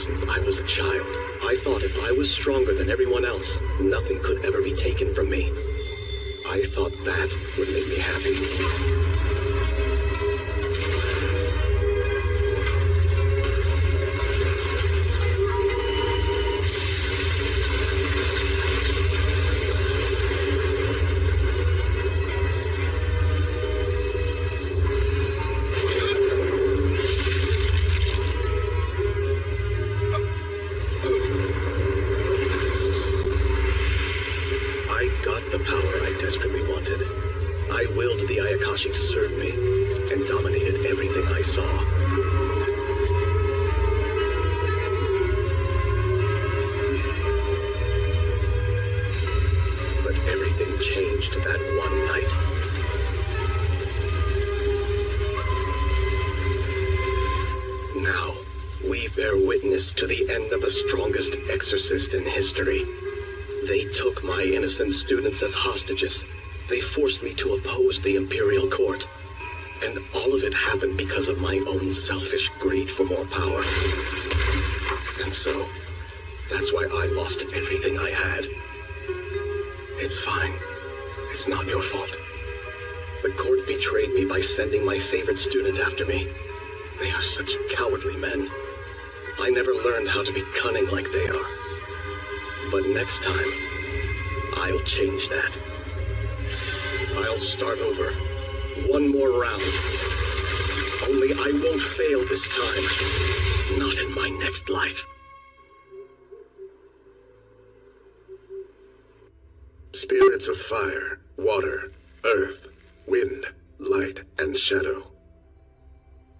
since I was a child. I thought if I was stronger than everyone else, nothing could ever be taken from me. I thought that would make me happy. To serve me, and dominated everything I saw. But everything changed that one night. Now, we bear witness to the end of the strongest exorcist in history. They took my innocent students as hostages. They forced me to oppose the Imperial Court. And all of it happened because of my own selfish greed for more power. And so, that's why I lost everything I had. It's fine. It's not your fault. The court betrayed me by sending my favorite student after me. They are such cowardly men. I never learned how to be cunning like they are. But next time, I'll change that. I'll start over. One more round. Only I won't fail this time. Not in my next life. Spirits of fire, water, earth, wind, light, and shadow.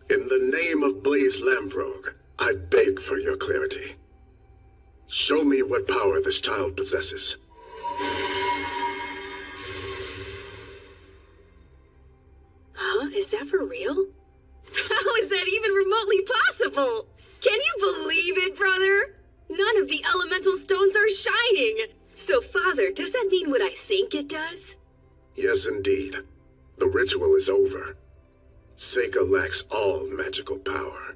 In the name of Blaze Lamprogue, I beg for your clarity. Show me what power this child possesses. Huh? Is that for real? How is that even remotely possible? Can you believe it, brother? None of the elemental stones are shining. So, Father, does that mean what I think it does? Yes, indeed. The ritual is over. Seika lacks all magical power.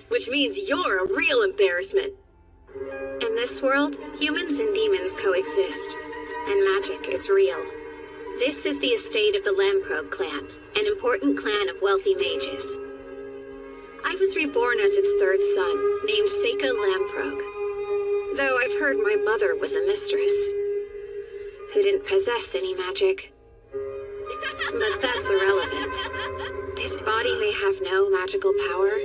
Which means you're a real embarrassment. In this world, humans and demons coexist, and magic is real. This is the estate of the Lamprogue clan, an important clan of wealthy mages. I was reborn as its third son, named Seika Lamprogue. Though I've heard my mother was a mistress, who didn't possess any magic. But that's irrelevant. This body may have no magical power,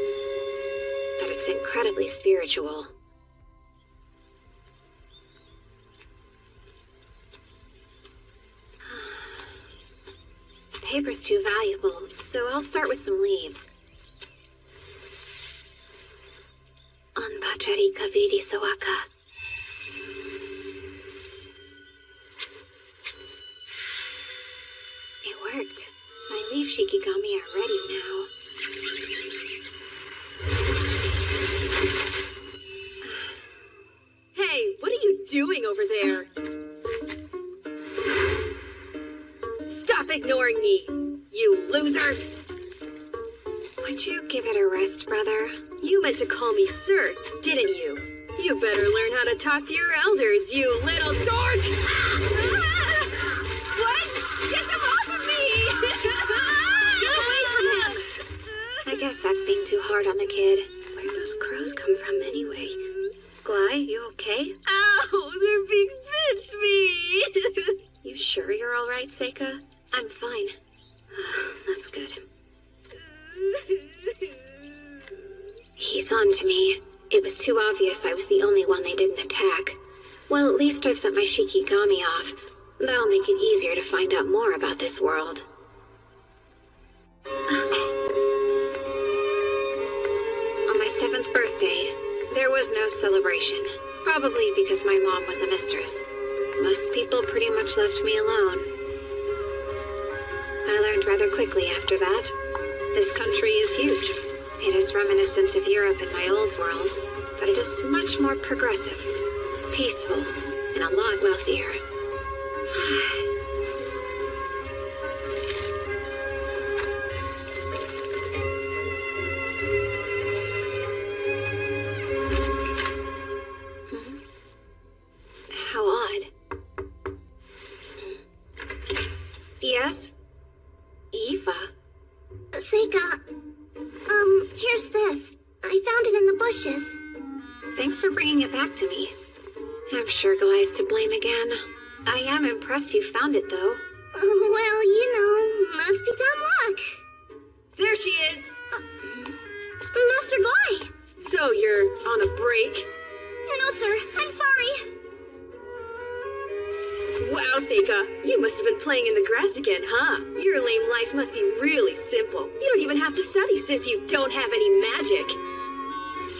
but it's incredibly spiritual. Paper's too valuable, so I'll start with some leaves. Anbachari Kavidi Sawaka. It worked. My leaf shikigami are ready now. Hey, what are you doing over there? Stop ignoring me, you loser! Would you give it a rest, brother? You meant to call me sir, didn't you? You better learn how to talk to your elders, you little dork! What? Get them off of me! Get away from him! I guess that's being too hard on the kid. Where'd those crows come from anyway? Gly, you okay? Ow! They're being pinched me! You sure you're all right, Seika? I'm fine. That's good. He's on to me. It was too obvious I was the only one they didn't attack. Well, at least I've sent my shikigami off. That'll make it easier to find out more about this world. On my 7th birthday, there was no celebration. Probably because my mom was a mistress. Most people pretty much left me alone. I learned rather quickly after that. This country is huge. It is reminiscent of Europe in my old world, but it is much more progressive, peaceful, and a lot wealthier. Yes? Eva? Seika, here's this. I found it in the bushes. Thanks for bringing it back to me. I'm sure Gly's to blame again. I am impressed you found it, though. Well, you know, must be dumb luck. There she is! Master Gly! So you're on a break? No, sir, I'm sorry. Wow, Seika, you must have been playing in the grass again, huh? Your lame life must be really simple. You don't even have to study since you don't have any magic.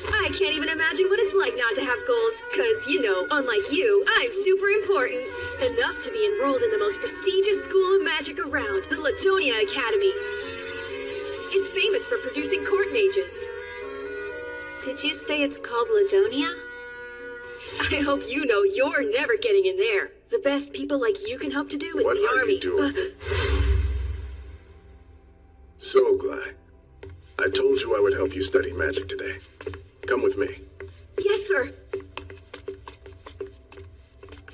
I can't even imagine what it's like not to have goals, cause, you know, unlike you, I'm super important. Enough to be enrolled in the most prestigious school of magic around, the Latonia Academy. It's famous for producing court mages. Did you say it's called Ladonia? I hope you know you're never getting in there. The best people like you can hope to do is What the are army. you doing? So, Gly, I told you I would help you study magic today. Come with me. Yes, sir.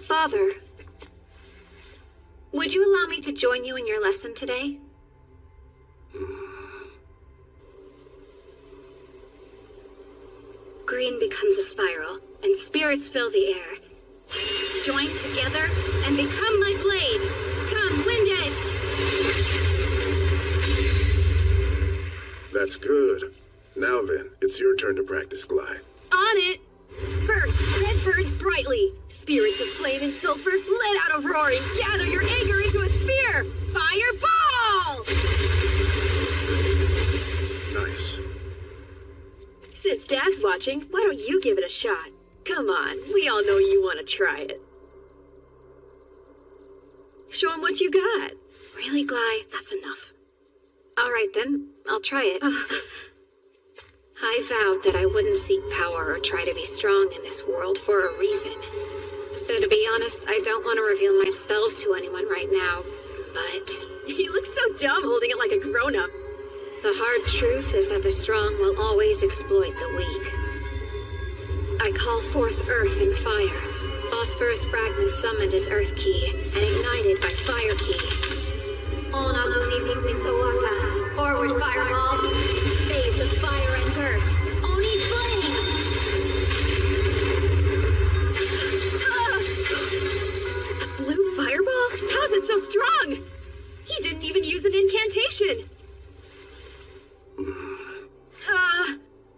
Father, would you allow me to join you in your lesson today? Green becomes a spiral, and spirits fill the air. Join together and become my blade. Come, Wind Edge! That's good. Now then, it's your turn to practice, Gly. On it! First, red burns brightly. Spirits of flame and sulfur, let out a roaring. Gather your anger into a spear. Fireball! Nice. Since Dad's watching, why don't you give it a shot? Come on, we all know you want to try it. Show him what you got. Really, Gly? That's enough. All right, then. I'll try it. I vowed that I wouldn't seek power or try to be strong in this world for a reason. So to be honest, I don't want to reveal my spells to anyone right now, but He looks so dumb holding it like a grown-up. the hard truth is that the strong will always exploit the weak. I call forth earth and fire. Phosphorus fragments summoned as earth key and ignited by fire key. Forward fireball. Phase of fire and earth. Oni flame! A blue fireball? How's it so strong? He didn't even use an incantation.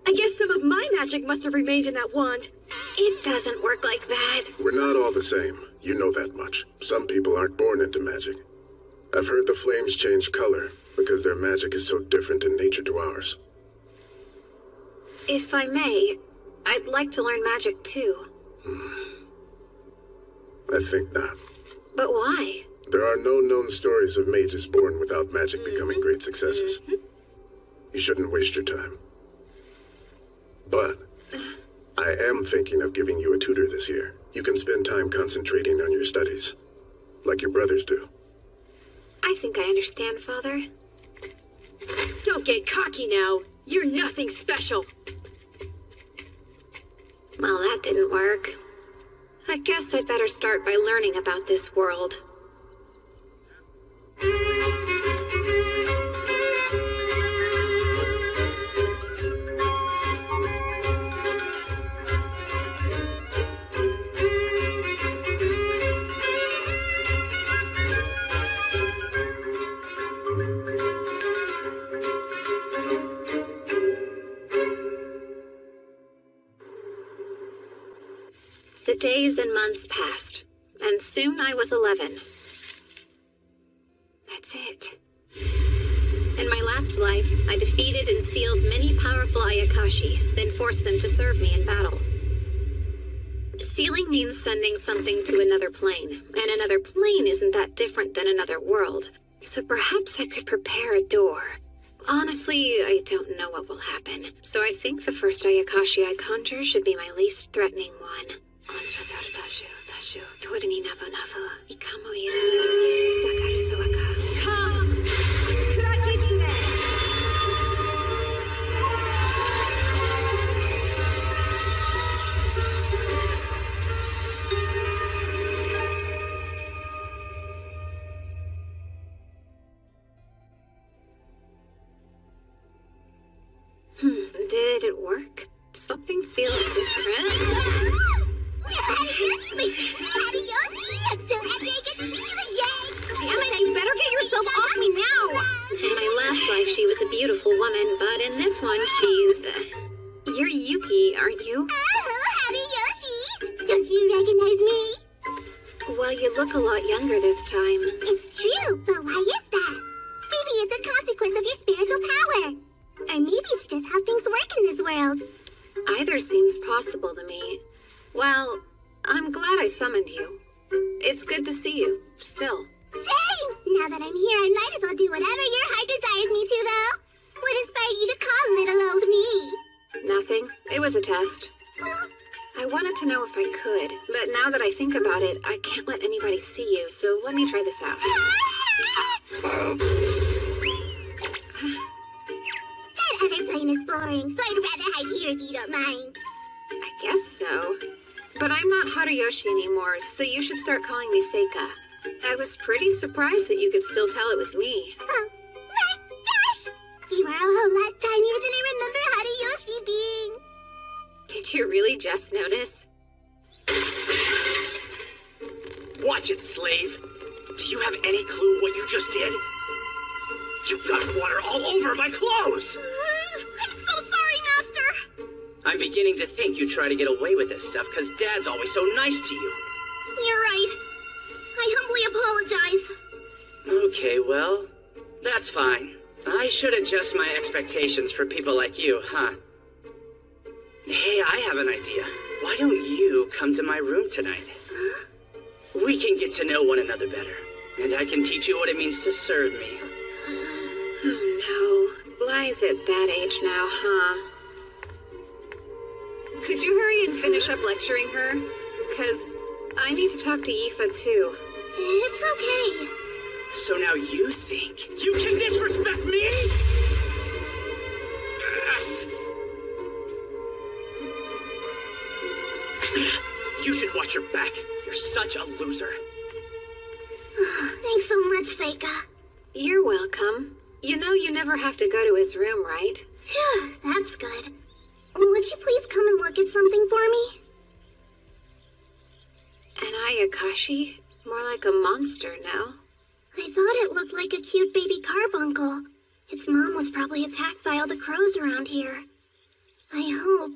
I guess some of my magic must have remained in that wand. It doesn't work like that. We're not all the same. You know that much. Some people aren't born into magic. I've heard the flames change color because their magic is so different in nature to ours. If I may, I'd like to learn magic too. I think not. But why? There are no known stories of mages born without magic becoming great successes. You shouldn't waste your time. But I am thinking of giving you a tutor this year. You can spend time concentrating on your studies, like your brothers do. I think I understand, Father. Don't get cocky now. You're nothing special. Well, that didn't work. I guess I'd better start by learning about this world. The days and months passed, and soon I was 11. That's it. In my last life, I defeated and sealed many powerful Ayakashi, then forced them to serve me in battle. Sealing means sending something to another plane, and another plane isn't that different than another world, so perhaps I could prepare a door. Honestly, I don't know what will happen, so I think the first Ayakashi I conjure should be my least threatening one. Come! Did it work? Something feels different. Hadayoshi, my sister Hadayoshi! I'm so happy I get to see you again! Damn it, you better get yourself off me now! In my last life, she was a beautiful woman, but in this one, she's... You're Yuki, aren't you? Oh, Hadayoshi! Don't you recognize me? Well, you look a lot younger this time. It's true, but why is that? Maybe it's a consequence of your spiritual power. Or maybe it's just how things work in this world. Either seems possible to me. Well, I'm glad I summoned you. It's good to see you, still. Same! Now that I'm here, I might as well do whatever your heart desires me to, though. What inspired you to call little old me? Nothing. It was a test. I wanted to know if I could, but now that I think about it, I can't let anybody see you, so let me try this out. That other plane is boring, so I'd rather hide here if you don't mind. I guess so. But I'm not Hadayoshi anymore, so you should start calling me Seika. I was pretty surprised that you could still tell it was me. Oh, my gosh! You are a whole lot tinier than I remember Hadayoshi being. Did you really just notice? Watch it, slave! Do you have any clue what you just did? You got water all over my clothes! I'm so sorry, Master! I'm beginning to think you try to get away with this stuff because Dad's always so nice to you. You're right. I humbly apologize. Okay, well, that's fine. I should adjust my expectations for people like you, huh? Hey, I have an idea. Why don't you come to my room tonight? We can get to know one another better, and I can teach you what it means to serve me. Oh no. Blai's at that age now, huh? Could you hurry and finish up lecturing her? Because I need to talk to Yifa too. It's okay. So now you think you can disrespect me? You should watch your back. You're such a loser. Thanks so much, Seika. You're welcome. You know you never have to go to his room, right? Phew, that's good. Would you please come and look at something for me? An Ayakashi? More like a monster, no? I thought it looked like a cute baby carbuncle. Its mom was probably attacked by all the crows around here. I hope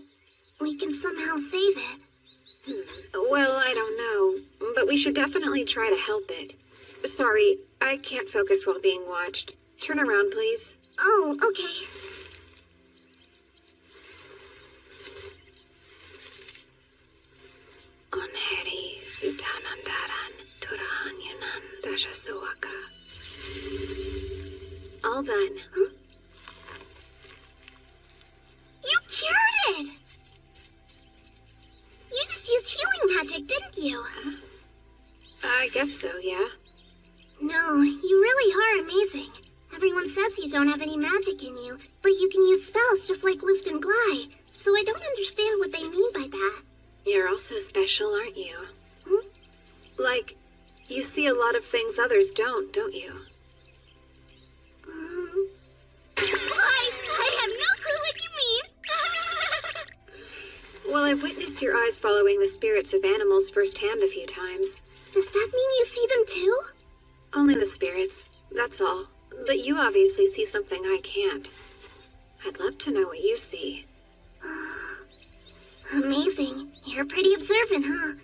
we can somehow save it. Well, I don't know, but we should definitely try to help it. Sorry, I can't focus while being watched. Turn around, please. Oh, okay. Onheri Zutanandaran Turahanyunan Dashasuaka. All done. Huh? You cured it! You just used healing magic, didn't you? I guess so, yeah. No, you really are amazing. Everyone says you don't have any magic in you, but you can use spells just like Luft and Glide, so I don't understand what they mean by that. You're also special, aren't you? Hmm? Like, you see a lot of things others don't you? I have no clue what you mean. Well, I've witnessed your eyes following the spirits of animals firsthand a few times. Does that mean you see them too? Only the spirits, that's all. But you obviously see something I can't. I'd love to know what you see. Amazing. You're pretty observant, huh?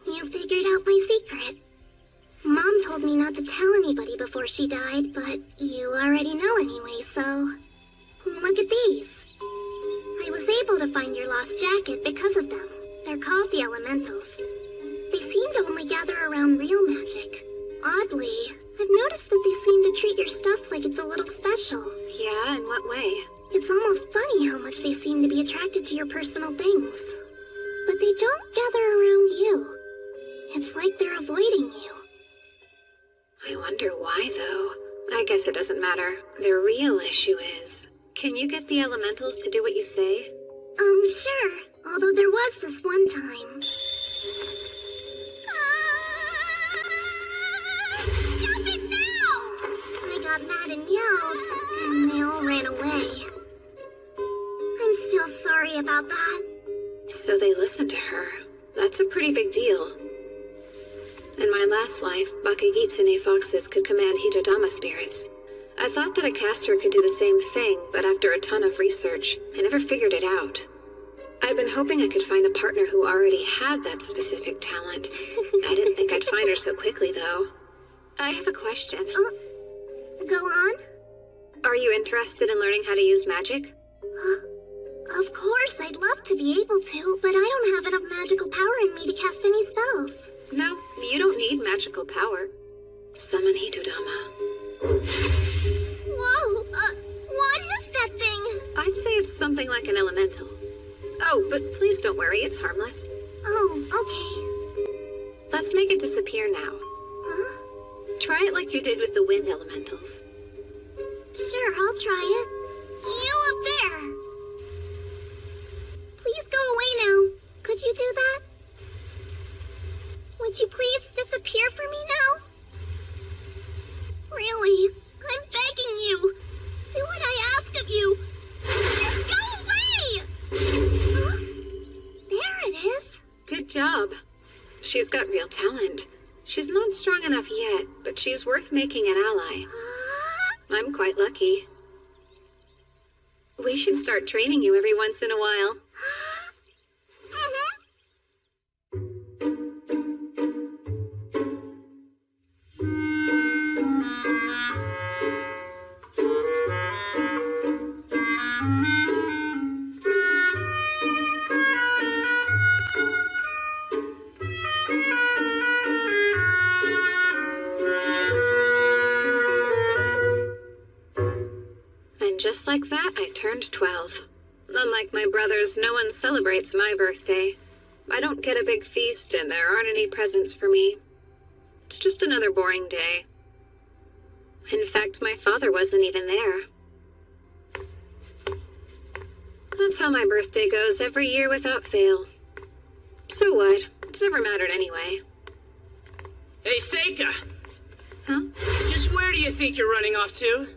You figured out my secret. Mom told me not to tell anybody before she died, but you already know anyway, so... Look at these. I was able to find your lost jacket because of them. They're called the Elementals. They seem to only gather around real magic. Oddly, I've noticed that they seem to treat your stuff like it's a little special. Yeah, in what way? It's almost funny how much they seem to be attracted to your personal things. But they don't gather around you. It's like they're avoiding you. I wonder why, though. I guess it doesn't matter. The real issue is, can you get the elementals to do what you say? Sure. Although there was this one time. Stop it now! I got mad and yelled, and they all ran away. I'm still So they listened to her. That's a pretty big deal. In my last life, Bakagitsune foxes could command Hitodama spirits. I thought that a caster could do the same thing, but after a ton of research, I never figured it out. I'd been hoping I could find a partner who already had that specific talent. I didn't think I'd find her so quickly, though. I have a question. Go on. Are you interested in learning how to use magic? Of course, I'd love to be able to, but I don't have enough magical power in me to cast any spells. No, you don't need magical power. Summon Hitodama. Whoa, what is that thing? I'd say it's something like an elemental. Oh, but please don't worry, it's harmless. Oh, okay. Let's make it disappear now. Huh? Try it like you did with the wind elementals. Sure, I'll try it. You up there! Please go away now. Could you do that? Would you please disappear for me now? Really? I'm begging you. Do what I ask of you. Just go away! Huh? There it is. Good job. She's got real talent. She's not strong enough yet, but she's worth making an ally. I'm quite lucky. We should start training you every once in a while. And just like that, I turned 12. Unlike my brothers, no one celebrates my birthday. I don't get a big feast, and there aren't any presents for me. It's just another boring day. In fact, my father wasn't even there. That's how my birthday goes every year without fail. So what? It's never mattered anyway. Hey, Seika! Huh? Just where do you think you're running off to?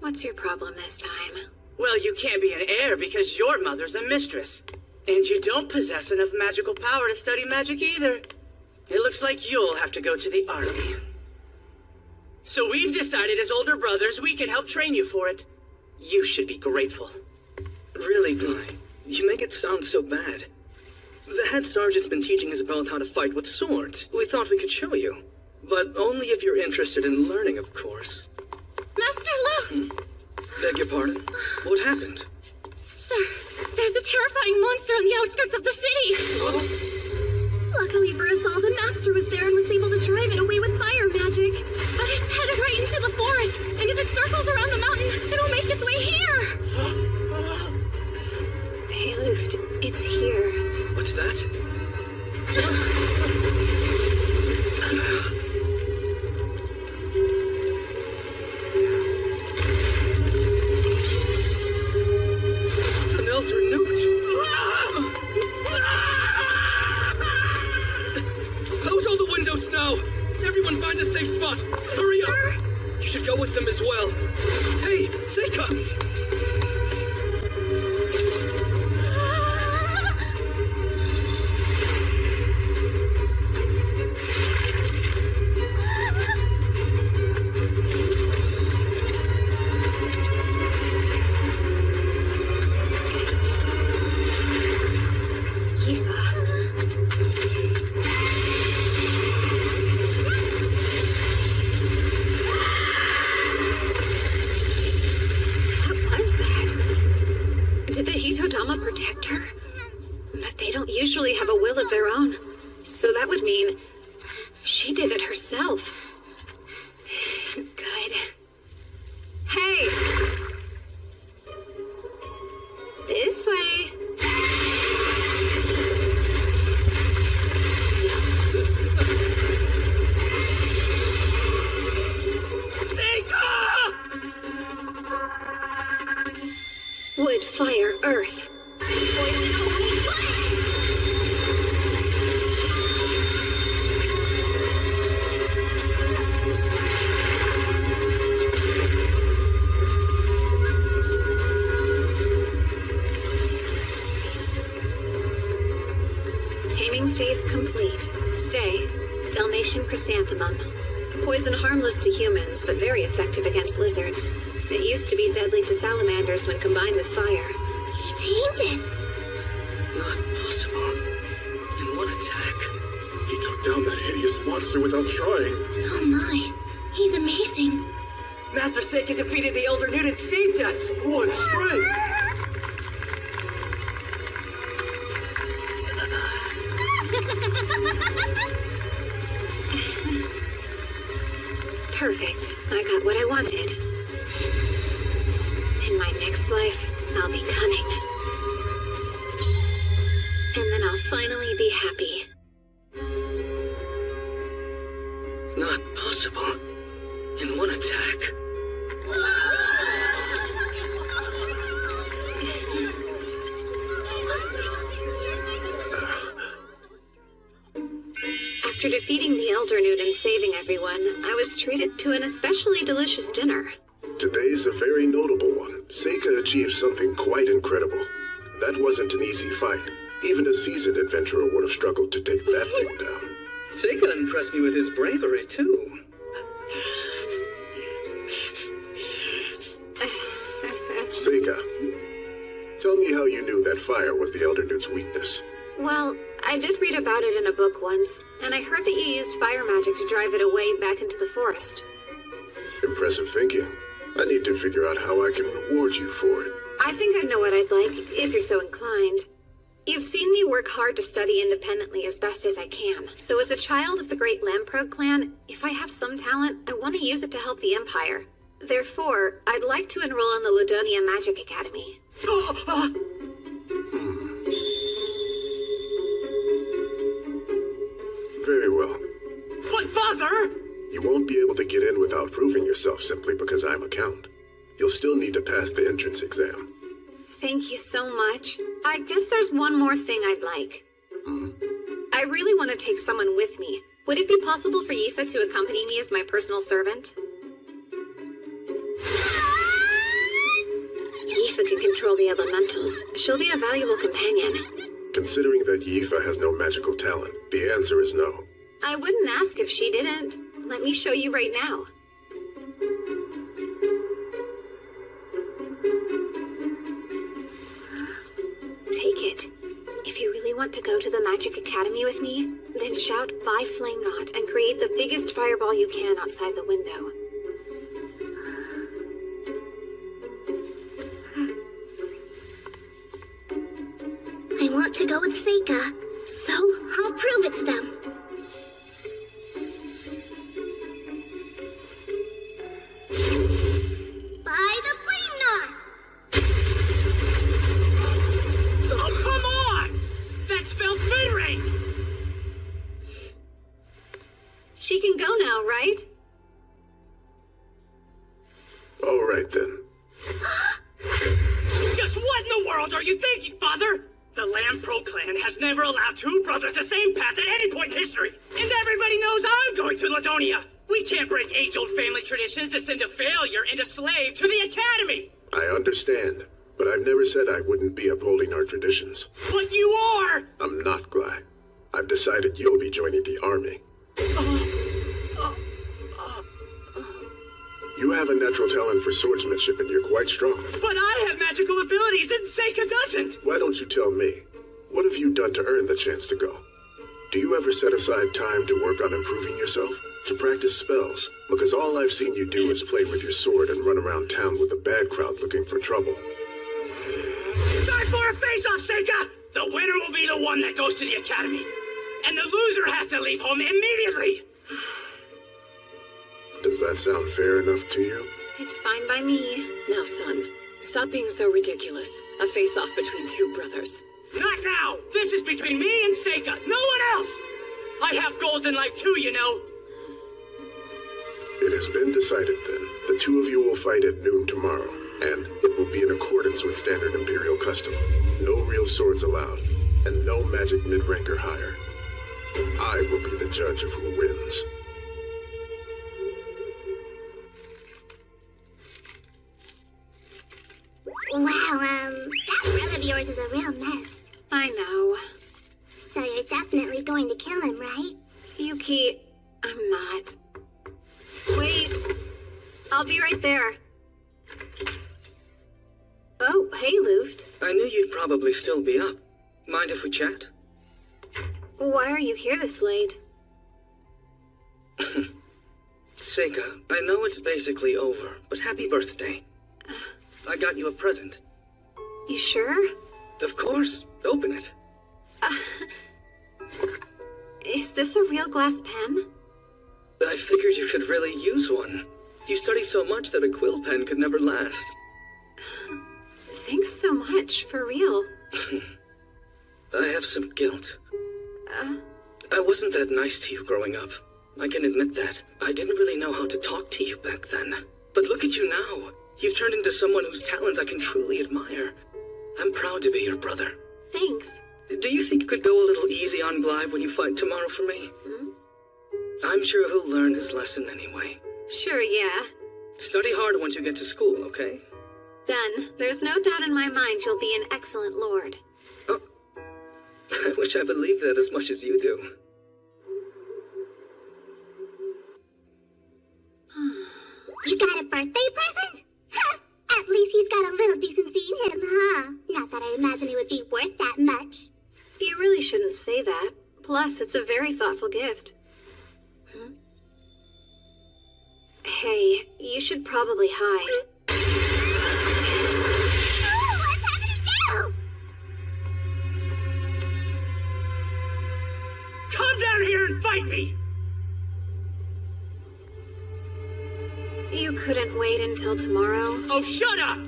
What's your problem this time? Well, you can't be an heir because your mother's a mistress. And you don't possess enough magical power to study magic either. It looks like you'll have to go to the army. So we've decided as older brothers we can help train you for it. You should be grateful. Really, Glide, you make it sound so bad. The head sergeant's been teaching us about how to fight with swords. We thought we could show you. But only if you're interested in learning, of course. Master Lu! Beg your pardon? What happened? Sir, there's a terrifying monster on the outskirts of the city! Luckily for us all, the Master was there and was able to drive it away with fire magic. But it's headed right into the forest, and if it circles around the mountain, it'll make its way here! Hey, Luft, it's here. What's that? An Elder Newt! Close all the windows now! Everyone find a safe spot! Hurry up! You should go with them as well. Hey, Seika! Protect her? But they don't usually have a will of their own. So that would mean she did it herself. Good. Hey! This way. Wood, fire, earth. them. Poison harmless to humans, but very effective against lizards. It used to be deadly to salamanders when combined with fire. He tamed it. Not possible. In one attack. He took down that hideous monster without trying. Oh my. He's amazing. Master Seika defeated the Elder Newt and saved us! One strike! Perfect. I got what I wanted. In my next life, I'll be cunning. And then I'll finally be happy. Not possible. In one attack. After defeating the Elder Newt and saving everyone, I was treated to an especially delicious dinner. Today's a very notable one. Seika achieved something quite incredible. That wasn't an easy fight. Even a seasoned adventurer would have struggled to take that thing down. Seika impressed me with his bravery, too. Seika, tell me how you knew that fire was the Elder Newt's weakness. Well, I did read about it in a book once, and I heard that you used fire magic to drive it away back into the forest. Impressive thinking. I need to figure out how I can reward you for it. I think I know what I'd like, if you're so inclined. You've seen me work hard to study independently as best as I can. So as a child of the great Lamprogue clan, if I have some talent, I want to use it to help the Empire. Therefore, I'd like to enroll in the Ludonia Magic Academy. Very well. But Father! You won't be able to get in without proving yourself simply because I'm a count. You'll still need to pass the entrance exam. Thank you so much. I guess there's one more thing I'd like. I really want to take someone with me. Would it be possible for Yifa to accompany me as my personal servant? Yifa can control the elementals. She'll be a valuable companion. Considering that Yifa has no magical talent, the answer is no. I wouldn't ask if she didn't. Let me show you right now. Take it. If you really want to go to the Magic Academy with me, then shout "Bye Flame Knot" and create the biggest fireball you can outside the window. I want to go with Seika, so I'll prove it to them. By the flame knot! Oh, come on! That spells mid-range! She can go now, right? All right then. Just what in the world are you thinking, Father? The Lamprogue clan has never allowed two brothers the same path at any point in history. And everybody knows I'm going to Ladonia. We can't break age-old family traditions that send a failure and a slave to the academy. I understand, but I've never said I wouldn't be upholding our traditions. But you are! I'm not, Glide. I've decided you'll be joining the army. You have a natural talent for swordsmanship and you're quite strong. But I have magical abilities and Seika doesn't! Why don't you tell me? What have you done to earn the chance to go? Do you ever set aside time to work on improving yourself? To practice spells? Because all I've seen you do is play with your sword and run around town with a bad crowd looking for trouble. Time for a face-off, Seika! The winner will be the one that goes to the academy. And the loser has to leave home immediately! Does that sound fair enough to you? It's fine by me. Now, son, stop being so ridiculous. A face-off between two brothers. Not now! This is between me and Seika, no one else! I have goals in life too, you know. It has been decided then. The two of you will fight at noon tomorrow, and it will be in accordance with standard Imperial custom. No real swords allowed, and no magic mid-rank or higher. I will be the judge of who wins. Wow, that brother of yours is a real mess. I know. So you're definitely going to kill him, right? Yuki, I'm not. I'll be right there. Oh, hey, Luft. I knew you'd probably still be up. Mind if we chat? Why are you here this late? Seika, I know it's basically over, but happy birthday. I got you a present. You sure? Of course. Open it. Is this a real glass pen? I figured you could really use one. You study so much that a quill pen could never last. Thanks so much, for real. I have some guilt. I wasn't that nice to you growing up. I can admit that. I didn't really know how to talk to you back then. But look at you now. You've turned into someone whose talent I can truly admire. I'm proud to be your brother. Thanks. Do you think you could go a little easy on Glybe when you fight tomorrow for me? I'm sure he'll learn his lesson anyway. Sure, yeah. Study hard once you get to school, okay? Done. There's no doubt in my mind you'll be an excellent lord. Oh. I wish I believed that as much as you do. You got a birthday present? Huh! At least he's got a little decency in him, huh? Not that I imagine it would be worth that much. You really shouldn't say that. Plus, it's a very thoughtful gift. Hey, you should probably hide. Oh, what's happening now? Come down here and fight me! You couldn't wait until tomorrow? Oh, shut up!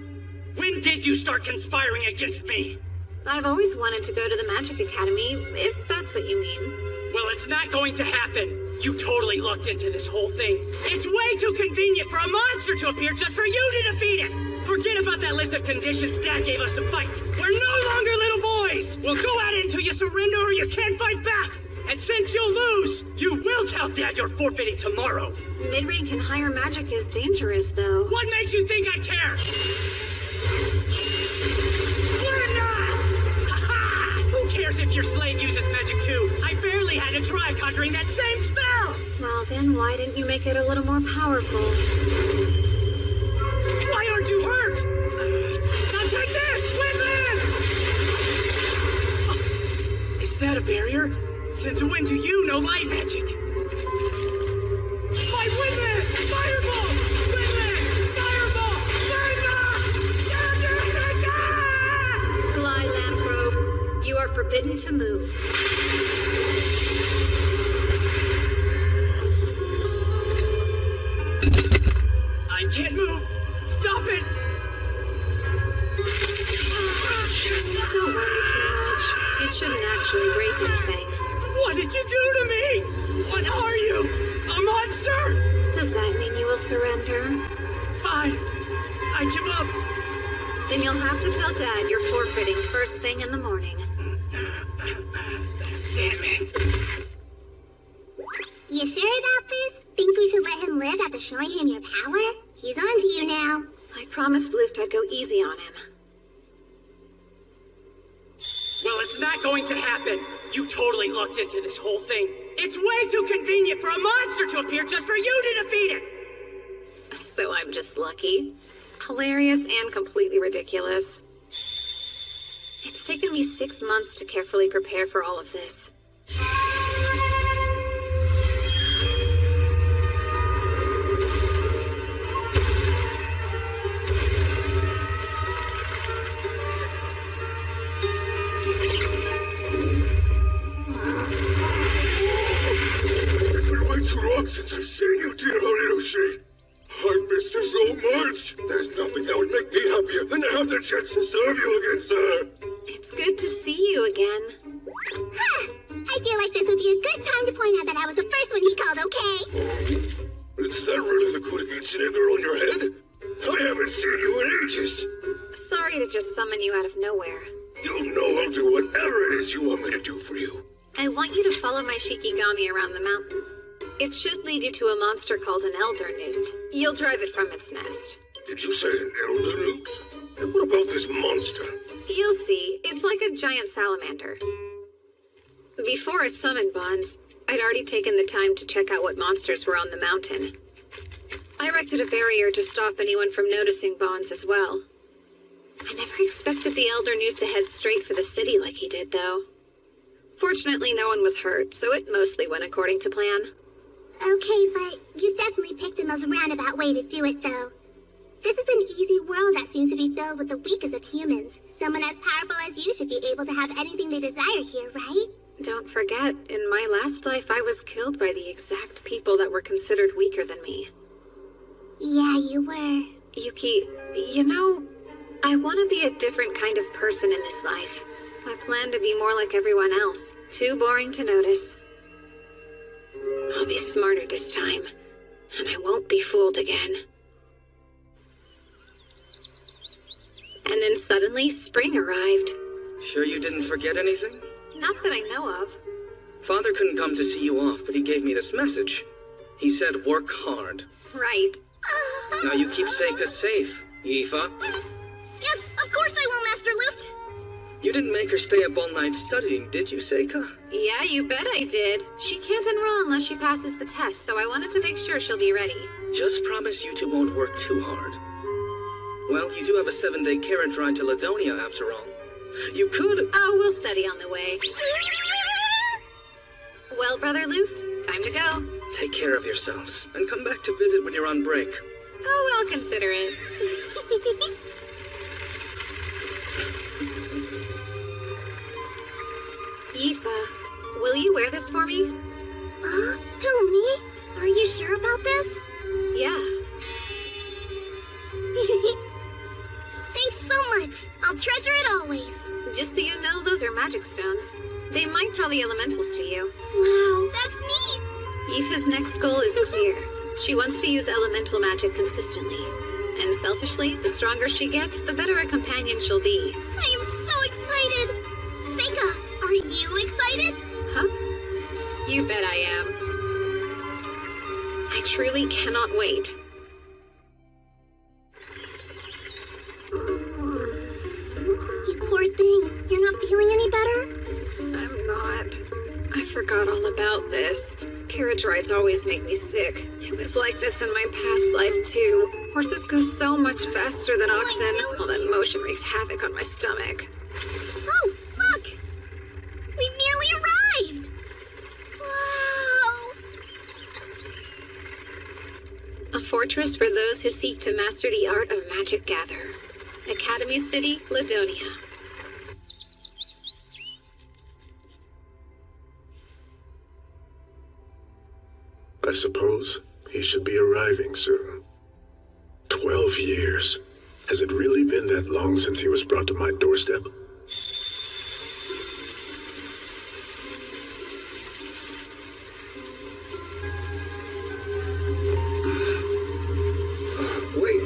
When did you start conspiring against me? I've always wanted to go to the Magic Academy, if that's what you mean. Well, it's not going to happen. You totally looked into this whole thing. It's way too convenient for a monster to appear just for you to defeat it! Forget about that list of conditions Dad gave us to fight. We're no longer little boys! We'll go at it until you surrender or you can't fight back! And since you'll lose, you will tell Dad you're forfeiting tomorrow! Mid-rank and higher magic is dangerous, though. What makes you think I care? We're not! Ha-ha! Who cares if your slave uses magic too? I barely had to try conjuring that same spell! Well, then why didn't you make it a little more powerful? Why aren't you hurt? Now take this! Windland! Is that a barrier? Since when do you know light magic? My Windland! Fireball! Windland! Fireball! Windland! Fly, Lamprobe. You are forbidden to move. I can't move! Stop it! Don't worry too much. It shouldn't actually break anything. What did you do to me? What are you? A monster? Does that mean you will surrender? Fine. I give up. Then you'll have to tell Dad you're forfeiting first thing in the morning. Damn it. You sure about this? Think we should let him live after showing him your power? He's on to you now. I promised Luft I'd go easy on him. Well, it's not going to happen. You totally looked into this whole thing. It's way too convenient for a monster to appear just for you to defeat it! So I'm just lucky. Hilarious and completely ridiculous. It's taken me 6 months to carefully prepare for all of this. It's been way too long since I've seen you, dear Horiyoshi. I've missed you so much. There's nothing that would make me happier than to have the chance to serve you again, sir. It's good to see you again. Huh! I feel like this would be a good time to point out that I was the first one he called, okay? Is that really the Kurikitsune girl in your head? I haven't seen you in ages. Sorry to just summon you out of nowhere. You know I'll do whatever it is you want me to do for you. I want you to follow my Shikigami around the mountain. It should lead you to a monster called an Elder Newt. You'll drive it from its nest. Did you say an elder newt? And what about this monster? You'll see. It's like a giant salamander. Before I summoned Bonds, I'd already taken the time to check out what monsters were on the mountain. I erected a barrier to stop anyone from noticing Bonds as well. I never expected the Elder Newt to head straight for the city like he did, though. Fortunately, no one was hurt, so it mostly went according to plan. Okay, but you definitely picked the most roundabout way to do it, though. This is an easy world that seems to be filled with the weakest of humans. Someone as powerful as you should be able to have anything they desire here, right? Don't forget, in my last life I was killed by the exact people that were considered weaker than me. Yeah, you were. Yuki, you know, I want to be a different kind of person in this life. I plan to be more like everyone else. Too boring to notice. I'll be smarter this time, and I won't be fooled again. And then suddenly, spring arrived. Sure you didn't forget anything? Not that I know of. Father couldn't come to see you off, but he gave me this message. He said work hard. Right. Now you keep Seika safe, Yifa. Yes, of course I will, Master Luft. You didn't make her stay up all night studying, did you, Seika? Yeah, you bet I did. She can't enroll unless she passes the test, so I wanted to make sure she'll be ready. Just promise you two won't work too hard. Well, you do have a 7-day carriage ride to Ladonia, after all. You could... Oh, we'll study on the way. Well, Brother Luft, time to go. Take care of yourselves, and come back to visit when you're on break. Oh, I'll consider it. Yifa, will you wear this for me? Who, me? Are you sure about this? Yeah. Thanks so much. I'll treasure it always. Just so you know, those are magic stones. They might draw the elementals to you. Wow, that's neat. Yifa's next goal is clear. She wants to use elemental magic consistently. And selfishly, the stronger she gets, the better a companion she'll be. I am so excited. Seika, are you excited? Huh? You bet I am. I truly cannot wait. You poor thing. You're not feeling any better? I'm not. I forgot all about this. Carriage rides always make me sick. It was like this in my past life, too. Horses go so much faster than oxen. All that motion wreaks havoc on my stomach. Oh, look! We nearly arrived! Wow! A fortress for those who seek to master the art of magic gather. Academy City, Ladonia. I suppose he should be arriving soon. 12 years. Has it really been that long since he was brought to my doorstep? Wait!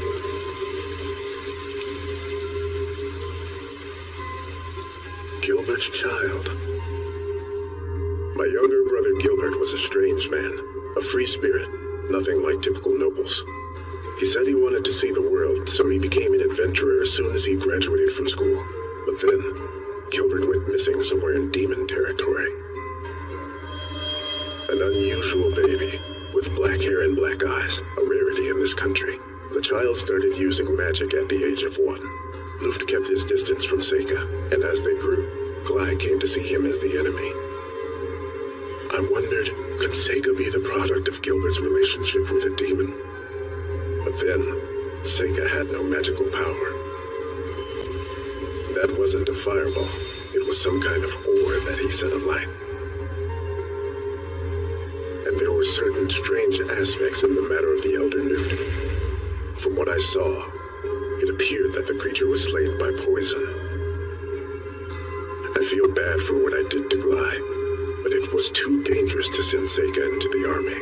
Gilbert's child. My younger brother Gilbert was a strange man. A free spirit, nothing like typical nobles. He said he wanted to see the world, so he became an adventurer as soon as he graduated from school. But then, Gilbert went missing somewhere in demon territory. An unusual baby, with black hair and black eyes, a rarity in this country. The child started using magic at the age of 1. Luft kept his distance from Seika, and as they grew, Glai came to see him as the enemy. I wondered, could Seika be the product of Gilbert's relationship with a demon? But then, Seika had no magical power. That wasn't a fireball. It was some kind of ore that he set alight. And there were certain strange aspects in the matter of the Elder Newt. From what I saw, it appeared that the creature was slain by poison. I feel bad for what I did to Glai. But it was too dangerous to send Seika into the army.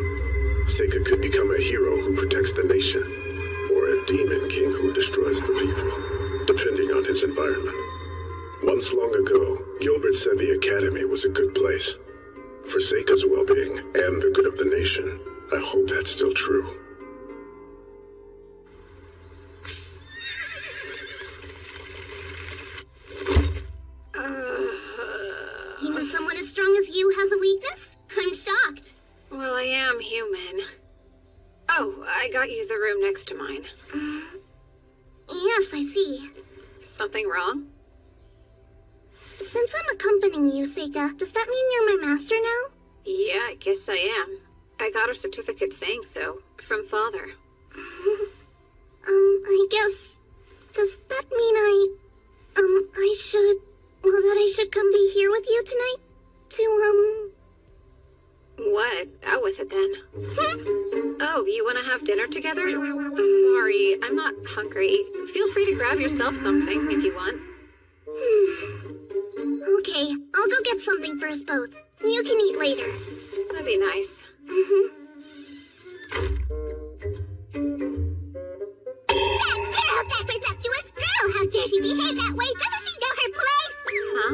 Seika could become a hero who protects the nation, or a demon king who destroys the people, depending on his environment. Once long ago, Gilbert said the academy was a good place. For Seika's well-being and the good of the nation, I hope that's still true. Even someone as strong as you has a weakness? I'm shocked. Well, I am human. Oh, got you the room next to mine. Yes, I see. Something wrong? Since I'm accompanying you, Seika, does that mean you're my master now? Yeah, I guess I am. I got a certificate saying so, from Father. I guess... Does that mean that I should come be here with you tonight? What? Out with it then. Oh, you want to have dinner together? Sorry, I'm not hungry. Feel free to grab yourself something if you want. Okay, I'll go get something for us both. You can eat later. That'd be nice. That presumptuous girl! How dare she behave that way? Doesn't she know her place? Huh?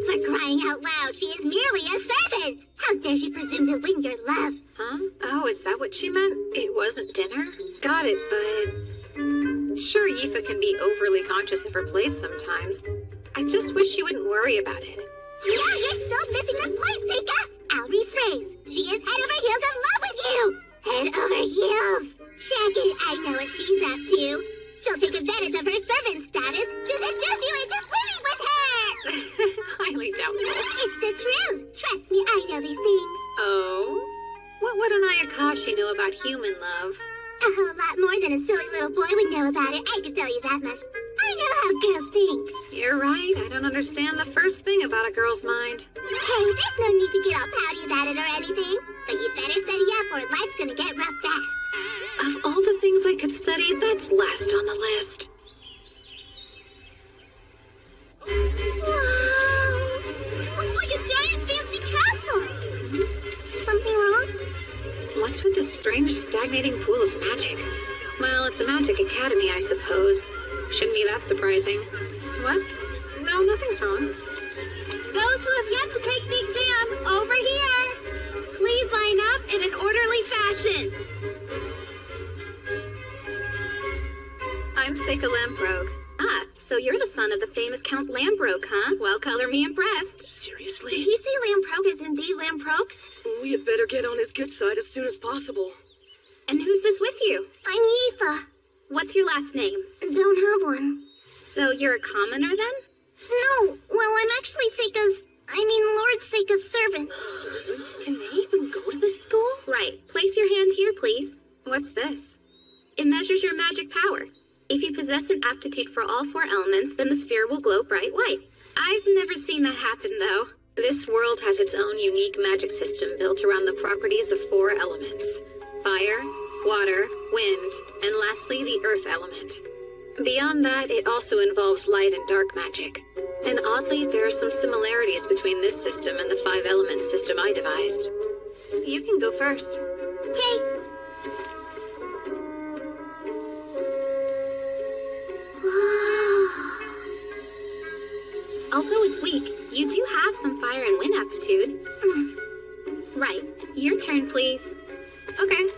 For crying out loud, she is merely a servant! How dare she presume to win your love? Huh? Oh, is that what she meant? It wasn't dinner? Got it, but... Sure, Yifa can be overly conscious of her place sometimes. I just wish she wouldn't worry about it. No, you're still missing the point, Seika! I'll rephrase. She is head over heels in love with you! Head over heels! Check it, I know what she's up to. She'll take advantage of her servant status to seduce you into sleeping with her! Highly doubtful. It's the truth! Trust me, I know these things. Oh? What would an Ayakashi know about human love? A whole lot more than a silly little boy would know about it, I can tell you that much. I know how girls think. You're right, I don't understand the first thing about a girl's mind. Hey, there's no need to get all pouty about it or anything. But you better study up or life's gonna get rough fast. Of all the things I could study, that's last on the list. Wow! Looks like a giant fancy castle! Something wrong? What's with this strange stagnating pool of magic? Well, it's a magic academy, I suppose. Shouldn't be that surprising. What? No, nothing's wrong. Those who have yet to take the exam, over here! Please line up in an orderly fashion. I'm Seika Lamprogue. Ah, so you're the son of the famous Count Lamprogue, huh? Well, color me impressed. Seriously? Did he say Lamprogue is indeed Lamprogues? We had better get on his good side as soon as possible. And who's this with you? I'm Yifa. What's your last name? Don't have one. So you're a commoner then? No, well, I'm actually Lord Seika's servant. Can they even go to this school? Right. Place your hand here, please. What's this? It measures your magic power. If you possess an aptitude for all 4 elements, then the sphere will glow bright white. I've never seen that happen, though. This world has its own unique magic system built around the properties of 4 elements. Fire, water, wind, and lastly the earth element. Beyond that, it also involves light and dark magic. And oddly, there are some similarities between this system and the 5 elements system I devised. You can go first. Okay. Although it's weak, you do have some fire and wind aptitude. Right. Your turn, please. Okay.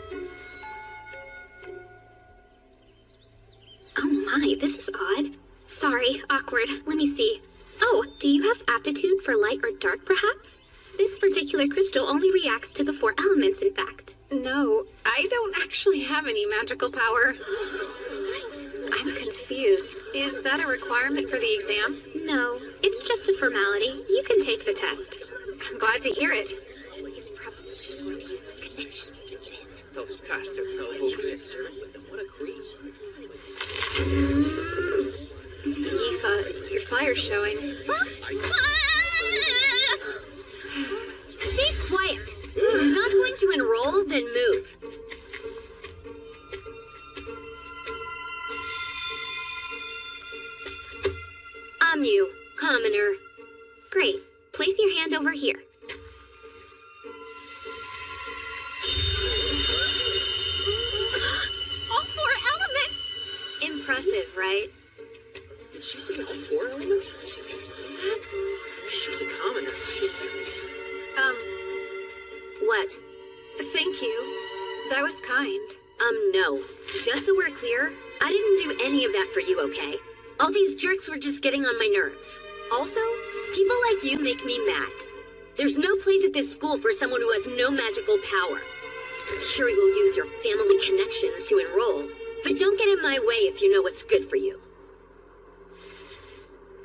Oh my, this is odd. Sorry, awkward. Let me see. Oh, do you have aptitude for light or dark, perhaps? This particular crystal only reacts to the 4 elements, in fact. No, I don't actually have any magical power. I'm confused. Is that a requirement for the exam? No, it's just a formality. You can take the test. I'm glad to hear it. He's probably just going to use his connection to get in. Those bastard nobles. What a creep. Yifa, your fire's showing. Be quiet. If you're not going to enroll, then move. I'm you, commoner. Great. Place your hand over here. All 4 elements! Impressive, right? Did she say all 4 elements? She's a commoner. What? Thank you. That was kind. No. Just so we're clear, I didn't do any of that for you, okay? All these jerks were just getting on my nerves. Also, people like you make me mad. There's no place at this school for someone who has no magical power. Sure, you'll use your family connections to enroll, but don't get in my way if you know what's good for you.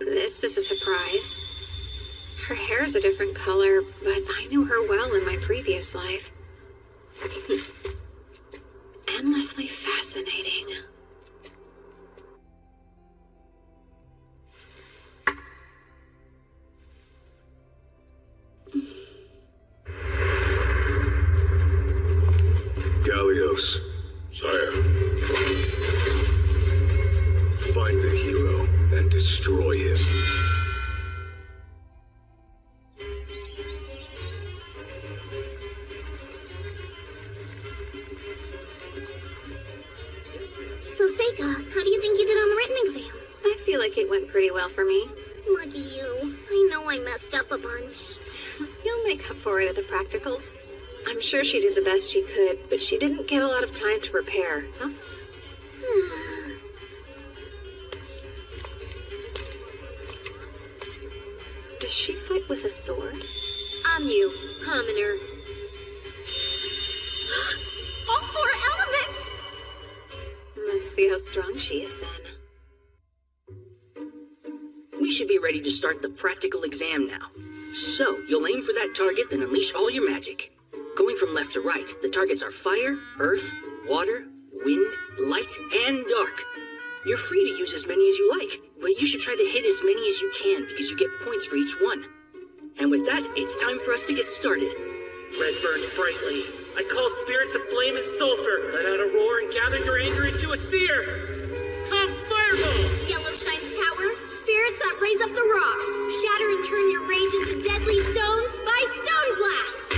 This is a surprise. Her hair's a different color, but I knew her well in my previous life. Endlessly fascinating. Gallios, sire. Find the hero and destroy him. So, Seika, how do you think you did on the written exam? I feel like it went pretty well for me. Lucky you. I know I messed up a bunch. You'll make up for it at the practicals. I'm sure she did the best she could, but she didn't get a lot of time to prepare, huh? Does she fight with a sword? I'm you, commoner. All 4 elements! Let's see how strong she is then. We should be ready to start the practical exam now. So, you'll aim for that target, then unleash all your magic. Going from left to right, the targets are fire, earth, water, wind, light, and dark. You're free to use as many as you like, but you should try to hit as many as you can because you get points for each one. And with that, it's time for us to get started. Red burns brightly. I call spirits of flame and sulfur. Let out a roar and gather your anger into a sphere. Come, fireball! Yellow shines power, spirits that raise up the rocks. Shatter and turn your rage into deadly stones by stone blast.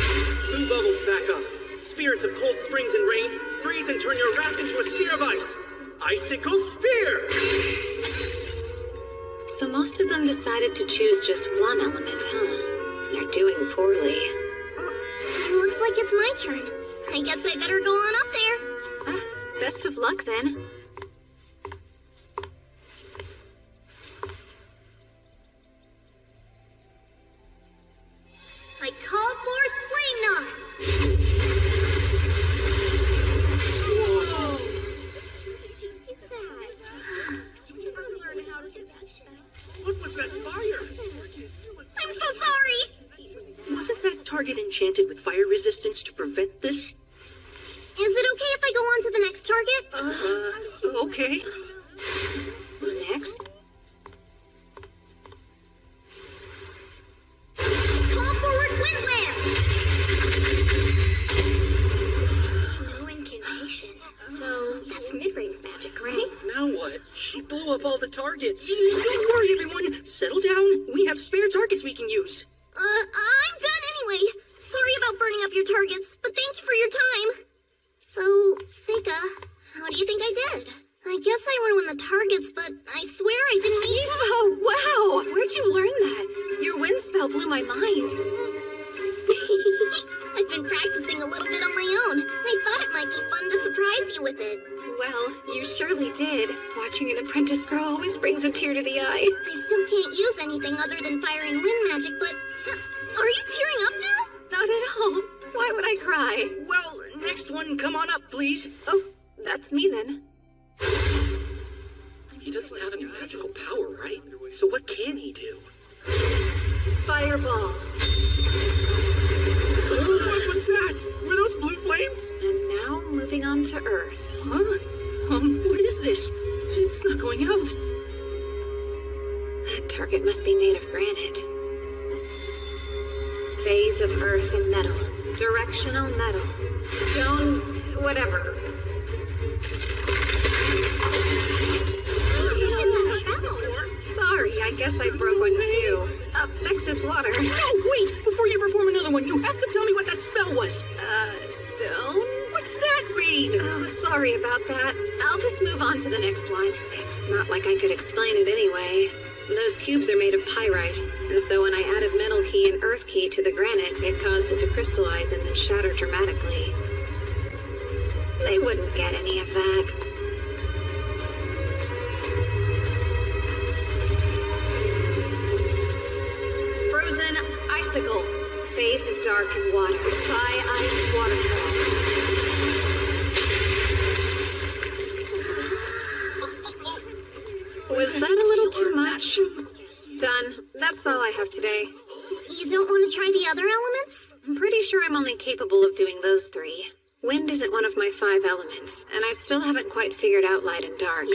Blue bubbles back up. Spirits of cold springs and rain, freeze and turn your wrath into a sphere of ice. Icicle spear! So most of them decided to choose just one element, huh? They're doing poorly. Looks like it's my turn. I guess I better go on up there. Best of luck then. I call forth Flame Knot! Whoa! What was that fire? I'm so sorry! Wasn't that target enchanted with fire resistance to prevent this? Is it okay if I go on to the next target? Okay. Next. Call forward Windland! No incantation. So, that's mid-range magic, right? Now what? She blew up all the targets. Don't worry, everyone. Settle down. We have spare targets we can use. I'm done anyway. Sorry about burning up your targets, but thank you for your time. So, Seika, how do you think I did? I guess I ruined the targets, but I swear I didn't mean... Oh, wow! Where'd you learn that? Your wind spell blew my mind. I've been practicing a little bit on my own. I thought it might be fun to surprise you with it. Well, you surely did. Watching an apprentice grow always brings a tear to the eye. I still can't use anything other than fire and wind magic, but... are you tearing up now? Not at all. Why would I cry? Well, next one, come on up, please. Oh, that's me then. He doesn't have any magical power, right? So what can he do? Fireball. What was that? Were those blue flames? And now moving on to Earth. Huh? What is this? It's not going out. That target must be made of granite. Phase of Earth and metal. Directional metal. Stone... whatever. Sorry, I guess I broke one too. Up next is water. No, wait! Before you perform another one, you have to tell me what that spell was. Stone? What's that mean? Oh, sorry about that. I'll just move on to the next one. It's not like I could explain it anyway. Those cubes are made of pyrite, and so when I added metal key and earth key to the granite, it caused it to crystallize and then shatter dramatically. They wouldn't get any of that. Frozen icicle. Phase of dark and water. High ice waterfall. match. Done. That's all I have today. You don't want to try the other elements? I'm pretty sure I'm only capable of doing those 3. Wind isn't one of my 5 elements, and I still haven't quite figured out light and dark.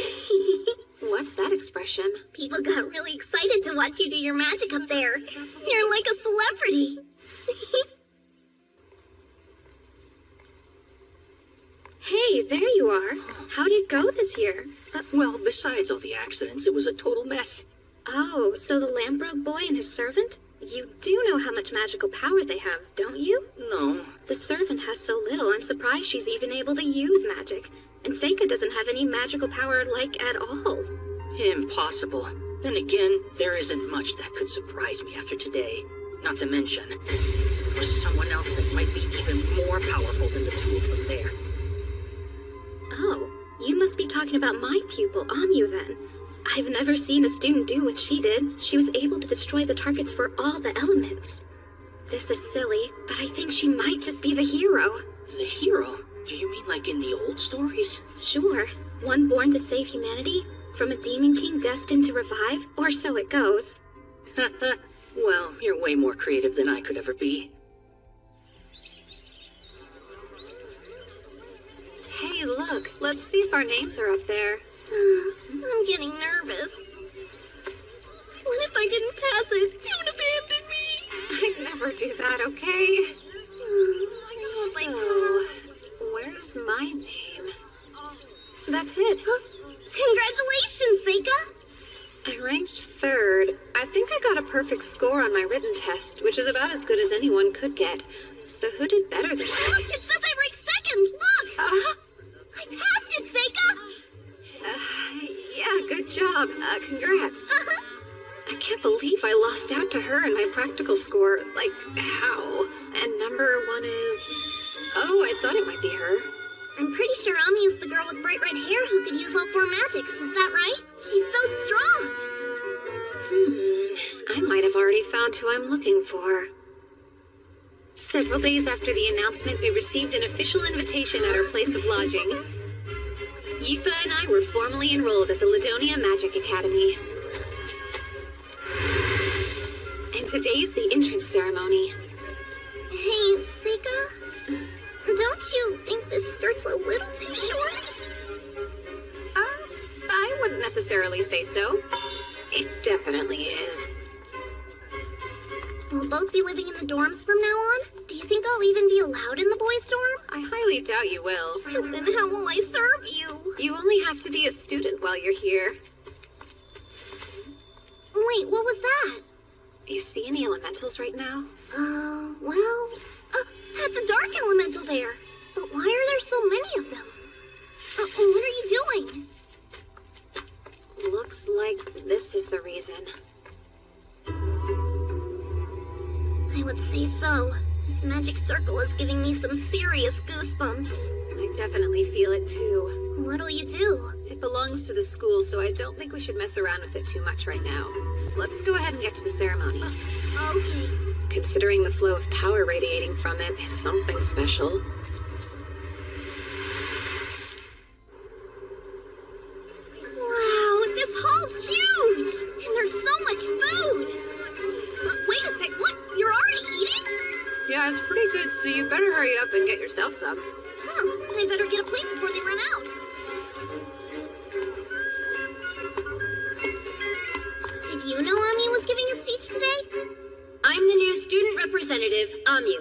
What's that expression? People got really excited to watch you do your magic up there. You're like a celebrity. Hey, there you are. How'd it go this year? Well, besides all the accidents, it was a total mess. Oh, so the Lambrogue boy and his servant? You do know how much magical power they have, don't you? No. The servant has so little, I'm surprised she's even able to use magic. And Seika doesn't have any magical power, like, at all. Impossible. Then again, there isn't much that could surprise me after today. Not to mention, there's someone else that might be even more powerful than the 2 of them there. Oh, you must be talking about my pupil, Amu, then. I've never seen a student do what she did. She was able to destroy the targets for all the elements. This is silly, but I think she might just be the hero. The hero? Do you mean like in the old stories? Sure, one born to save humanity, from a demon king destined to revive, or so it goes. Well, you're way more creative than I could ever be. Hey, look, let's see if our names are up there. I'm getting nervous. What if I didn't pass it? Don't abandon me. I'd never do that, okay? So, where's my name? That's it. Congratulations, Seika. I ranked 3rd. I think I got a perfect score on my written test, which is about as good as anyone could get. So who did better than me? It says I ranked 2nd. Look. I passed it, Seika. Yeah, good job. Congrats. I can't believe I lost out to her in my practical score. Like, how? And number 1 is... Oh, I thought it might be her. I'm pretty sure Ami's the girl with bright red hair who could use all 4 magics. Is that right? She's so strong. I might have already found who I'm looking for. Several days after the announcement, we received an official invitation at our place of lodging. Yifa and I were formally enrolled at the Ladonia Magic Academy. And today's the entrance ceremony. Hey, Seika, don't you think this skirt's a little too short? I wouldn't necessarily say so. It definitely is. We'll both be living in the dorms from now on? Do you think I'll even be allowed in the boys' dorm? I highly doubt you will. Then how will I serve you? You only have to be a student while you're here. Wait, what was that? You see any elementals right now? Well, that's a dark elemental there. But why are there so many of them? What are you doing? Looks like this is the reason. I would say so. This magic circle is giving me some serious goosebumps. I definitely feel it too. What'll you do? It belongs to the school, so I don't think we should mess around with it too much right now. Let's go ahead and get to the ceremony. Okay. Considering the flow of power radiating from it, it's something special. Wow, this hall's huge! And there's so much food! Wait a sec, what? You're already eating? Yeah, it's pretty good, so you better hurry up and get yourself some. I better get a plate before they run out. Did you know Ami was giving a speech today? I'm the new student representative, Amu.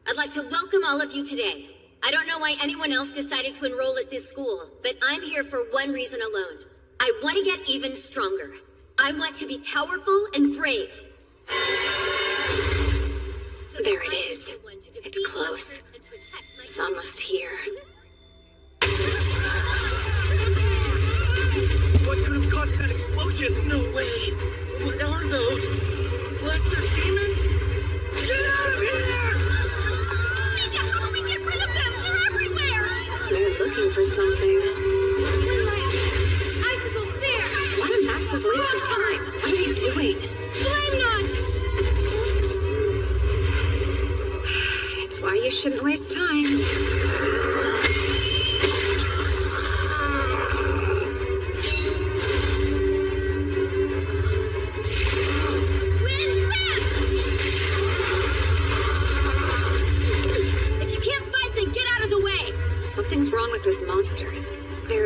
I'd like to welcome all of you today. I don't know why anyone else decided to enroll at this school, but I'm here for one reason alone. I want to get even stronger. I want to be powerful and brave. There it is. It's close. It's almost here. What could have caused that explosion? No way. What are those? Lesser demons? Get out of here! Seika, how do we get rid of them? They're everywhere! They're looking for something. Icicles there! What a massive waste of time. What are you doing? Flame knot! It's why you shouldn't waste time.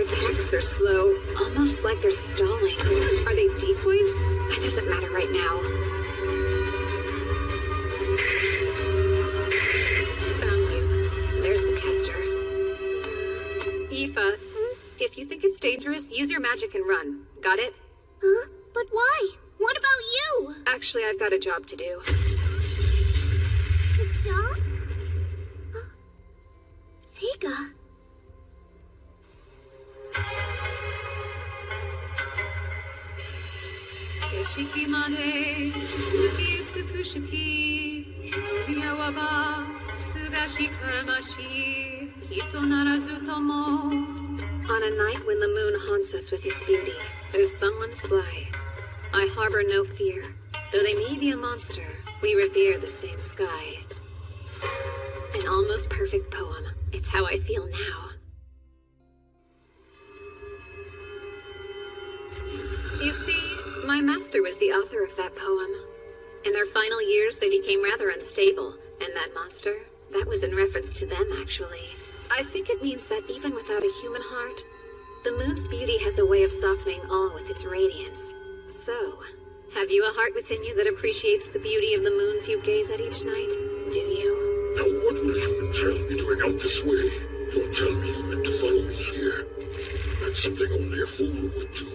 attacks are slow, almost like they're stalling. Are they decoys? It doesn't matter right now. Found you. There's the caster. Aoife, if you think it's dangerous, use your magic and run. Got it? Huh? But why? What about you? Actually, I've got a job to do. A job? Seiga. Keshiki made, tsuki utsukushiki, miyawa wa sugashi karamashi, hito narazu tomo. On a night when the moon haunts us with its beauty, there's someone sly. I harbor no fear. Though they may be a monster, we revere the same sky. An almost perfect poem. It's how I feel now. You see, my master was the author of that poem. In their final years, they became rather unstable, and that monster, that was in reference to them, actually. I think it means that even without a human heart, the moon's beauty has a way of softening all with its radiance. So, have you a heart within you that appreciates the beauty of the moons you gaze at each night? Do you? Now what would a human child be doing out this way? Don't tell me you meant to follow me here. That's something only a fool would do.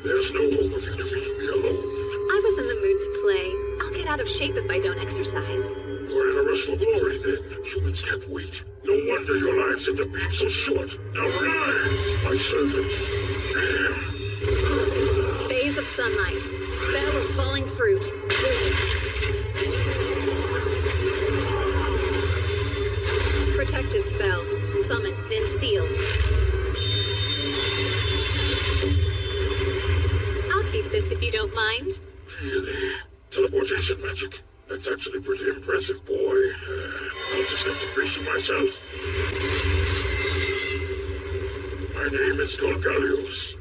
There's no hope of you defeating me alone. I was in the mood to play. I'll get out of shape if I don't exercise. You're in a rush for glory, then. Humans can't wait. No wonder your lives end up being so short. Now rise, my servant. Phase of sunlight. Spell of falling fruit. Protective spell. Summon, then seal. I'll keep this if you don't mind. Really? Teleportation magic? That's actually pretty impressive, boy. I'll just have to face you myself. My name is Golgalios.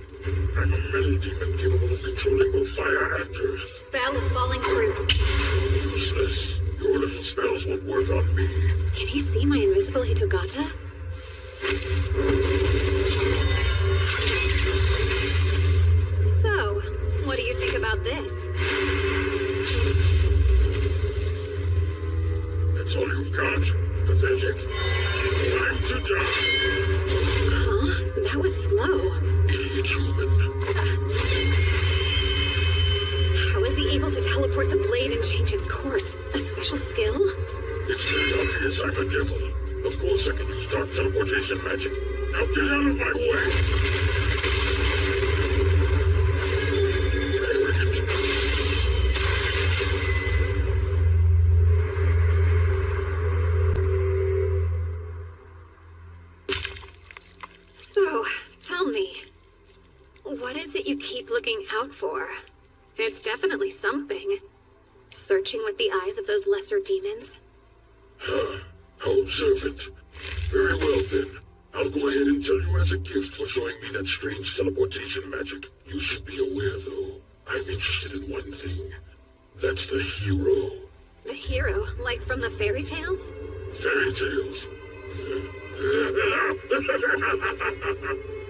I'm a metal demon capable of controlling both fire and earth. Spell of falling fruit. Useless. Your little spells won't work on me. Can he see my invisible Hitogata? So, what do you think about this? That's all you've got? Pathetic. Time to die. Huh? That was slow. Idiot human. How is he able to teleport the blade and change its course? A special skill? It's very obvious I'm a devil. Of course I can use dark teleportation magic. Now get out of my way! Arrogant. So, tell me, what is it you keep looking out for? It's definitely something. Searching with the eyes of those lesser demons? How observant. Very well then. I'll go ahead and tell you as a gift for showing me that strange teleportation magic. You should be aware, though, I'm interested in one thing. That's the hero. The hero, like from the fairy tales? Fairy tales.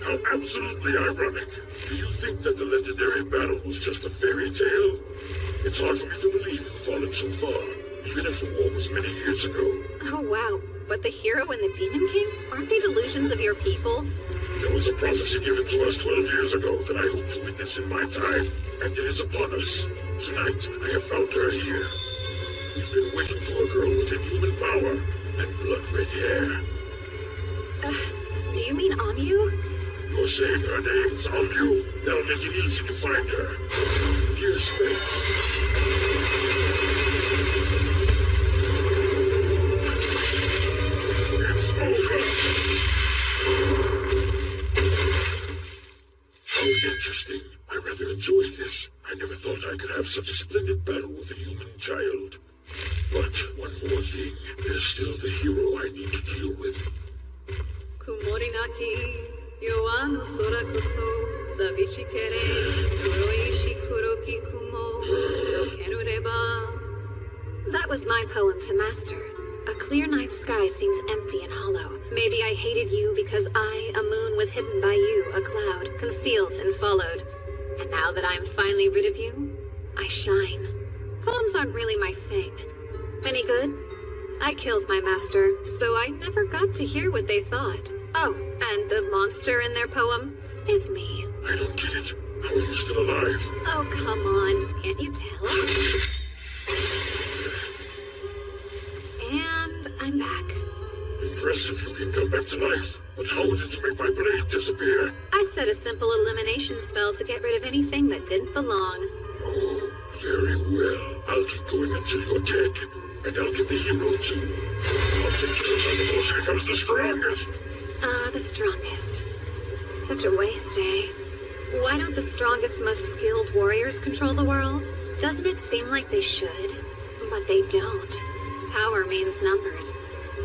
How absolutely ironic. Do you think that the legendary battle was just a fairy tale? It's hard for me to believe you've fallen so far, even if the war was many years ago. Oh wow, but the hero and the Demon King? Aren't they delusions of your people? There was a prophecy given to us 12 years ago that I hope to witness in my time, and it is upon us. Tonight, I have found her here. We've been waiting for a girl with inhuman power and blood-red hair. Do you mean Amu? You're saying her name's Amu? That'll make it easy to find her. Here's space. It's over. How interesting. I rather enjoy this. I never thought I could have such a splendid battle with a human child. But one more thing. There's still the hero I need to deal with. Kumorinaki, Yoano Sora Koso, Sabichikere, Kuroishi Kuroki Kumo, no Kenureba. That was my poem to Master. A clear night sky seems empty and hollow. Maybe I hated you because I, a moon, was hidden by you, a cloud, concealed and followed. And now that I'm finally rid of you, I shine. Poems aren't really my thing. Any good? I killed my master, so I never got to hear what they thought. Oh, and the monster in their poem is me. I don't get it. How are you still alive? Oh, come on. Can't you tell? And I'm back. Impressive you can come back to life. But how did you make my blade disappear? I set a simple elimination spell to get rid of anything that didn't belong. Oh, very well. I'll keep going until you're dead. And I'll get the hero too. I'll take care of her before she becomes the strongest. The strongest. Such a waste, eh? Why don't the strongest, most skilled warriors control the world? Doesn't it seem like they should? But they don't. Power means numbers.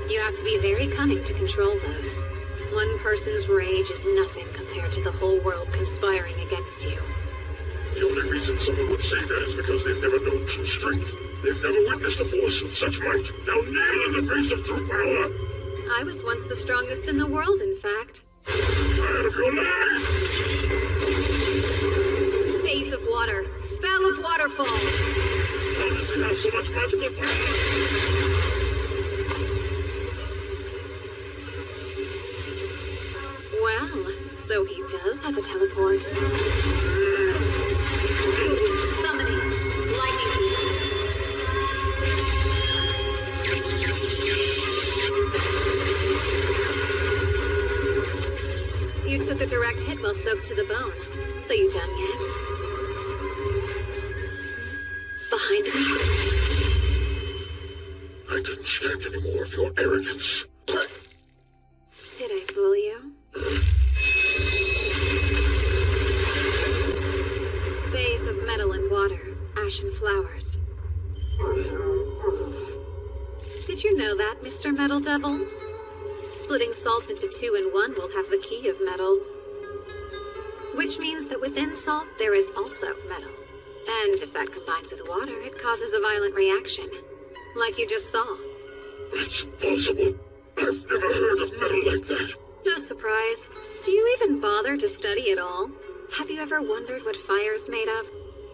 You have to be very cunning to control those. One person's rage is nothing compared to the whole world conspiring against you. The only reason someone would say that is because they've never known true strength. They've never witnessed a force with such might. Now kneel in the face of true power! I was once the strongest in the world, in fact. Tired of your lies! Phase of water. Spell of waterfall. How does he have so much magical power? Well, so he does have a teleport. Summoning. Lightning beast. You took a direct hit while soaked to the bone. So you done yet? Behind me? I couldn't stand any more of your arrogance. Did I fool you? Vase of metal and water, ashen flowers. Did you know that, Mr. Metal Devil? Splitting salt into 2 and 1 will have the key of metal. Which means that within salt there is also metal. And if that combines with water, it causes a violent reaction. Like you just saw. It's impossible. I've never heard of metal like that. No surprise. Do you even bother to study at all? Have you ever wondered what fire's made of?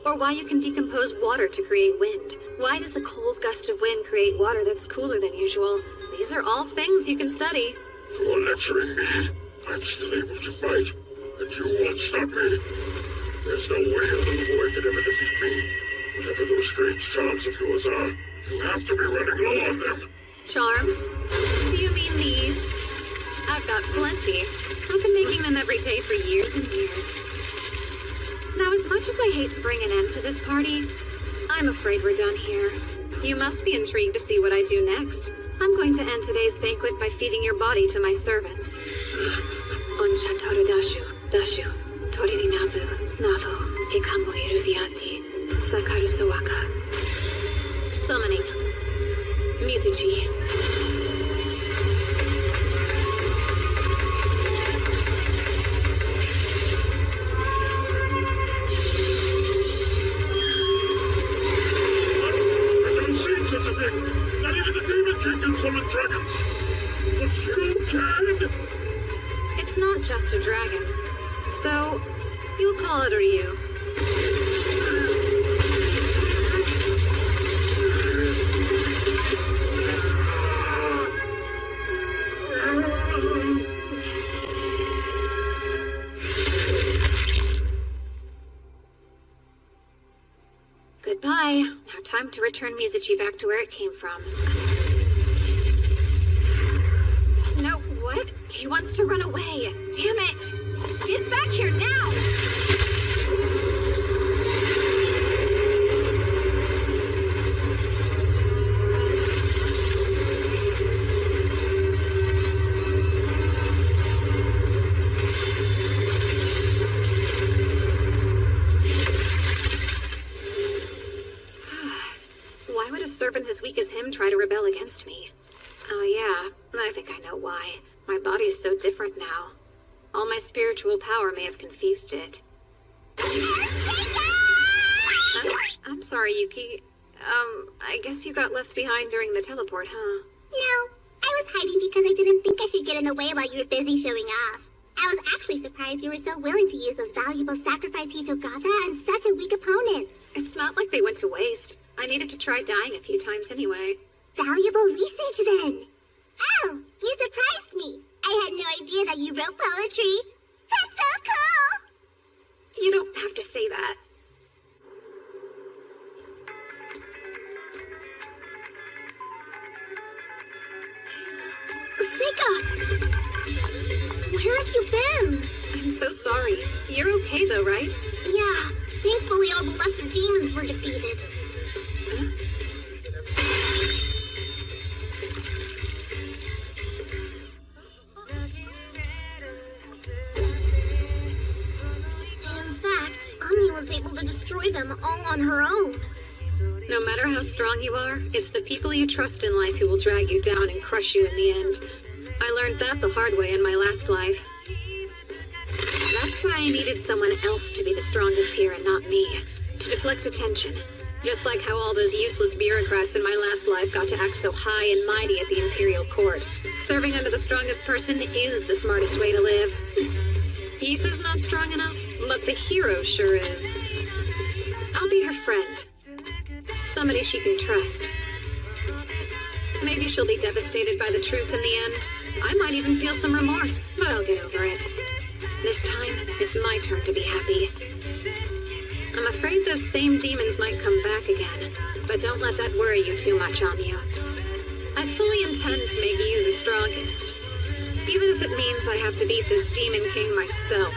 Or why you can decompose water to create wind? Why does a cold gust of wind create water that's cooler than usual? These are all things you can study. You're lecturing me. I'm still able to fight, and you won't stop me. There's no way a little boy could ever defeat me. Whatever those strange charms of yours are, you have to be running low on them. Charms? Do you mean these? I've got plenty. I've been making them every day for years and years. Now, as much as I hate to bring an end to this party, I'm afraid we're done here. You must be intrigued to see what I do next. I'm going to end today's banquet by feeding your body to my servants. Onsha toru dashu, torini navu, hikambo iruviati, sakaru sawaka. Summoning. Mizuchi. Not even the Demon King can summon dragons! But you can! It's not just a dragon. So, you'll call it a Ryu. Goodbye. Now time to return Mizuchi back to where it came from. No, what? He wants to run away. Damn it! Get back here now! Why would a serpent as weak as him try to rebel against me? Oh yeah, I think I know why. My body is so different now. All my spiritual power may have confused it. I'm sorry, Yuki. I guess you got left behind during the teleport, huh? No, I was hiding because I didn't think I should get in the way while you were busy showing off. I was actually surprised you were so willing to use those valuable sacrifice Hitogata on such a weak opponent. It's not like they went to waste. I needed to try dying a few times anyway. Valuable research, then. Oh, you surprised me. I had no idea that you wrote poetry. That's so cool! You don't have to say that. Seika! Where have you been? I'm so sorry. You're okay though, right? Yeah, thankfully all the lesser demons were defeated. In fact, Ami was able to destroy them all on her own. No matter how strong you are, it's the people you trust in life who will drag you down and crush you in the end. I learned that the hard way in my last life. That's why I needed someone else to be the strongest here and not me. To deflect attention. Just like how all those useless bureaucrats in my last life got to act so high and mighty at the Imperial Court. Serving under the strongest person is the smartest way to live. Aoife's not strong enough, but the hero sure is. I'll be her friend. Somebody she can trust. Maybe she'll be devastated by the truth in the end. I might even feel some remorse, but I'll get over it. This time, it's my turn to be happy. I'm afraid those same demons might come back again, but don't let that worry you too much, Amyu. I fully intend to make you the strongest, even if it means I have to beat this Demon King myself.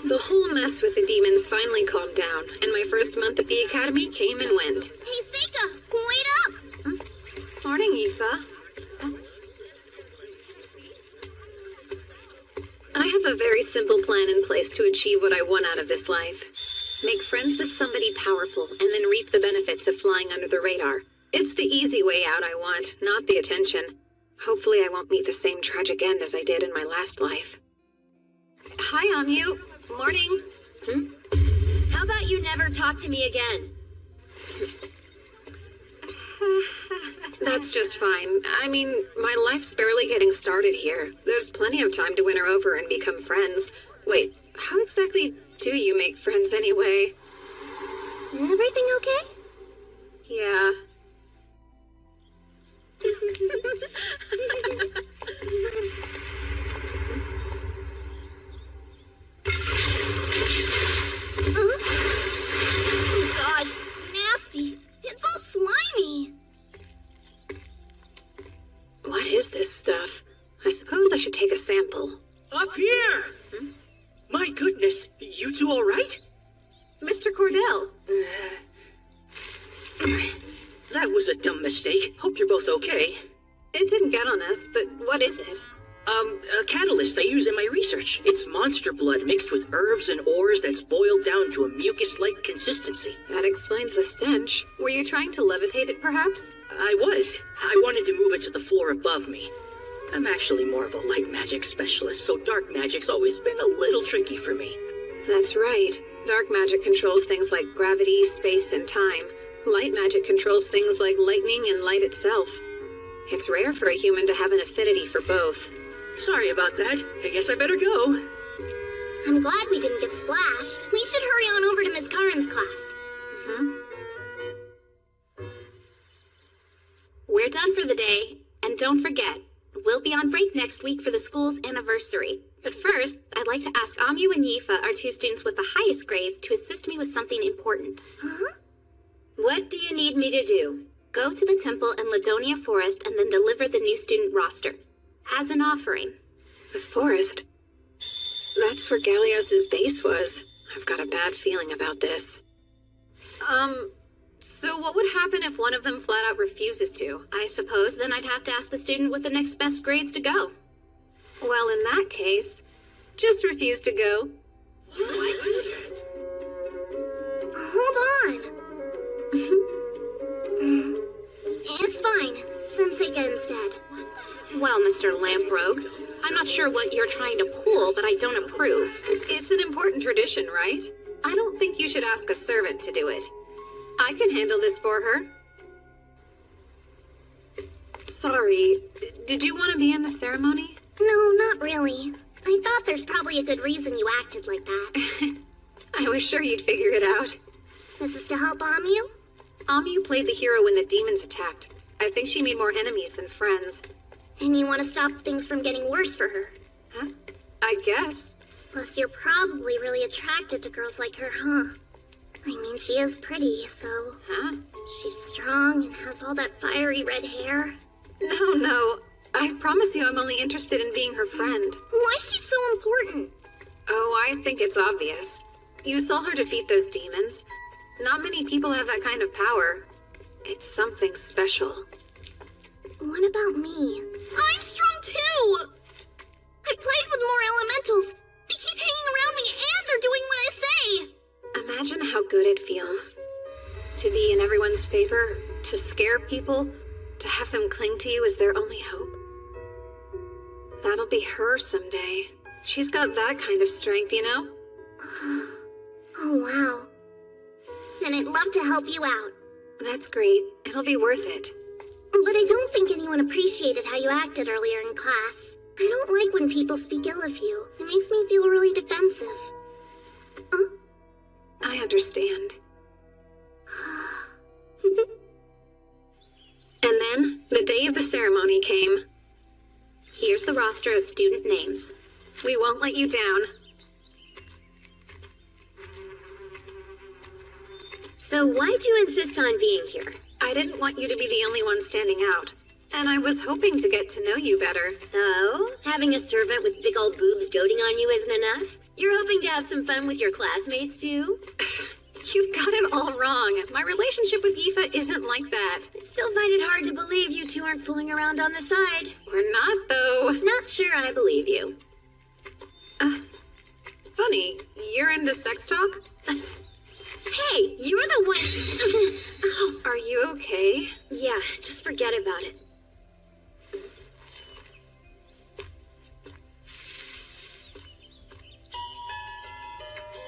The whole mess with the demons finally calmed down, and my first month at the academy came and went. Hey, Seika, wait up! Morning, Aoife. I have a very simple plan in place to achieve what I want out of this life. Make friends with somebody powerful, and then reap the benefits of flying under the radar. It's the easy way out I want, not the attention. Hopefully I won't meet the same tragic end as I did in my last life. Hi, Amyu. Morning. How about you never talk to me again? That's just fine. I mean, my life's barely getting started here. There's plenty of time to win her over and become friends. Wait, how exactly do you make friends anyway? Everything okay? Yeah. Oh gosh, nasty. It's all slimy. What is this stuff? I suppose I should take a sample. Up here! My goodness, you two all right? Mr. Cordell. That was a dumb mistake. Hope you're both okay. It didn't get on us, but what is it? A catalyst I use in my research. It's monster blood mixed with herbs and ores that's boiled down to a mucus-like consistency. That explains the stench. Were you trying to levitate it, perhaps? I was. I wanted to move it to the floor above me. I'm actually more of a light magic specialist, so dark magic's always been a little tricky for me. That's right. Dark magic controls things like gravity, space, and time. Light magic controls things like lightning and light itself. It's rare for a human to have an affinity for both. Sorry about that. I guess I better go. I'm glad we didn't get splashed. We should hurry on over to Miss Karen's class. We're done for the day, and don't forget, we'll be on break next week for the school's anniversary. But first, I'd like to ask Amyu and Aoife, our two students with the highest grades, to assist me with something important. Huh? What do you need me to do? Go to the temple in Ladonia Forest and then deliver the new student roster. As an offering. The forest? That's where Galios's base was. I've got a bad feeling about this. So what would happen if one of them flat out refuses to? I suppose then I'd have to ask the student with the next best grades to go. Well, in that case, just refuse to go. Hold on. It's fine. Send Seika instead. Well, Mr. Lamprogue, I'm not sure what you're trying to pull, but I don't approve. It's an important tradition, right? I don't think you should ask a servant to do it. I can handle this for her. Sorry, did you want to be in the ceremony? No, not really. I thought there's probably a good reason you acted like that. I was sure you'd figure it out. This is to help Amu? Amu played the hero when the demons attacked. I think she made more enemies than friends. And you want to stop things from getting worse for her. Huh? I guess. Plus, you're probably really attracted to girls like her, huh? I mean, she is pretty, so... Huh? She's strong and has all that fiery red hair. No. I promise you I'm only interested in being her friend. Why is she so important? Oh, I think it's obvious. You saw her defeat those demons. Not many people have that kind of power. It's something special. What about me? I'm strong too! I played with more elementals. They keep hanging around me and they're doing what I say! Imagine how good it feels. To be in everyone's favor, to scare people, to have them cling to you as their only hope. That'll be her someday. She's got that kind of strength, you know? Oh, wow. Then I'd love to help you out. That's great. It'll be worth it. But I don't think anyone appreciated how you acted earlier in class. I don't like when people speak ill of you. It makes me feel really defensive. I understand. And then, the day of the ceremony came. Here's the roster of student names. We won't let you down. So why'd you insist on being here? I didn't want you to be the only one standing out. And I was hoping to get to know you better. Oh? Having a servant with big old boobs doting on you isn't enough? You're hoping to have some fun with your classmates, too? You've got it all wrong. My relationship with Yifa isn't like that. I still find it hard to believe you two aren't fooling around on the side. We're not, though. Not sure I believe you. Funny, you're into sex talk? Hey, you're the one... Oh, are you okay? Yeah, just forget about it.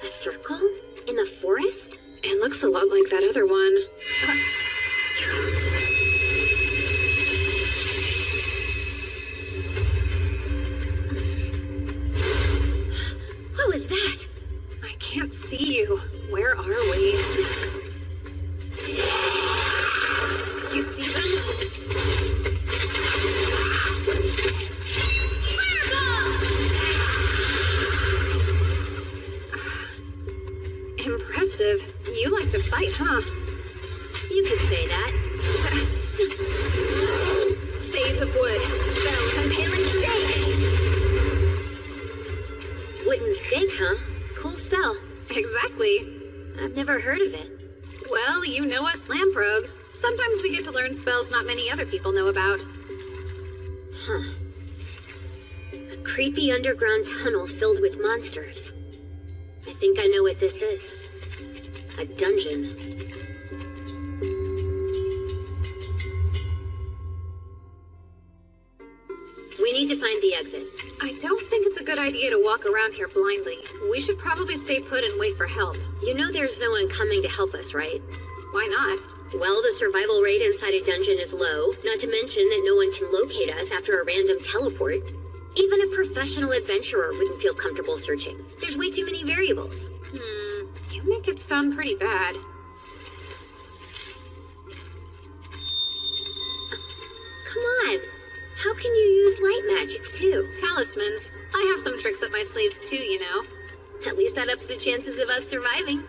A circle? In the forest? It looks a lot like that other one. What was that? I can't see you. Where are we? You see them? Impressive. You like to fight, huh? You could say that. Phase of wood. Spell impaling stake. Wooden stake, huh? Cool spell. Exactly. I've never heard of it. Well, you know us Lamprogues. Sometimes we get to learn spells not many other people know about. Huh. A creepy underground tunnel filled with monsters. I think I know what this is. A dungeon. We need to find the exit. I don't think it's a good idea to walk around here blindly. We should probably stay put and wait for help. You know there's no one coming to help us, right? Why not? Well, the survival rate inside a dungeon is low, not to mention that no one can locate us after a random teleport. Even a professional adventurer wouldn't feel comfortable searching. There's way too many variables. You make it sound pretty bad. Come on. How can you use light magics, too? Talismans. I have some tricks up my sleeves, too, you know. At least that ups the chances of us surviving.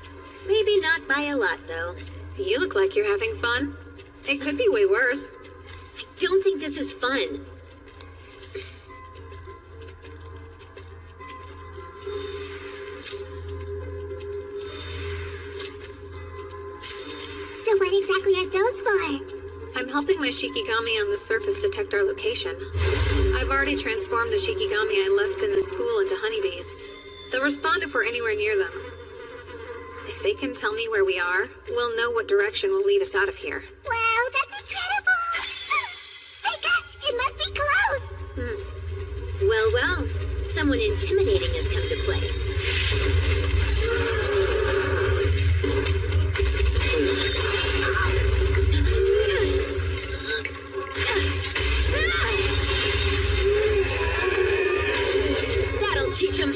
Maybe not by a lot, though. You look like you're having fun. It could be way worse. I don't think this is fun. So what exactly are those for? I'm helping my Shikigami on the surface detect our location. I've already transformed the Shikigami I left in the school into honeybees. They'll respond if we're anywhere near them. If they can tell me where we are, we'll know what direction will lead us out of here. Wow, that's incredible! Seika, it must be close! Well, someone intimidating has come to play. That'll teach him.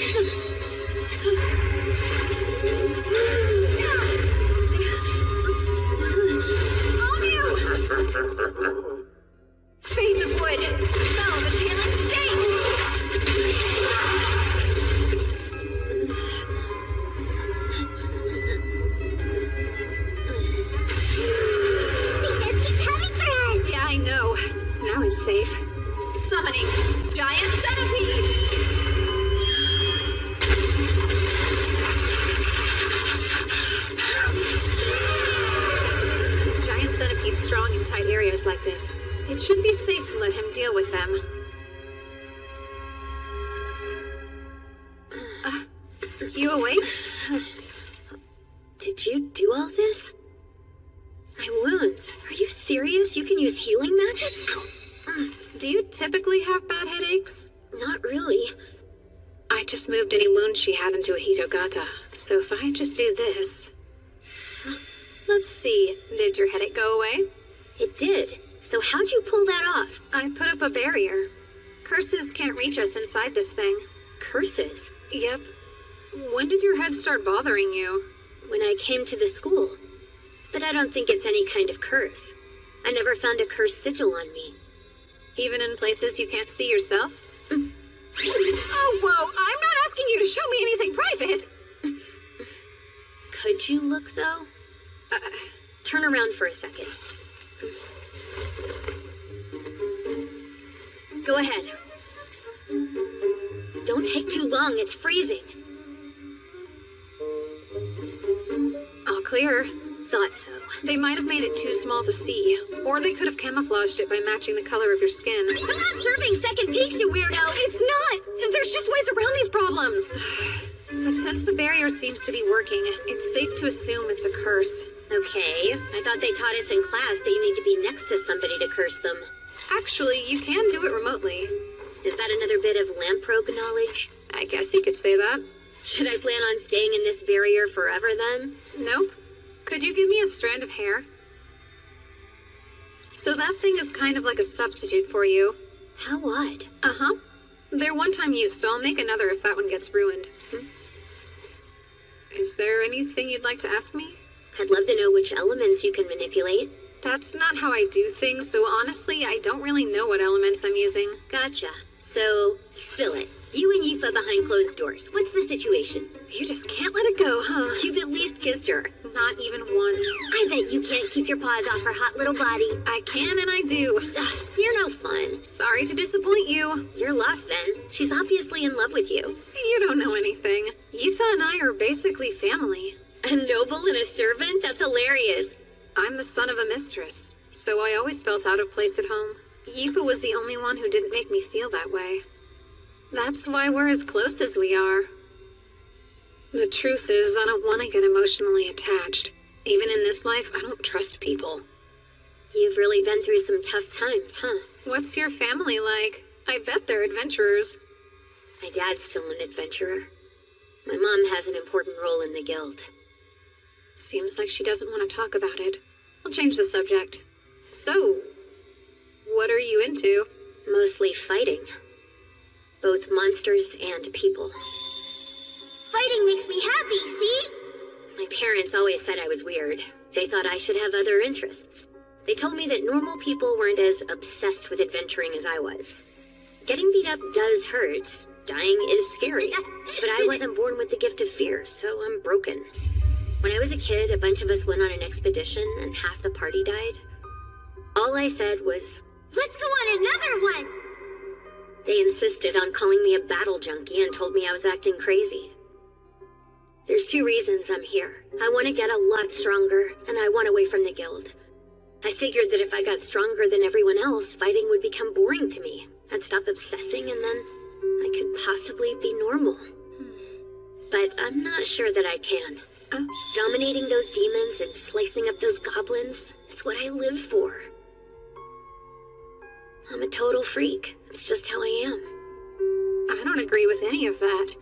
Face of wood. Smell of inhalant steak. Because keep coming for us! Yeah, I know. Now it's safe. Summoning giant centipede. Giant centipede's strong in tight areas like this. It should be safe to let him deal with them. You awake? Did you do all this? My wounds. Are you serious? You can use healing magic? Do you typically have bad headaches? Not really. I just moved any wounds she had into a Hitogata, so if I just do this... Let's see, did your headache go away? It did. So how'd you pull that off? I put up a barrier. Curses can't reach us inside this thing. Curses? Yep. When did your head start bothering you? When I came to the school. But I don't think it's any kind of curse. I never found a curse sigil on me. Even in places you can't see yourself? Oh, whoa, I'm not asking you to show me anything private! Could you look, though? Turn around for a second. Go ahead. Don't take too long, it's freezing. All clear. Thought so. They might have made it too small to see, or they could have camouflaged it by matching the color of your skin. I'm not serving second peeks, you weirdo! It's not! There's just ways around these problems! But since the barrier seems to be working, it's safe to assume it's a curse. Okay, I thought they taught us in class that you need to be next to somebody to curse them. Actually, you can do it remotely. Is that another bit of Lamprogue knowledge? I guess you could say that. Should I plan on staying in this barrier forever then? Nope. Could you give me a strand of hair? So that thing is kind of like a substitute for you. How odd. Uh-huh. They're one-time use, so I'll make another if that one gets ruined. Is there anything you'd like to ask me? I'd love to know which elements you can manipulate. That's not how I do things, so honestly, I don't really know what elements I'm using. Gotcha. So, spill it. You and Yifa behind closed doors. What's the situation? You just can't let it go, huh? You've at least kissed her. Not even once. I bet you can't keep your paws off her hot little body. I can and I do. Ugh, you're no fun. Sorry to disappoint you. You're lost then. She's obviously in love with you. You don't know anything. Yifa and I are basically family. A noble and a servant? That's hilarious. I'm the son of a mistress, so I always felt out of place at home. Yifa was the only one who didn't make me feel that way. That's why we're as close as we are. The truth is, I don't want to get emotionally attached. Even in this life, I don't trust people. You've really been through some tough times, huh? What's your family like? I bet they're adventurers. My dad's still an adventurer. My mom has an important role in the guild. Seems like she doesn't want to talk about it. I'll change the subject. So, what are you into? Mostly fighting. Both monsters and people. Fighting makes me happy, see? My parents always said I was weird. They thought I should have other interests. They told me that normal people weren't as obsessed with adventuring as I was. Getting beat up does hurt. Dying is scary. But I wasn't born with the gift of fear, so I'm broken. When I was a kid, a bunch of us went on an expedition and half the party died. All I said was, Let's go on another one! They insisted on calling me a battle junkie and told me I was acting crazy. There's 2 reasons I'm here. I want to get a lot stronger, and I want away from the guild. I figured that if I got stronger than everyone else, fighting would become boring to me. I'd stop obsessing, and then I could possibly be normal. But I'm not sure that I can. Dominating those demons and slicing up those goblins, it's what I live for. I'm a total freak. It's just how I am. I don't agree with any of that.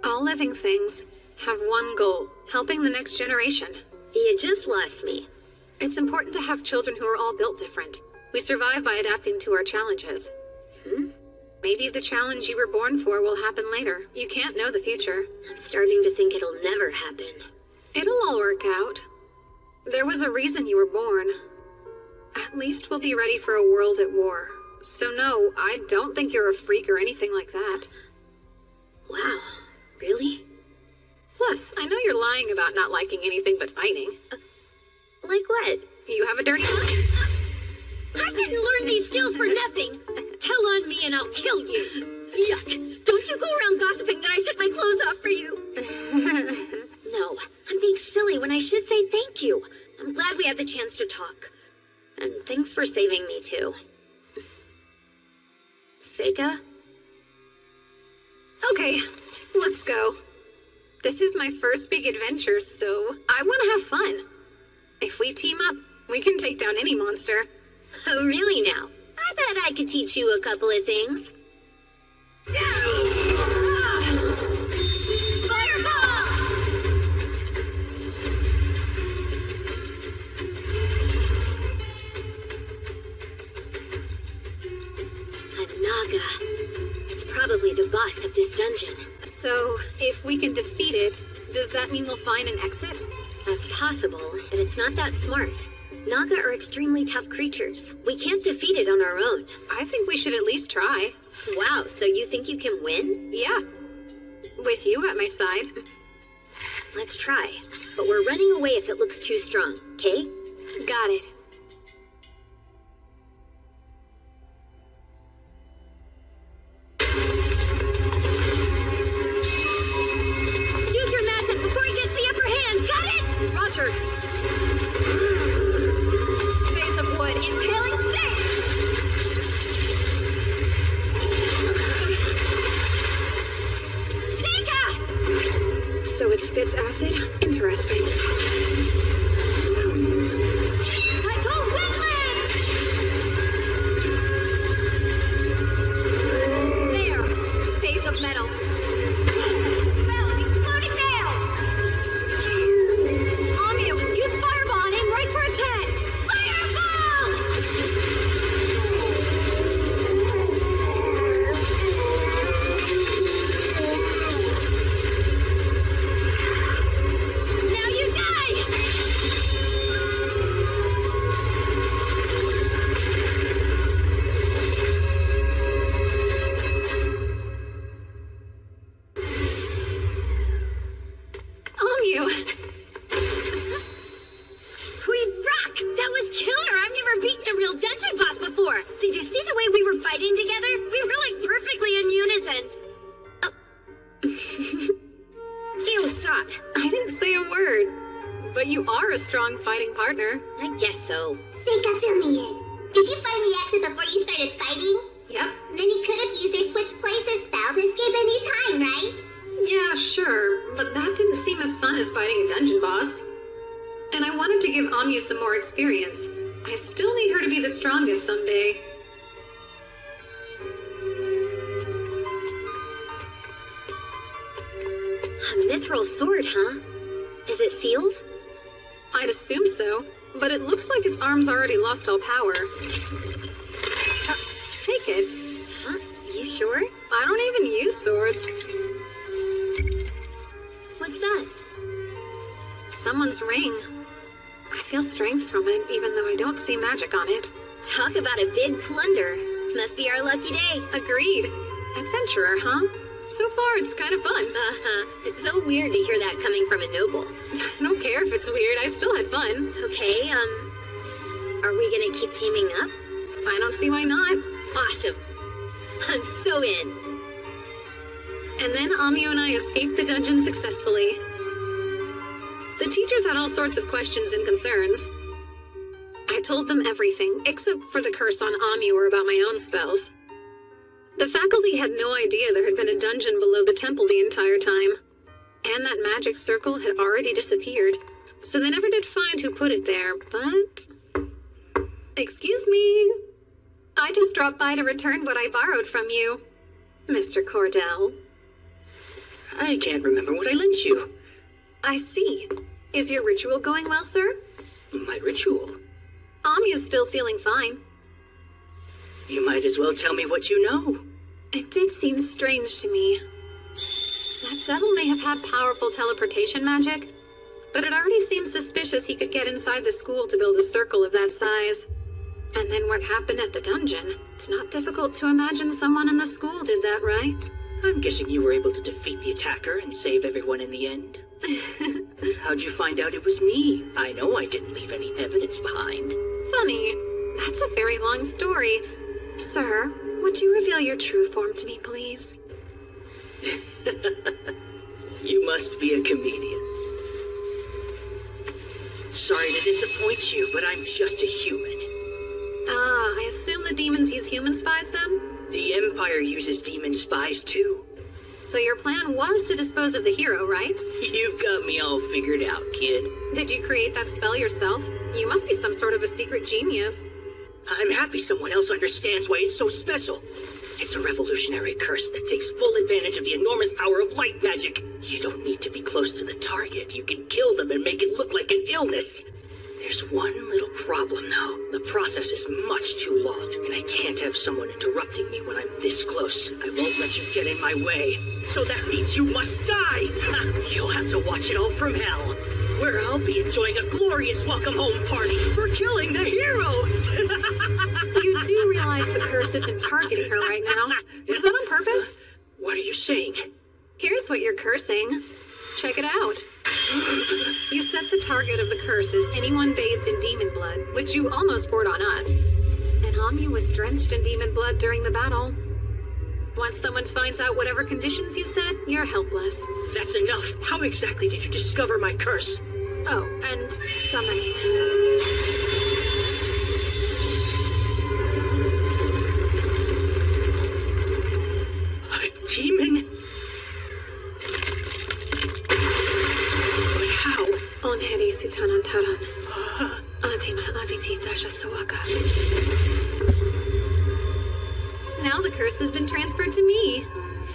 All living things have one goal, helping the next generation. You just lost me. It's important to have children who are all built different. We survive by adapting to our challenges. Maybe the challenge you were born for will happen later. You can't know the future. I'm starting to think it'll never happen. It'll all work out. There was a reason you were born. At least we'll be ready for a world at war. So no, I don't think you're a freak or anything like that. Wow, really? Plus, I know you're lying about not liking anything but fighting. Like what? You have a dirty mind? I didn't learn these skills for nothing. Tell on me and I'll kill you. Yuck. Don't you go around gossiping that I took my clothes off for you. No, I'm being silly when I should say thank you. I'm glad we had the chance to talk. And thanks for saving me too. Seika? Okay, let's go. This is my first big adventure, so I want to have fun. If we team up, we can take down any monster. Oh, really now? I bet I could teach you a couple of things. Fireball! A Naga. It's probably the boss of this dungeon. So, if we can defeat it, does that mean we'll find an exit? That's possible, but it's not that smart. Naga are extremely tough creatures. We can't defeat it on our own. I think we should at least try. Wow, so you think you can win? Yeah. With you at my side. Let's try. But we're running away if it looks too strong, okay? Got it. Use your magic before he gets the upper hand, got it? Roger. Face of wood, impaling stick! Seika! So it spits acid? Interesting. I call Windland! There! Face of metal. Smell an exploding nail! Amio, use fireball and aim right for its head! Now you die! Amio! We rock! That was killer! I've never beaten a real dungeon boss before! Did you see the way we were fighting together? We were like perfectly in unison! Ew, stop! I didn't say a word. But you are a strong fighting partner. I guess so. Seika, fill me in. Did you find the exit before you started fighting? Yep. Then you could have used your switch places spell to escape any time, right? Yeah, sure. But that didn't seem as fun as fighting a dungeon boss. And I wanted to give Amio some more experience. I still need her to be the strongest someday. A mithril sword, huh? Is it sealed? I'd assume so, but it looks like its arms already lost all power. Take it. Huh? You sure? I don't even use swords. What's that? Someone's ring. I feel strength from it, even though I don't see magic on it. Talk about a big plunder. Must be our lucky day. Agreed. Adventurer, huh? So far, it's kind of fun. It's so weird to hear that coming from a noble. I don't care if it's weird, I still had fun. Okay, are we gonna keep teaming up? I don't see why not. Awesome. I'm so in. And then Amio and I escaped the dungeon successfully. The teachers had all sorts of questions and concerns. I told them everything, except for the curse on Amio about my own spells. The faculty had no idea there had been a dungeon below the temple the entire time. And that magic circle had already disappeared. So they never did find who put it there, but... Excuse me. I just dropped by to return what I borrowed from you. Mr. Cordell. I can't remember what I lent you. I see. Is your ritual going well, sir? My ritual? Amya's still feeling fine. You might as well tell me what you know. It did seem strange to me. That devil may have had powerful teleportation magic, but it already seemed suspicious he could get inside the school to build a circle of that size. And then what happened at the dungeon? It's not difficult to imagine someone in the school did that, right? I'm guessing you were able to defeat the attacker and save everyone in the end. How'd you find out it was me? I know I didn't leave any evidence behind. Funny. That's a very long story. Sir, would you reveal your true form to me, please? You must be a comedian. Sorry to disappoint you, but I'm just a human. Ah, I assume the demons use human spies then? The Empire uses demon spies too. So your plan was to dispose of the hero, right? You've got me all figured out, kid. Did you create that spell yourself? You must be some sort of a secret genius. I'm happy someone else understands why it's so special. It's a revolutionary curse that takes full advantage of the enormous power of light magic. You don't need to be close to the target. You can kill them and make it look like an illness. There's one little problem, though. The process is much too long, and I can't have someone interrupting me when I'm this close. I won't let you get in my way. So that means you must die! You'll have to watch it all from hell, where I'll be enjoying a glorious welcome home party for killing the hero! You do realize the curse isn't targeting her right now. Was that on purpose? What are you saying? Here's what you're cursing. Check it out. You set the target of the curse as anyone bathed in demon blood, which you almost poured on us. And Amya was drenched in demon blood during the battle. Once someone finds out whatever conditions you set, you're helpless. That's enough. How exactly did you discover my curse? Oh, and summoning. A demon? But how? Onheri Sutanantaran. Atima Laviti Dashasawaka. Now the curse has been transferred to me.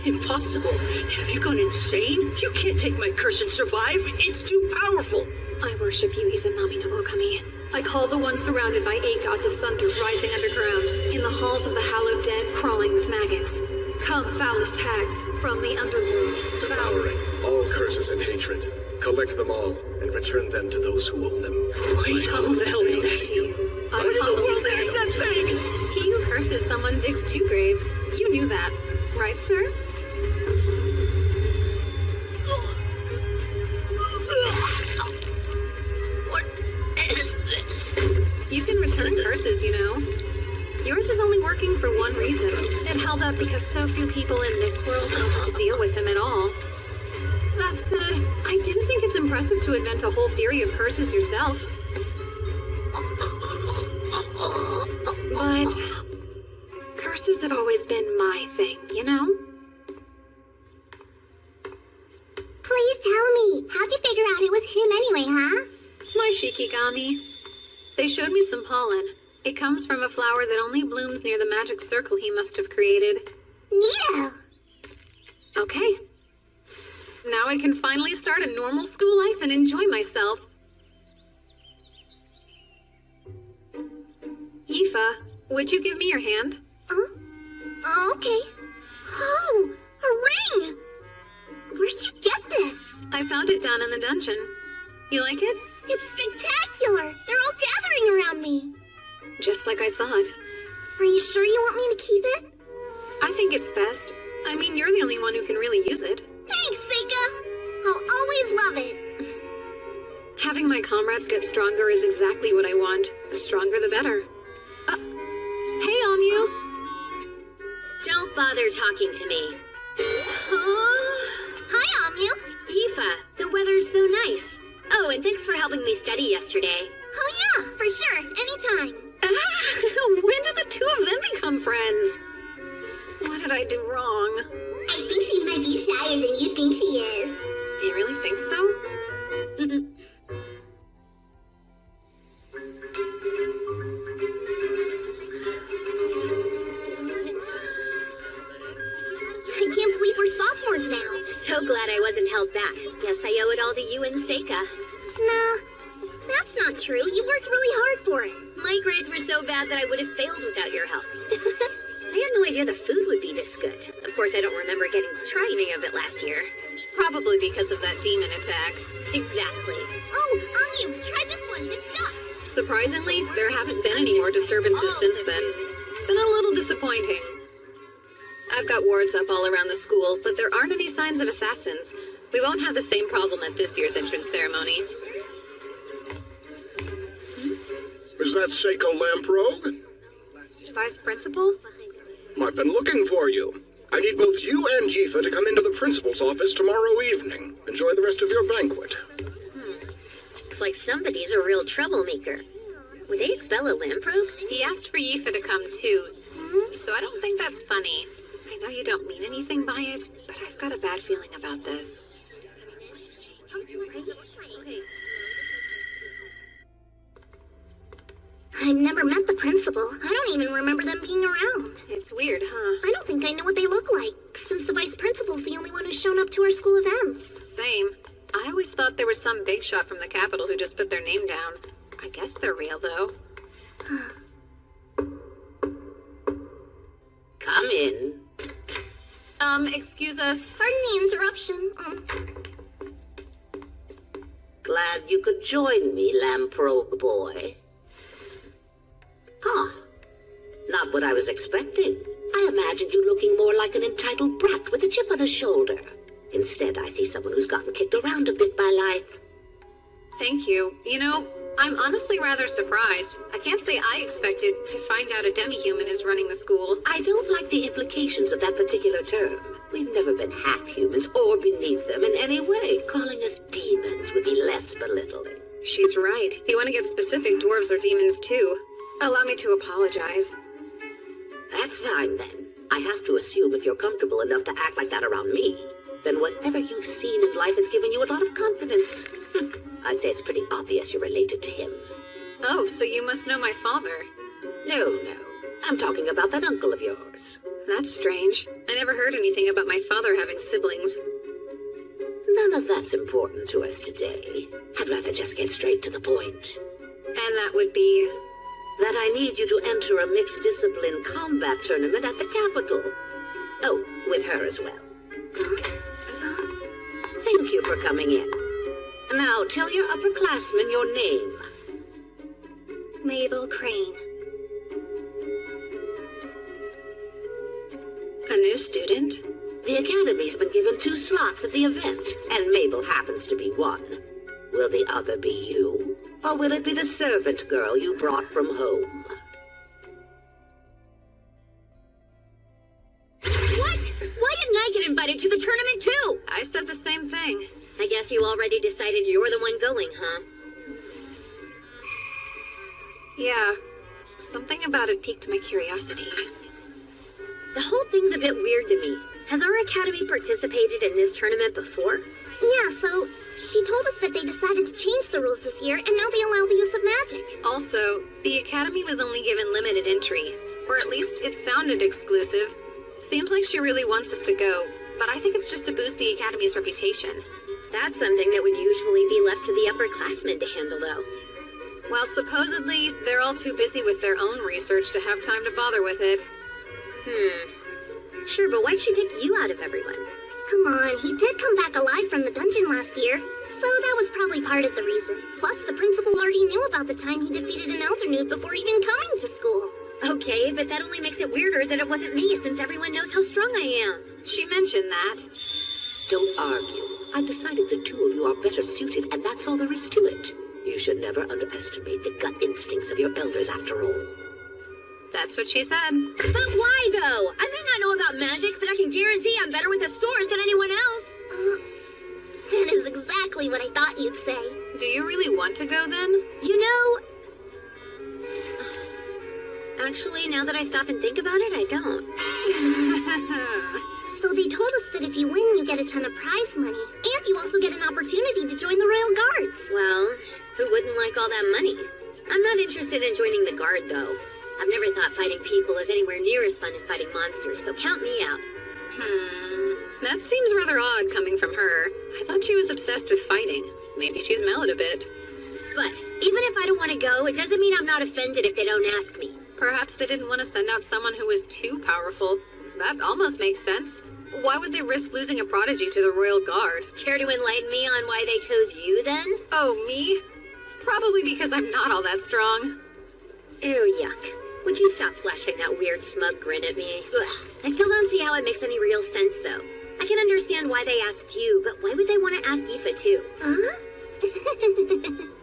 Impossible. Have you gone insane? You can't take my curse and survive. It's too powerful. I worship you, Izanami no Okami. I call the one surrounded by 8 gods of thunder rising underground, in the halls of the hallowed dead crawling with maggots. Come, foulest hags, from the underworld, devouring all curses and hatred. Collect them all and return them to those who own them. Wait, who the hell is that? What in the world is that thing? He who curses someone digs 2 graves. You knew that, right, sir? What is this? You can return curses, you know. Yours was only working for one reason. It held up because so few people in this world know how to deal with them at all. That said, I do think it's impressive to invent a whole theory of curses yourself. But curses have always been my thing, you know? Please tell me, how'd you figure out it was him anyway, huh? My Shikigami. They showed me some pollen. It comes from a flower that only blooms near the magic circle he must have created. Neato! Okay. Now I can finally start a normal school life and enjoy myself. Aoife, would you give me your hand? Oh, okay. Oh, a ring! Where'd you get this? I found it down in the dungeon. You like it? It's spectacular! They're all gathering around me. Just like I thought. Are you sure you want me to keep it? I think it's best. I mean, you're the only one who can really use it. Thanks, Seika! I'll always love it. Having my comrades get stronger is exactly what I want. The stronger, the better. Hey, Amu! Don't bother talking to me. Hi, Amu. Aoife, the weather's so nice. Oh, and thanks for helping me study yesterday. Oh yeah, for sure. Anytime. When did the 2 of them become friends? What did I do wrong? I think she might be shyer than you think she is. You really think so? so glad I wasn't held back. Guess I owe it all to you and Seika. Nah, that's not true. You worked really hard for it. My grades were so bad that I would have failed without your help. I had no idea the food would be this good. Of course, I don't remember getting to try any of it last year. Probably because of that demon attack. Exactly. Oh, on you. Try this one. It's stuck. Surprisingly, there haven't been any more disturbances since then. It's been a little disappointing. I've got wards up all around the school, but there aren't any signs of assassins. We won't have the same problem at this year's entrance ceremony. Is that Seiko Lamprogue? Vice Principal? I've been looking for you. I need both you and Yifa to come into the principal's office tomorrow evening. Enjoy the rest of your banquet. Looks like somebody's a real troublemaker. Would they expel a Lamprobe? He asked for Yifa to come too, so I don't think that's funny. I know you don't mean anything by it, but I've got a bad feeling about this. I've never met the principal. I don't even remember them being around. It's weird, huh? I don't think I know what they look like, since the vice principal's the only one who's shown up to our school events. Same. I always thought there was some big shot from the Capitol who just put their name down. I guess they're real, though. Come in. Excuse us. Pardon the interruption. Glad you could join me, Lamprogue boy. Huh. Not what I was expecting. I imagined you looking more like an entitled brat with a chip on his shoulder. Instead, I see someone who's gotten kicked around a bit by life. Thank you. You know, I'm honestly rather surprised. I can't say I expected to find out a demi-human is running the school. I don't like the implications of that particular term. We've never been half-humans or beneath them in any way. Calling us demons would be less belittling. She's right. If you want to get specific, dwarves are demons too. Allow me to apologize. That's fine then. I have to assume if you're comfortable enough to act like that around me, then whatever you've seen in life has given you a lot of confidence. I'd say it's pretty obvious you're related to him. Oh, so you must know my father. No. I'm talking about that uncle of yours. That's strange. I never heard anything about my father having siblings. None of that's important to us today. I'd rather just get straight to the point. And that would be... that I need you to enter a mixed-discipline combat tournament at the Capitol. Oh, with her as well. Thank you for coming in. Now, tell your upperclassmen your name. Mabel Crane. A new student? The Academy's been given 2 slots at the event, and Mabel happens to be one. Will the other be you? Or will it be the servant girl you brought from home? What? Why didn't I get invited to the tournament too? I said the same thing. I guess you already decided you're the one going, huh? Yeah. Something about it piqued my curiosity. The whole thing's a bit weird to me. Has our academy participated in this tournament before? Yeah, so she told us that they decided to change the rules this year, and now they allow the use of magic. Also, the Academy was only given limited entry. Or at least it sounded exclusive. Seems like she really wants us to go, but I think it's just to boost the Academy's reputation. That's something that would usually be left to the upperclassmen to handle, though. Well, supposedly, they're all too busy with their own research to have time to bother with it. Sure, but why'd she pick you out of everyone? Come on, he did come back alive from the dungeon last year, so that was probably part of the reason. Plus, the principal already knew about the time he defeated an Elder Noob before even coming to school. Okay, but that only makes it weirder that it wasn't me, since everyone knows how strong I am. She mentioned that. Don't argue. I've decided the 2 of you are better suited, and that's all there is to it. You should never underestimate the gut instincts of your elders, after all. That's what she said. But why, though? I may not know about magic, but I can guarantee I'm better with a sword than anyone else. That is exactly what I thought you'd say. Do you really want to go, then? You know... Actually, now that I stop and think about it, I don't. So they told us that if you win, you get a ton of prize money, and you also get an opportunity to join the Royal Guards. Well, who wouldn't like all that money? I'm not interested in joining the Guard, though. I've never thought fighting people is anywhere near as fun as fighting monsters, so count me out. That seems rather odd coming from her. I thought she was obsessed with fighting. Maybe she's mellowed a bit. But even if I don't want to go, it doesn't mean I'm not offended if they don't ask me. Perhaps they didn't want to send out someone who was too powerful. That almost makes sense. Why would they risk losing a prodigy to the Royal Guard? Care to enlighten me on why they chose you then? Oh, me? Probably because I'm not all that strong. Ew, yuck. Would you stop flashing that weird smug grin at me? Ugh. I still don't see how it makes any real sense, though. I can understand why they asked you, but why would they want to ask Aoife too? Huh?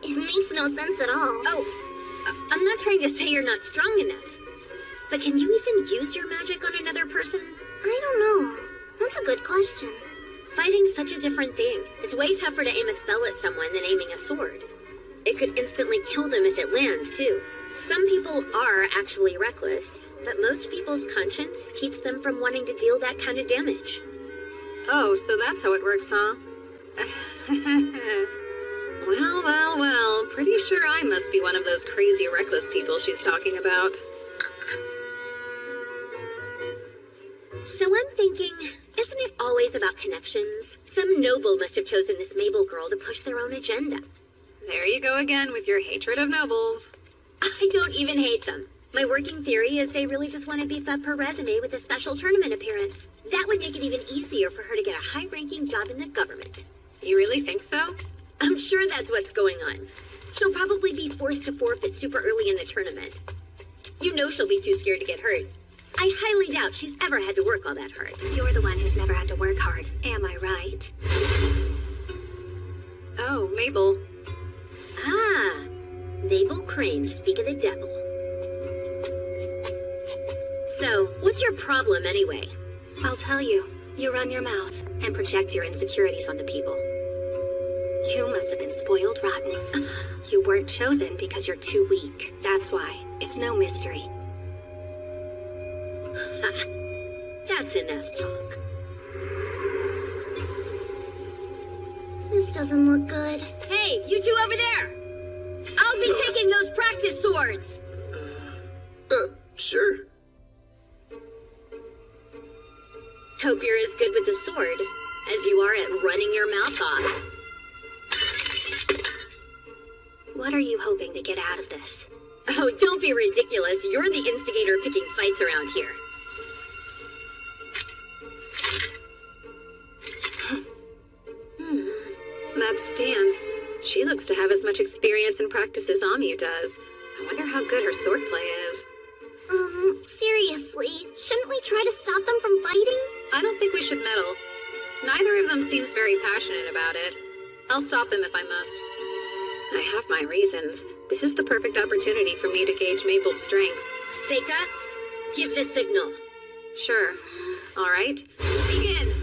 It makes no sense at all. Oh, I'm not trying to say you're not strong enough. But can you even use your magic on another person? I don't know. That's a good question. Fighting's such a different thing. It's way tougher to aim a spell at someone than aiming a sword. It could instantly kill them if it lands, too. Some people are actually reckless, but most people's conscience keeps them from wanting to deal that kind of damage. Oh, so that's how it works, huh? Well, pretty sure I must be one of those crazy reckless people she's talking about. So I'm thinking, isn't it always about connections? Some noble must have chosen this Mabel girl to push their own agenda. There you go again with your hatred of nobles. I don't even hate them. My working theory is they really just want to beef up her resume with a special tournament appearance. That would make it even easier for her to get a high-ranking job in the government. You really think so? I'm sure that's what's going on. She'll probably be forced to forfeit super early in the tournament. You know she'll be too scared to get hurt. I highly doubt she's ever had to work all that hard. You're the one who's never had to work hard. Am I right? Oh, Mabel. Ah, Mabel Crane, speak of the devil. So, what's your problem anyway? I'll tell you. You run your mouth and project your insecurities onto people. You must have been spoiled rotten. You weren't chosen because you're too weak. That's why. It's no mystery. Ha, that's enough talk. This doesn't look good. Hey, you two over there! I'll be taking those practice swords! Sure. Hope you're as good with the sword as you are at running your mouth off. What are you hoping to get out of this? Oh, don't be ridiculous. You're the instigator picking fights around here. That stance. She looks to have as much experience and practice as Amu does. I wonder how good her swordplay is. Seriously, shouldn't we try to stop them from fighting? I don't think we should meddle. Neither of them seems very passionate about it. I'll stop them if I must. I have my reasons. This is the perfect opportunity for me to gauge Mabel's strength. Seika, give the signal. Sure. All right. Begin!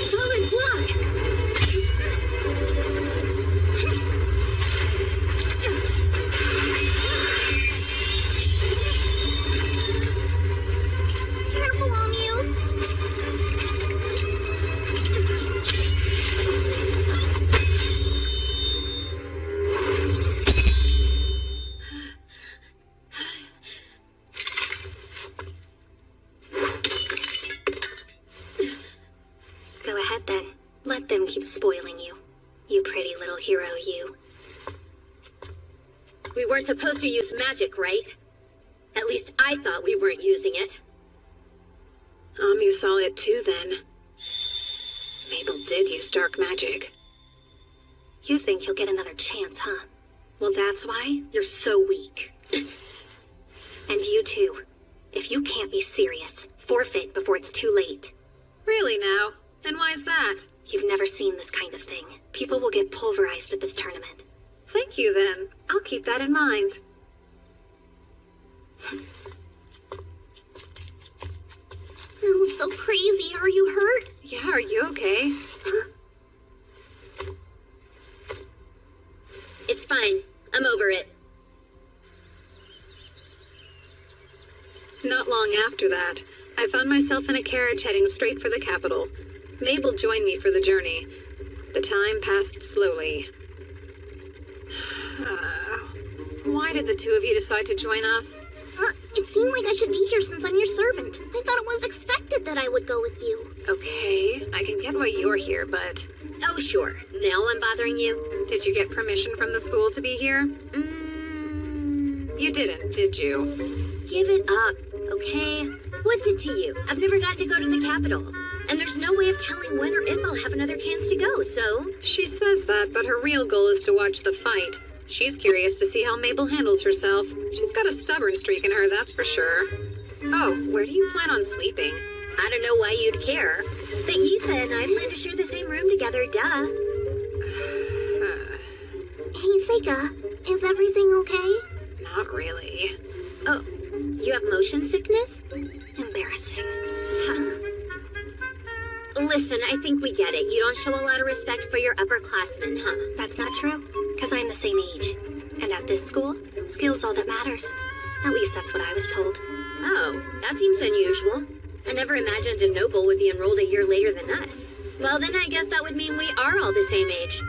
Solid block! Careful, Amu. Go ahead then. Let them keep spoiling you. You pretty little hero, you. We weren't supposed to use magic, right? At least I thought we weren't using it. Amu saw it too then. Mabel did use dark magic. You think you'll get another chance, huh? Well, that's why you're so weak. And you too. If you can't be serious, forfeit before it's too late. Really now? And why's that? You've never seen this kind of thing. People will get pulverized at this tournament. Thank you then. I'll keep that in mind. Oh, so crazy. Are you hurt? Yeah, are you okay? It's fine. I'm over it. Not long after that, I found myself in a carriage heading straight for the capital. Mabel joined me for the journey. The time passed slowly. Why did the two of you decide to join us? It seemed like I should be here since I'm your servant. I thought it was expected that I would go with you. Okay, I can get why you're here, but... Oh, sure. Now I'm bothering you. Did you get permission from the school to be here? You didn't, did you? Give it up, okay? What's it to you? I've never gotten to go to the Capitol. And there's no way of telling when or if I'll have another chance to go, so... She says that, but her real goal is to watch the fight. She's curious to see how Mabel handles herself. She's got a stubborn streak in her, that's for sure. Oh, where do you plan on sleeping? I don't know why you'd care. But Yifa and I plan to share the same room together, duh. Hey, Seika, is everything okay? Not really. Oh, you have motion sickness? Embarrassing. Listen, I think we get it. You don't show a lot of respect for your upperclassmen, huh? That's not true, because I'm the same age. And at this school, skill's all that matters. At least that's what I was told. Oh, that seems unusual. I never imagined a noble would be enrolled a year later than us. Well, then I guess that would mean we are all the same age.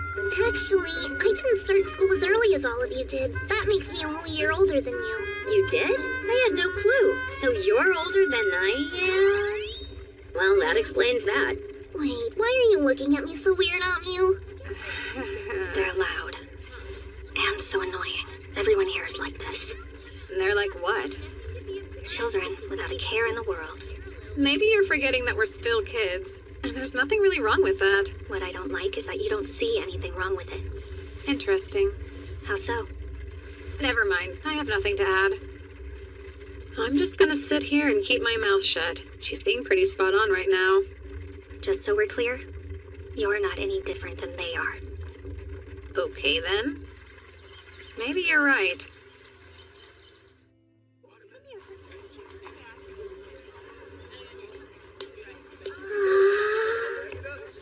Actually, I didn't start school as early as all of you did. That makes me a whole year older than you. You did? I had no clue. So you're older than I am? Well, that explains that. Wait, why are you looking at me so weird, Aunt Mew? They're loud. And so annoying. Everyone here is like this. They're like what? Children without a care in the world. Maybe you're forgetting that we're still kids. And there's nothing really wrong with that. What I don't like is that you don't see anything wrong with it. Interesting. How so? Never mind. I have nothing to add. I'm just gonna sit here and keep my mouth shut. She's being pretty spot on right now. Just so we're clear, you're not any different than they are. Okay then. Maybe you're right.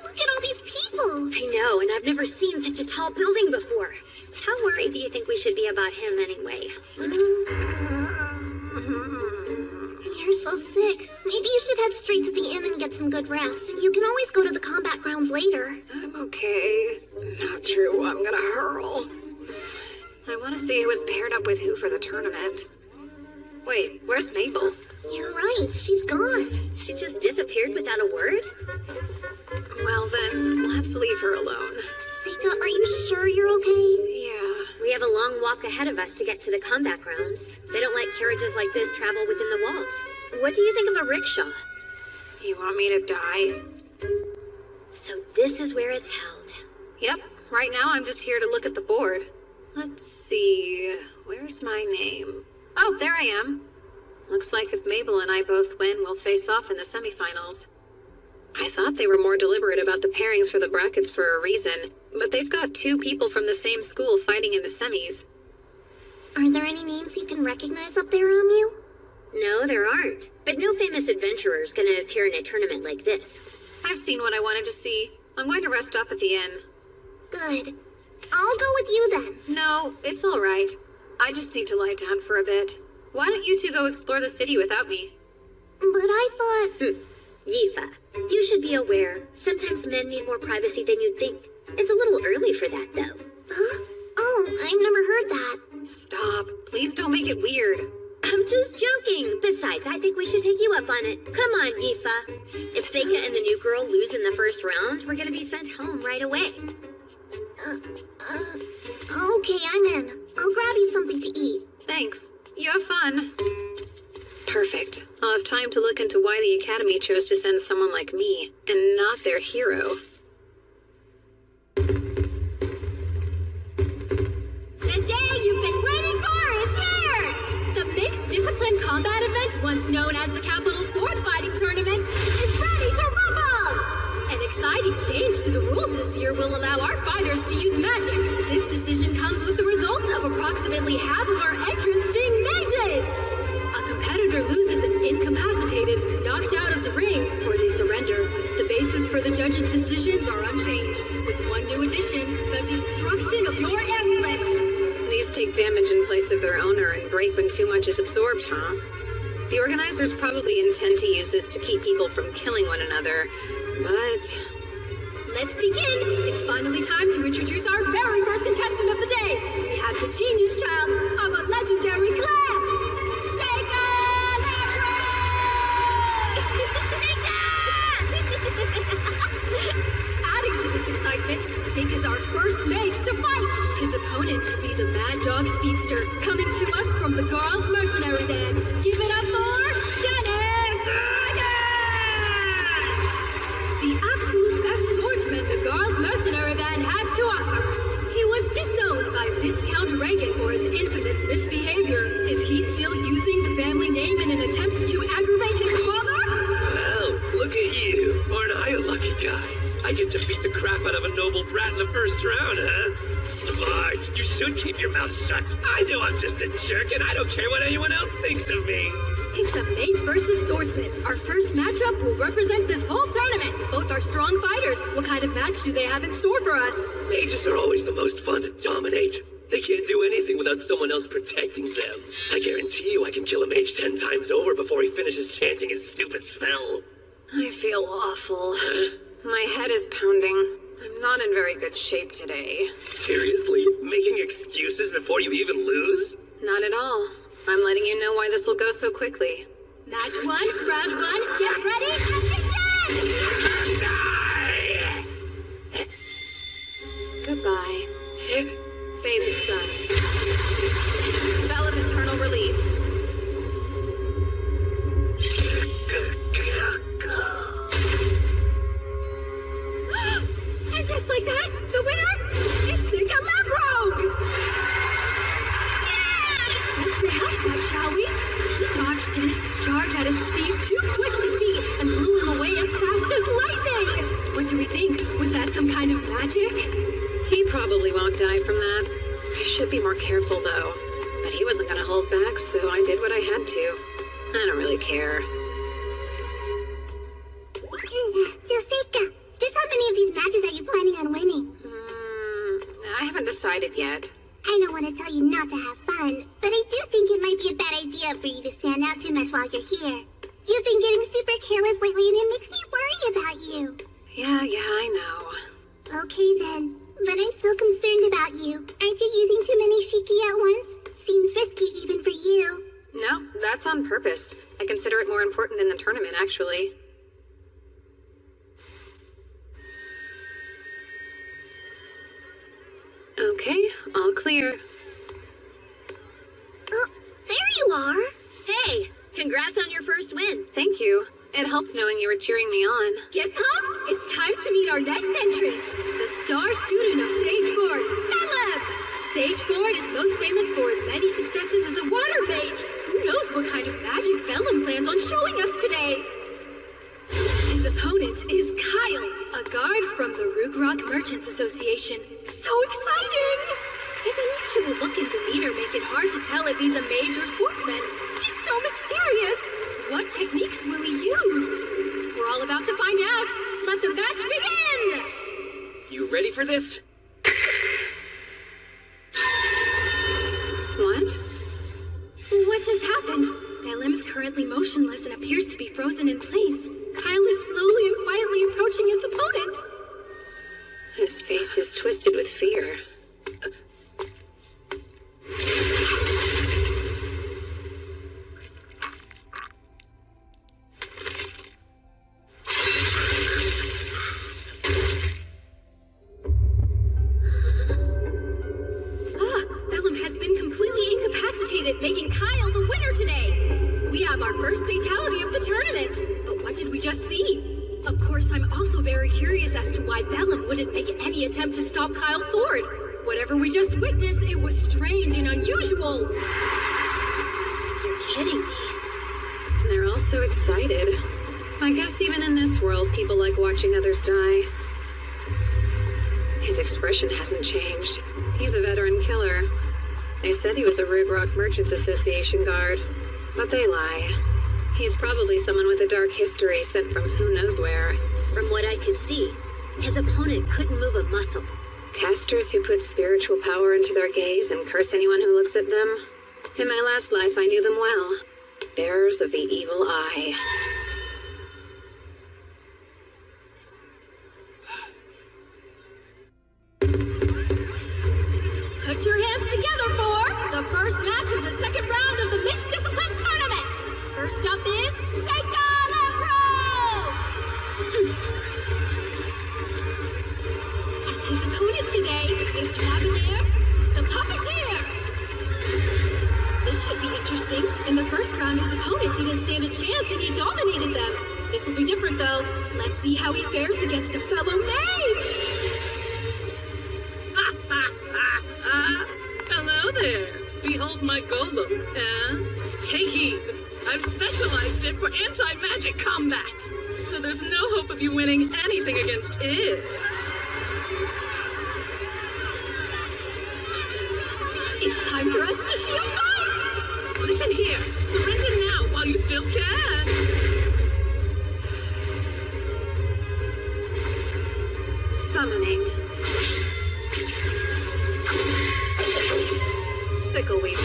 Look at all these people! I know, and I've never seen such a tall building before. How worried do you think we should be about him anyway? You're so sick. Maybe you should head straight to the inn and get some good rest. You can always go to the combat grounds later. I'm okay. Not true. I'm gonna hurl. I want to see who was paired up with who for the tournament. Wait, where's Mabel? You're right. She's gone. She just disappeared without a word? Well then, let's leave her alone. Seika, are you sure you're okay? Yeah. We have a long walk ahead of us to get to the combat grounds. They don't let carriages like this travel within the walls. What do you think of a rickshaw? You want me to die? So this is where it's held. Yep. Right now I'm just here to look at the board. Let's see. Where's my name? Oh, there I am. Looks like if Mabel and I both win, we'll face off in the semifinals. I thought they were more deliberate about the pairings for the brackets for a reason, but they've got two people from the same school fighting in the semis. Are there any names you can recognize up there, Amu? No, there aren't. But no famous adventurer's gonna appear in a tournament like this. I've seen what I wanted to see. I'm going to rest up at the inn. Good. I'll go with you then. No, it's all right. I just need to lie down for a bit. Why don't you two go explore the city without me? But I thought... Yifa, you should be aware. Sometimes men need more privacy than you'd think. It's a little early for that, though. Huh? Oh, I've never heard that. Stop. Please don't make it weird. I'm just joking. Besides, I think we should take you up on it. Come on, Yifa. If Seika and the new girl lose in the first round, we're gonna be sent home right away. Okay, I'm in. I'll grab you something to eat. Thanks. You have fun. Perfect. I'll have time to look into why the Academy chose to send someone like me, and not their hero. The day you've been waiting for is here! The Mixed Discipline Combat event, once known as the Capital Sword Fighting Tournament, is ready to rumble! An exciting change to the rules this year will allow our fighters to use magic. This decision comes with the result of approximately half of our entrants being mages! A competitor loses and incapacitated, knocked out of the ring, or they surrender. The basis for the judges' decisions are unchanged, with one new addition, the destruction of your amulet. These take damage in place of their owner and break when too much is absorbed, huh? The organizers probably intend to use this to keep people from killing one another, but... Let's begin! It's finally time to introduce our very first contestant of the day. We have the genius child of a legendary clan, Seika! the Mad Dog Speedster, coming to us from the Girls Mercenary Band. Give it up for Dennis Saga! The absolute best swordsman the Girls Mercenary Band has to offer. He was disowned by Viscount Reagan for his infamous misbehavior. Is he still using the family name in an attempt to aggravate his father? Well, look at you. Aren't I a lucky guy? I get to beat the crap out of a noble brat in the first round, huh? Smart. You should keep your mouth shut. I know I'm just a jerk, and I don't care what anyone else thinks of me. It's a mage versus swordsman. Our first matchup will represent this whole tournament. Both are strong fighters. What kind of match do they have in store for us? Mages are always the most fun to dominate. They can't do anything without someone else protecting them. I guarantee you I can kill a mage 10 times over before he finishes chanting his stupid spell. I feel awful. My head is pounding. I'm not in very good shape today. Seriously? Making excuses before you even lose? Not at all. I'm letting you know why this will go so quickly. Match 1, round 1, get ready, and begin! Goodbye. Phase of sun. Spell of eternal release. And just like that, the winner is Sika Lamprogue! Yeah! Let's rehash that, shall we? He dodged Dennis's charge at a speed too quick to see and blew him away as fast as lightning! What do we think? Was that some kind of magic? He probably won't die from that. I should be more careful, though. But he wasn't gonna hold back, so I did what I had to. I don't really care. So, Seika, just how many of these matches are you planning on winning? I haven't decided yet. I don't want to tell you not to have fun, but I do think it might be a bad idea for you to stand out too much while you're here. You've been getting super careless lately, and it makes me worry about you. Yeah, I know. Okay then, but I'm still concerned about you. Aren't you using too many shiki at once? Seems risky even for you. No, that's on purpose. I consider it more important than the tournament, actually. Okay, all clear. Oh, there you are. Hey, congrats on your first win. Thank you. It helped knowing you were cheering me on. Get pumped? It's time to meet our next entrant, the star student of Sage Ford, Bellem! Sage Ford is most famous for his many successes as a water mage. Who knows what kind of magic Bellem plans on showing us today? His opponent is Kyle, a guard from the Rugrok Merchants Association. So exciting! His unusual look and demeanor make it hard to tell if he's a mage or swordsman. He's so mysterious! What techniques will he use? We're all about to find out. Let the match begin! You ready for this? What? What just happened? Bellem is currently motionless and appears to be frozen in place. Kyle is slowly and quietly approaching his opponent. His face is twisted with fear. Bellem has been completely incapacitated, making Kyle the winner today. We have our first fatality of the tournament. But what did we just see? Of course, I'm also very curious as to why Bellem wouldn't make any attempt to stop Kyle's sword. Whatever we just witnessed, it was strange and unusual. You're kidding me. They're all so excited. I guess even in this world, people like watching others die. His expression hasn't changed. He's a veteran killer. They said he was a Rugrok Merchants Association guard, but they lie. He's probably someone with a dark history sent from who knows where. From what I could see, his opponent couldn't move a muscle. Casters who put spiritual power into their gaze and curse anyone who looks at them. In my last life, I knew them well. Bearers of the evil eye. Put your hands together for the first match of the second round of the Mixed Discipline Tournament. First up is Sika Lamprogue! And his opponent today is Lavalier, the Puppeteer. In the first round, his opponent didn't stand a chance and he dominated them. This will be different, though. Let's see how he fares against a fellow mage! Hello there. Behold my golem, Take heed. I've specialized it for anti-magic combat. So there's no hope of you winning anything against it. It's time for us to see a fight! Listen here. Surrender now while you still can. Summoning. Sickle Weasel.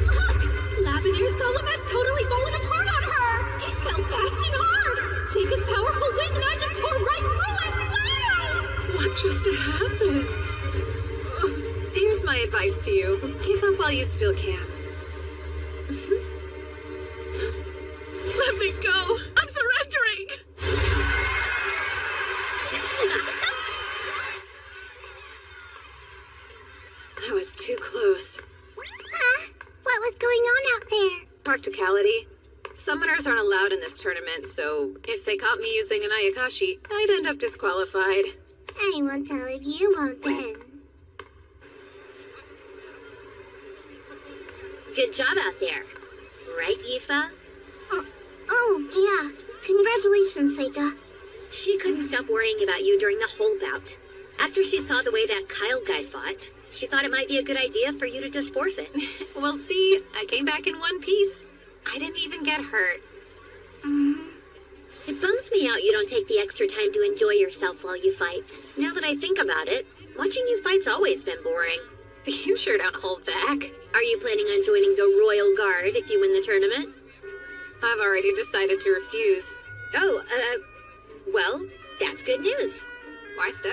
Look! Lavenir's golem has totally fallen apart on her! It fell fast and hard! Seika's powerful wind magic tore right through it! Wow! What just happened? Here's my advice to you. Give up while you still can. Let me go. I'm surrendering. That was too close. What was going on out there? Practicality. Summoners aren't allowed in this tournament, so if they caught me using an Ayakashi, I'd end up disqualified. I won't tell if you won't then. Good job out there. Right, Aoife? Oh, yeah. Congratulations, Seika. She couldn't stop worrying about you during the whole bout. After she saw the way that Kyle guy fought, she thought it might be a good idea for you to just forfeit. Well, see, I came back in one piece. I didn't even get hurt. It bums me out you don't take the extra time to enjoy yourself while you fight. Now that I think about it, watching you fight's always been boring. You sure don't hold back. Are you planning on joining the Royal Guard if you win the tournament? I've already decided to refuse. Oh, well, that's good news. Why so?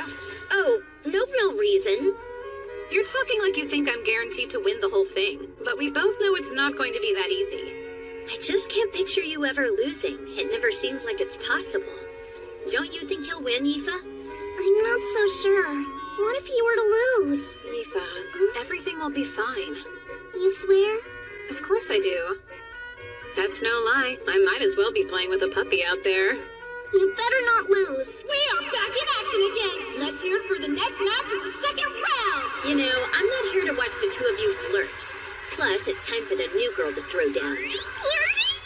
Oh, no real reason. You're talking like you think I'm guaranteed to win the whole thing, but we both know it's not going to be that easy. I just can't picture you ever losing. It never seems like it's possible. Don't you think you'll win, Aoife? I'm not so sure. What if you were to lose? Aoife, everything will be fine. You swear? Of course I do. That's no lie. I might as well be playing with a puppy out there. You better not lose. We are back in action again! Let's hear it for the next match of the second round! You know, I'm not here to watch the two of you flirt. Plus, it's time for the new girl to throw down. Flirting?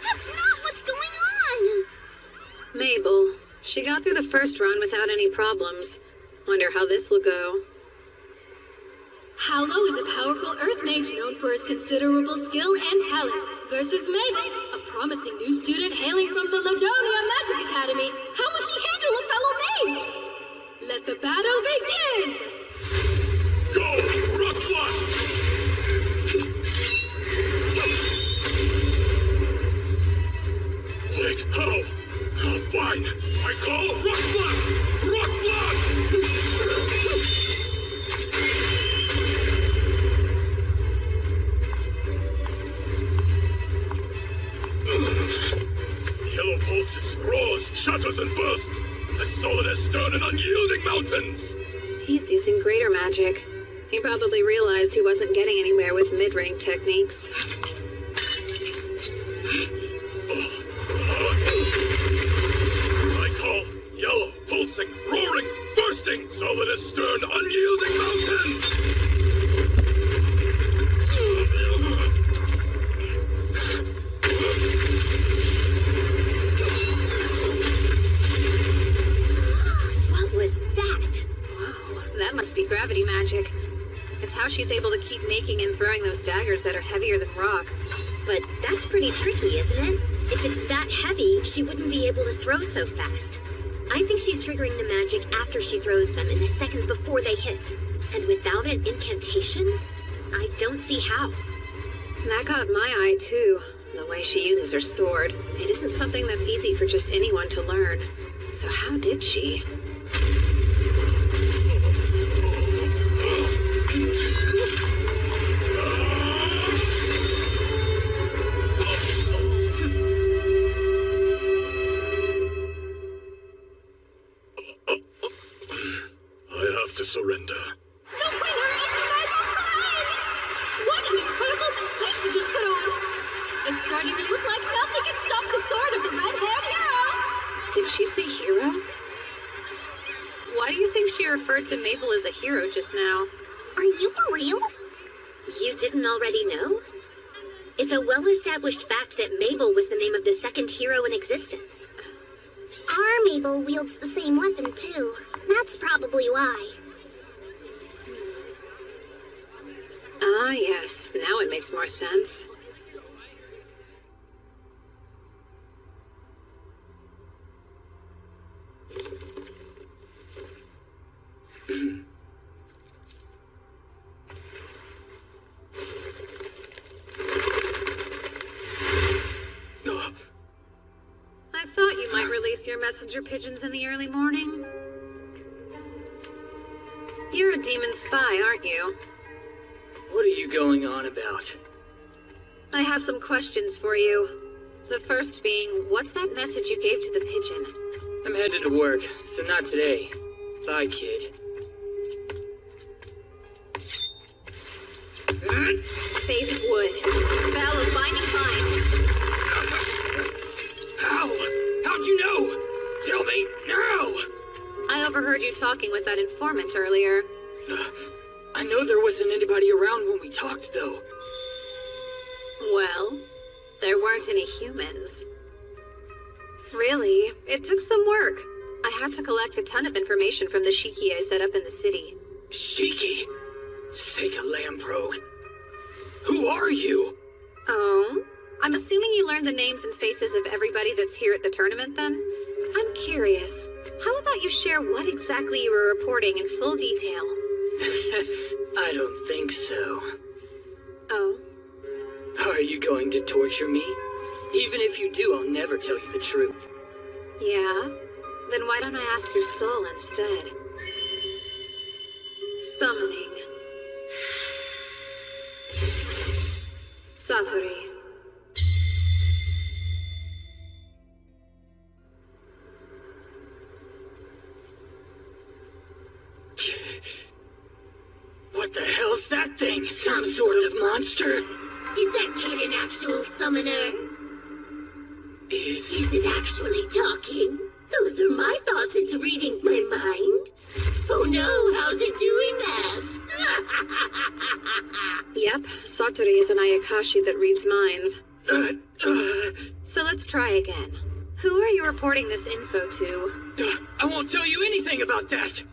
That's not what's going on! Mabel. She got through the first round without any problems. Wonder how this will go. Howlo is a powerful earth mage known for his considerable skill and talent, versus Mabel, a promising new student hailing from the Ladonia Magic Academy. How will she handle a fellow mage? Let the battle begin! Go! Rock Blast! Wait, how? Oh, fine. I call Rock Blast! Rock Blast! Yellow pulses, roars, shatters, and bursts, as solid as stone and unyielding mountains. He's using greater magic. He probably realized he wasn't getting anywhere with mid-range techniques. I call yellow, pulsing, roaring, bursting, solid as stern, unyielding mountains. What was that? Whoa, that must be gravity magic. It's how she's able to keep making and throwing those daggers that are heavier than rock. But that's pretty tricky, isn't it? If it's that heavy, she wouldn't be able to throw so fast. I think she's triggering the magic after she throws them in the seconds before they hit. And without an incantation, I don't see how. That caught my eye, too. The way she uses her sword. It isn't something that's easy for just anyone to learn. So how did she? I have to surrender. The winner is Mabel What an incredible display she just put on! It's starting to look like nothing can stop the sword of the red-haired hero! Did she say hero? Why do you think she referred to Mabel as a hero just now? Are you for real? You didn't already know? It's a well-established fact that Mabel was the name of the second hero in existence. Our Mabel wields the same weapon, too. That's probably why. Ah, yes. Now it makes more sense. I thought you might release your messenger pigeons in the early morning. You're a demon spy, aren't you? What are you going on about? I have some questions for you. The first being, what's that message you gave to the pigeon? I'm headed to work, so not today. Bye, kid. Phasic wood. Spell of binding vines. How? How'd you know? Tell me now! I overheard you talking with that informant earlier. I know there wasn't anybody around when we talked, though. Well, there weren't any humans. Really, it took some work. I had to collect a ton of information from the Shiki I set up in the city. Shiki? Sega Lamprogue. Who are you? Oh? I'm assuming you learned the names and faces of everybody that's here at the tournament, then? I'm curious. How about you share what exactly you were reporting in full detail? I don't think so. Oh? Are you going to torture me? Even if you do, I'll never tell you the truth. Yeah? Then why don't I ask your soul instead? Summoning. Satori. What the hell's that thing? Some sort of monster? Is that kid an actual summoner? Is it actually talking? Those are my thoughts. It's reading my mind. Oh no, how's it doing that? Yep, Satori is an Ayakashi that reads minds. So let's try again. Who are you reporting this info to? I won't tell you anything about that!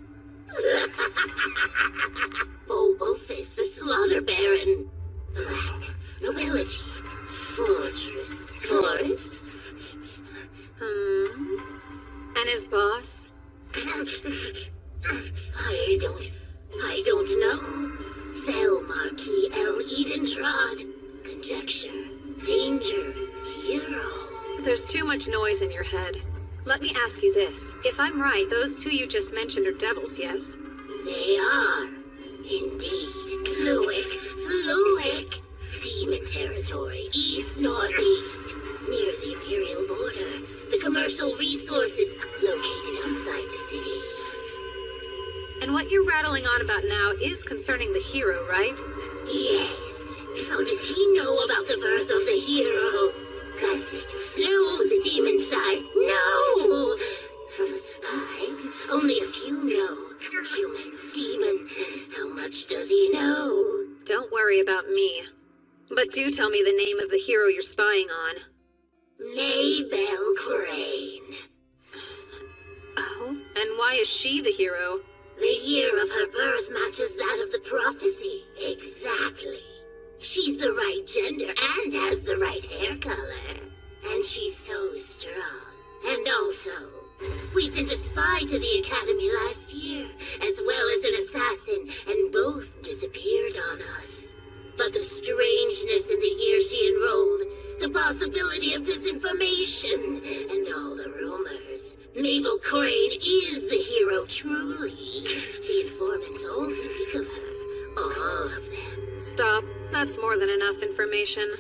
Bulbofus, the Slaughter Baron. Black nobility. Fortress. Forest. And his boss? I don't know. Fell Marquis L. Edentrod. Conjecture. Danger. Hero. There's too much noise in your head. Let me ask you this. If I'm right, those two you just mentioned are devils, yes? They are. Indeed. Fluic. Demon territory. East-northeast. Near the Imperial border. The commercial resources located outside the city. And what you're rattling on about now is concerning the hero, right? Yes. How does he know about the birth of the hero? That's it. No, the demon side. No! From a spy, only a few know. Human, demon, how much does he know? Don't worry about me. But do tell me the name of the hero you're spying on. Maybelle Crane. Oh? And why is she the hero? The year of her birth matches that of the prophecy. Exactly. She's the right gender and has the right hair color. And she's so strong. And also, we sent a spy to the academy last year, as well as an assassin, and both disappeared on us. But the strangeness in the year she enrolled, the possibility of disinformation, and all the rumors. Mabel Crane is the hero, truly. The informants all speak of her. All of them. Stop. That's more than enough information.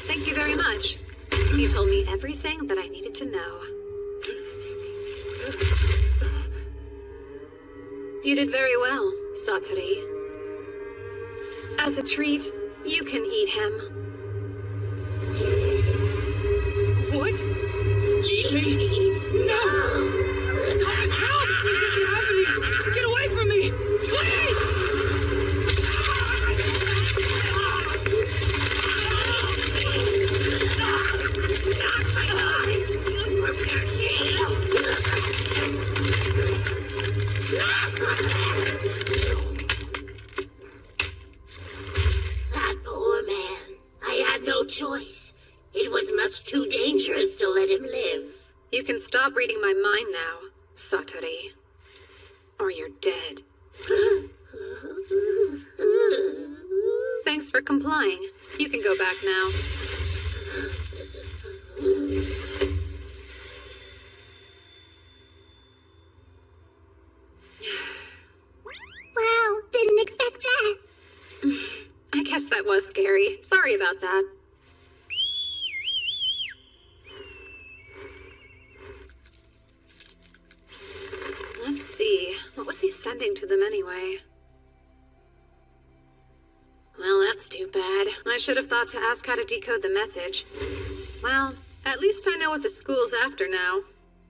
Thank you very much. You told me everything that I needed to know. You did very well, Satori. As a treat, you can eat him. What? No! Help! This isn't happening! Get away from me! Please! That poor man. I had no choice. It was much too dangerous to let him live. You can stop reading my mind now, Satori. Or you're dead. Thanks for complying. You can go back now. Wow, didn't expect that. I guess that was scary. Sorry about that. Let's see. What was he sending to them anyway? Well, that's too bad. I should have thought to ask how to decode the message. Well, at least I know what the school's after now.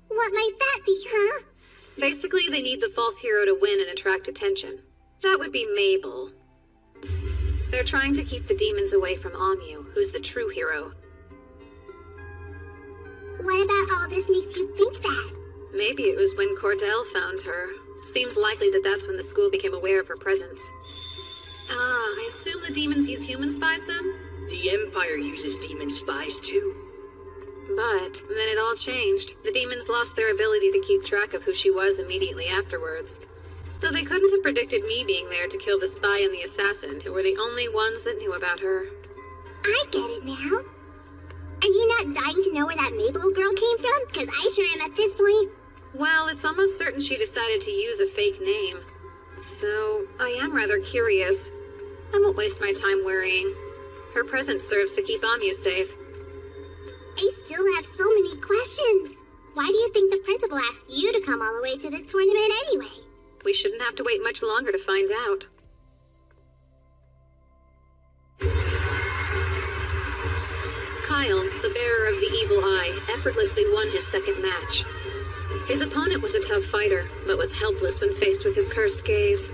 What might that be, huh? Basically, they need the false hero to win and attract attention. That would be Mabel. They're trying to keep the demons away from Amu, who's the true hero. What about all this makes you think that? Maybe it was when Cordell found her. Seems likely that that's when the school became aware of her presence. I assume the demons use human spies then? The Empire uses demon spies too. But then it all changed. The demons lost their ability to keep track of who she was immediately afterwards. Though they couldn't have predicted me being there to kill the spy and the assassin, who were the only ones that knew about her. I get it now. Are you not dying to know where that Mabel girl came from? Because I sure am at this point. Well, it's almost certain she decided to use a fake name. So, I am rather curious. I won't waste my time worrying. Her presence serves to keep Amu safe. I still have so many questions. Why do you think the principal asked you to come all the way to this tournament anyway? We shouldn't have to wait much longer to find out. Kyle, the bearer of the evil eye, effortlessly won his second match. His opponent was a tough fighter, but was helpless when faced with his cursed gaze.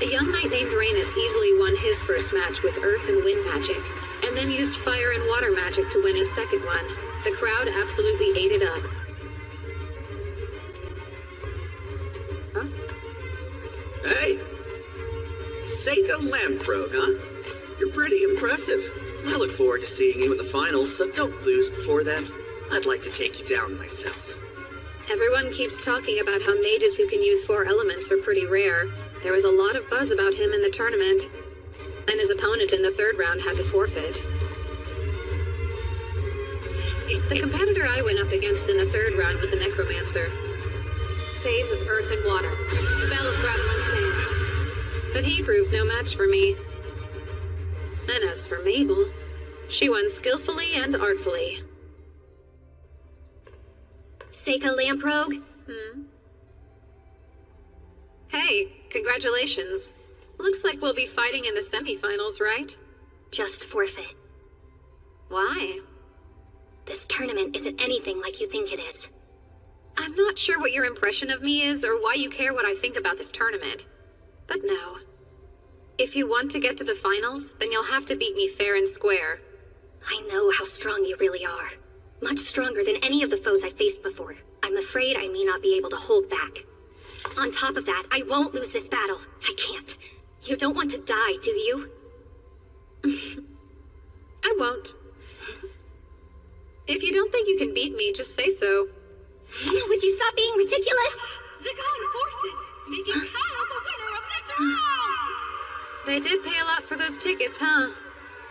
A young knight named Rhaenys easily won his first match with earth and wind magic, and then used fire and water magic to win his second one. The crowd absolutely ate it up. Huh? Hey! Seika Lamprogue, huh? You're pretty impressive. I look forward to seeing you in the finals, so don't lose before then. I'd like to take you down myself. Everyone keeps talking about how mages who can use 4 elements are pretty rare. There was a lot of buzz about him in the tournament, and his opponent in the third round had to forfeit. The competitor I went up against in the third round was a necromancer. Phase of earth and water, spell of gravel and sand. But he proved no match for me. And as for Mabel, she won skillfully and artfully. Seika Lamprogue? Hey, congratulations. Looks like we'll be fighting in the semifinals, right? Just forfeit. Why? This tournament isn't anything like you think it is. I'm not sure what your impression of me is or why you care what I think about this tournament. But no. If you want to get to the finals, then you'll have to beat me fair and square. I know how strong you really are. Much stronger than any of the foes I faced before. I'm afraid I may not be able to hold back. On top of that, I won't lose this battle. I can't. You don't want to die, do you? I won't. If you don't think you can beat me, just say so. Would you stop being ridiculous? Zagon forfeits, making Kyle the winner of this round! They did pay a lot for those tickets, huh?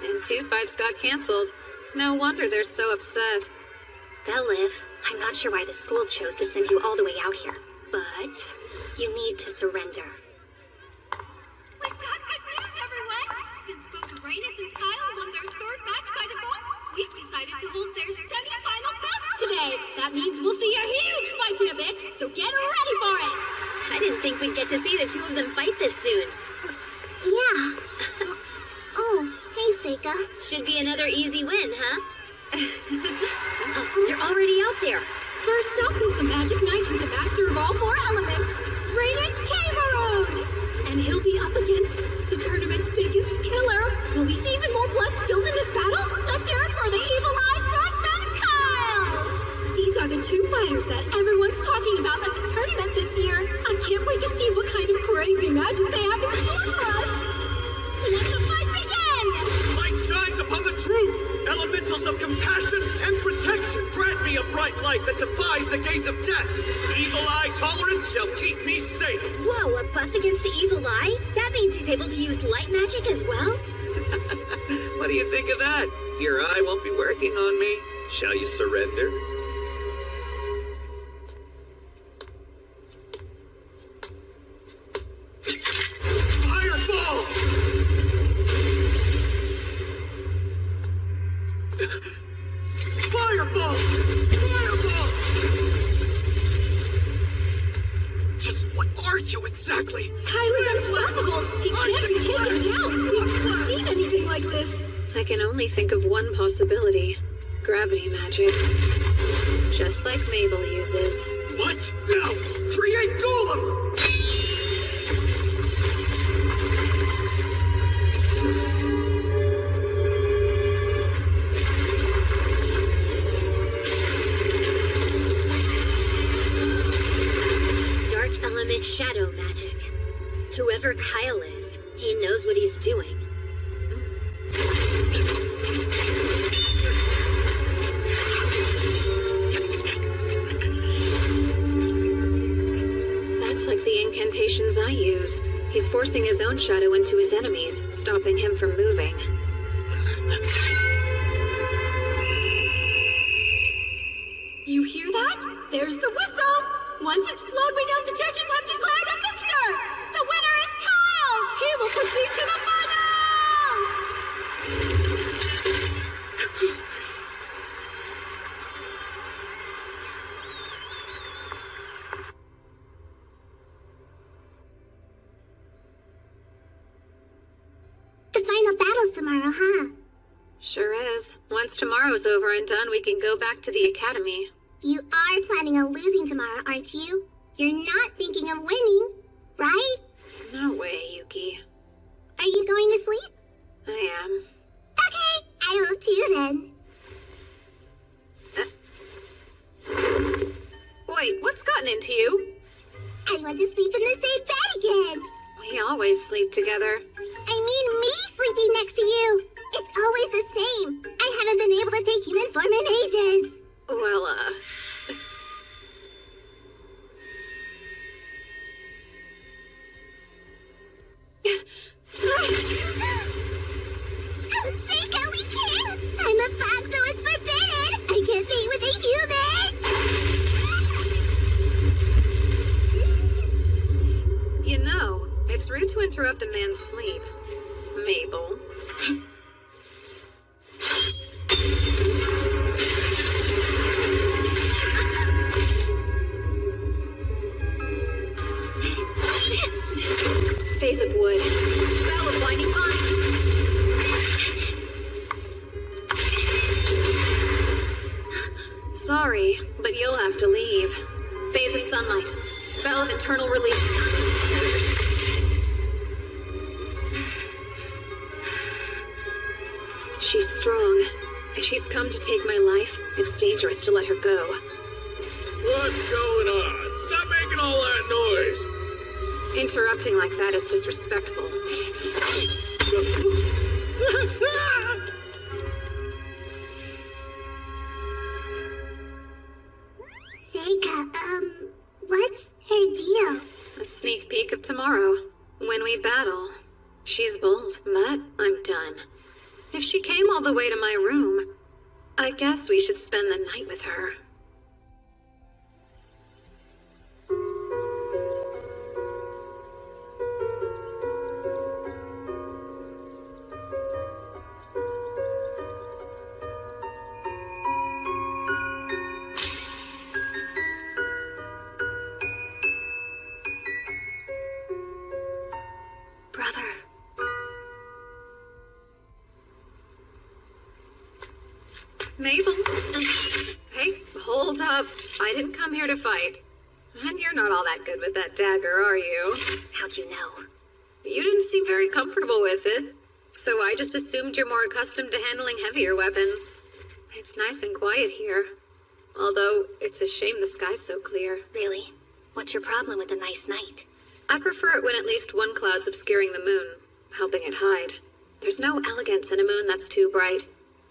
And 2 fights got canceled. No wonder they're so upset. They'll live. I'm not sure why the school chose to send you all the way out here. But you need to surrender. We've got good news, everyone! Since both Rhaenys and Kyle won their third match by default, we've decided to hold their semi-final bouts today. That means we'll see a huge fight in a bit, so get ready for it! I didn't think we'd get to see the two of them fight this soon. Yeah. Oh, hey, Seika. Should be another easy win, huh? They're already out there. First up is the Magic Knight who's a master of all four elements, Rhaenys Cameron! And he'll be up against the tournament's biggest killer. Will we see even more blood spilled in this battle? Let's hear it for the Evil Eye Swordsman Kyle! These are the two fighters that everyone's talking about at the tournament this year. I can't wait to see what kind of crazy magic they have in store for us. Let the fight begin! Light shines upon the truth! Elementals of compassion and protection, grant me a bright light that defies the gaze of death. Evil eye tolerance shall keep me safe. Whoa, a buff against the evil eye? That means he's able to use light magic as well? What do you think of that? Your eye won't be working on me. Shall you surrender? Fireball! Fireball! Fireball! Just what are you exactly? Kyle is unstoppable! He can't be taken down! We've never seen anything like this! I can only think of one possibility. Gravity magic. Just like Mabel uses. What? Now! Create Golem! Dark element shadow magic. Whoever Kyle is, he knows what he's doing. That's like the incantations I use. He's forcing his own shadow into his enemies, stopping him from moving. You hear that? There's the whistle! Once it's blown, we know the judges have declared a victor! The winner is Kyle! He will proceed to the finals! The final battle's tomorrow, huh? Sure is. Once tomorrow's over and done, we can go back to the academy. You are planning on losing tomorrow, aren't you? You're not thinking of winning, right? No way, Yuki. Are you going to sleep? I am. Okay, I will too then. Wait, what's gotten into you? I want to sleep in the same bed again. We always sleep together. I mean me sleeping next to you. It's always the same. I haven't been able to take human form in ages. Well, Oh, Seika, we can't! I'm a fox, so it's forbidden! I can't be with a human! you know, it's rude to interrupt a man's sleep. Mabel. Phase of wood. Spell of blinding vines. Sorry, but you'll have to leave. Phase of sunlight. Spell of internal release. She's strong. If she's come to take my life, it's dangerous to let her go. What's going on? Stop making all that noise! Interrupting like that is disrespectful. Seika, what's her deal? A sneak peek of tomorrow, when we battle. She's bold, but I'm done. If she came all the way to my room, I guess we should spend the night with her. Brother, Mabel. Hey, hold up. I didn't come here to fight. And you're not all that good with that dagger, are you? How'd you know? You didn't seem very comfortable with it. So I just assumed you're more accustomed to handling heavier weapons. It's nice and quiet here. Although, it's a shame the sky's so clear. Really? What's your problem with a nice night? I prefer it when at least one cloud's obscuring the moon, helping it hide. There's no elegance in a moon that's too bright.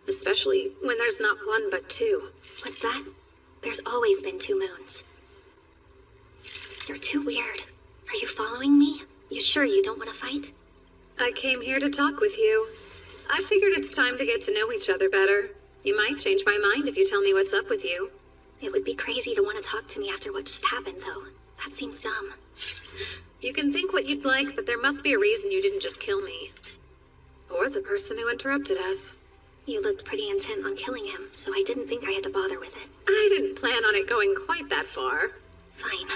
Especially when there's not one but two. What's that? There's always been 2 moons. You're too weird. Are you following me? You sure you don't want to fight? I came here to talk with you. I figured it's time to get to know each other better. You might change my mind if you tell me what's up with you. It would be crazy to want to talk to me after what just happened, though. That seems dumb. You can think what you'd like, but there must be a reason you didn't just kill me. Or the person who interrupted us. You looked pretty intent on killing him, so I didn't think I had to bother with it. I didn't plan on it going quite that far. Fine.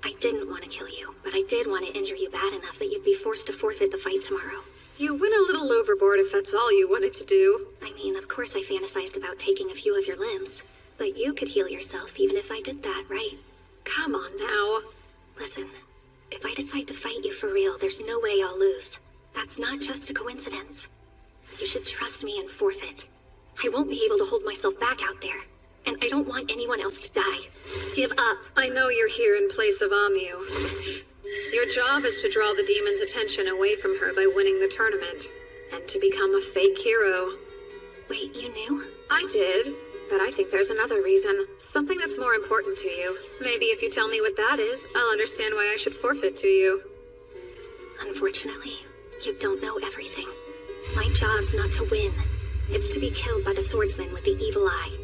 I didn't want to kill you, but I did want to injure you bad enough that you'd be forced to forfeit the fight tomorrow. You went a little overboard if that's all you wanted to do. I mean, of course I fantasized about taking a few of your limbs, but you could heal yourself even if I did that, right? Come on now. Listen, if I decide to fight you for real, there's no way I'll lose. That's not just a coincidence. You should trust me and forfeit. I won't be able to hold myself back out there, and I don't want anyone else to die. Give up. I know you're here in place of Amu. Your job is to draw the demon's attention away from her by winning the tournament, and to become a fake hero. Wait, you knew? I did, but I think there's another reason. Something that's more important to you. Maybe if you tell me what that is, I'll understand why I should forfeit to you. Unfortunately, you don't know everything. My job's not to win. It's to be killed by the swordsman with the evil eye.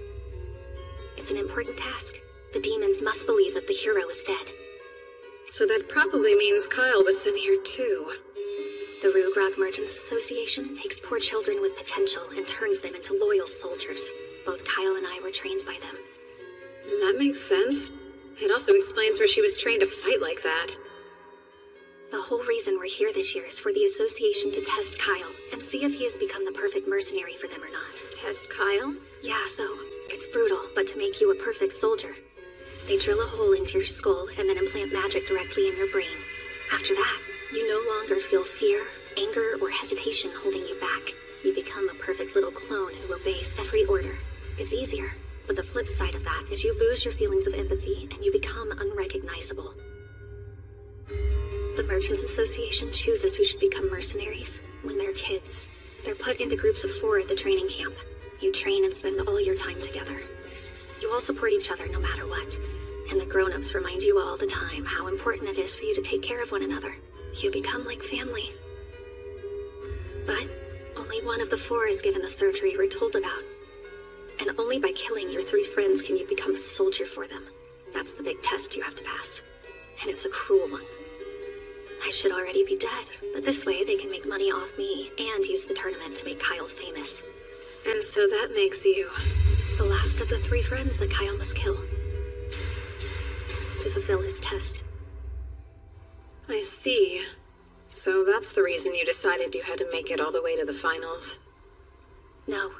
It's an important task. The demons must believe that the hero is dead. So that probably means Kyle was sent here too. The Rugrog Merchants Association takes poor children with potential and turns them into loyal soldiers. Both Kyle and I were trained by them. That makes sense. It also explains where she was trained to fight like that. The whole reason we're here this year is for the association to test Kyle and see if he has become the perfect mercenary for them or not. Test Kyle? Yeah, so it's brutal, but to make you a perfect soldier. They drill a hole into your skull and then implant magic directly in your brain. After that, you no longer feel fear, anger, or hesitation holding you back. You become a perfect little clone who obeys every order. It's easier, but the flip side of that is you lose your feelings of empathy and you become unrecognizable. The Merchants Association chooses who should become mercenaries when they're kids. They're put into groups of 4 at the training camp. You train and spend all your time together. You all support each other no matter what, and the grown-ups remind you all the time how important it is for you to take care of one another. You become like family. But only one of the 4 is given the surgery we're told about. And only by killing your 3 friends can you become a soldier for them. That's the big test you have to pass. And it's a cruel one. I should already be dead, but this way they can make money off me and use the tournament to make Kyle famous. And so that makes you the last of the 3 friends that Kyle must kill to fulfill his test. I see. So that's the reason you decided you had to make it all the way to the finals. No.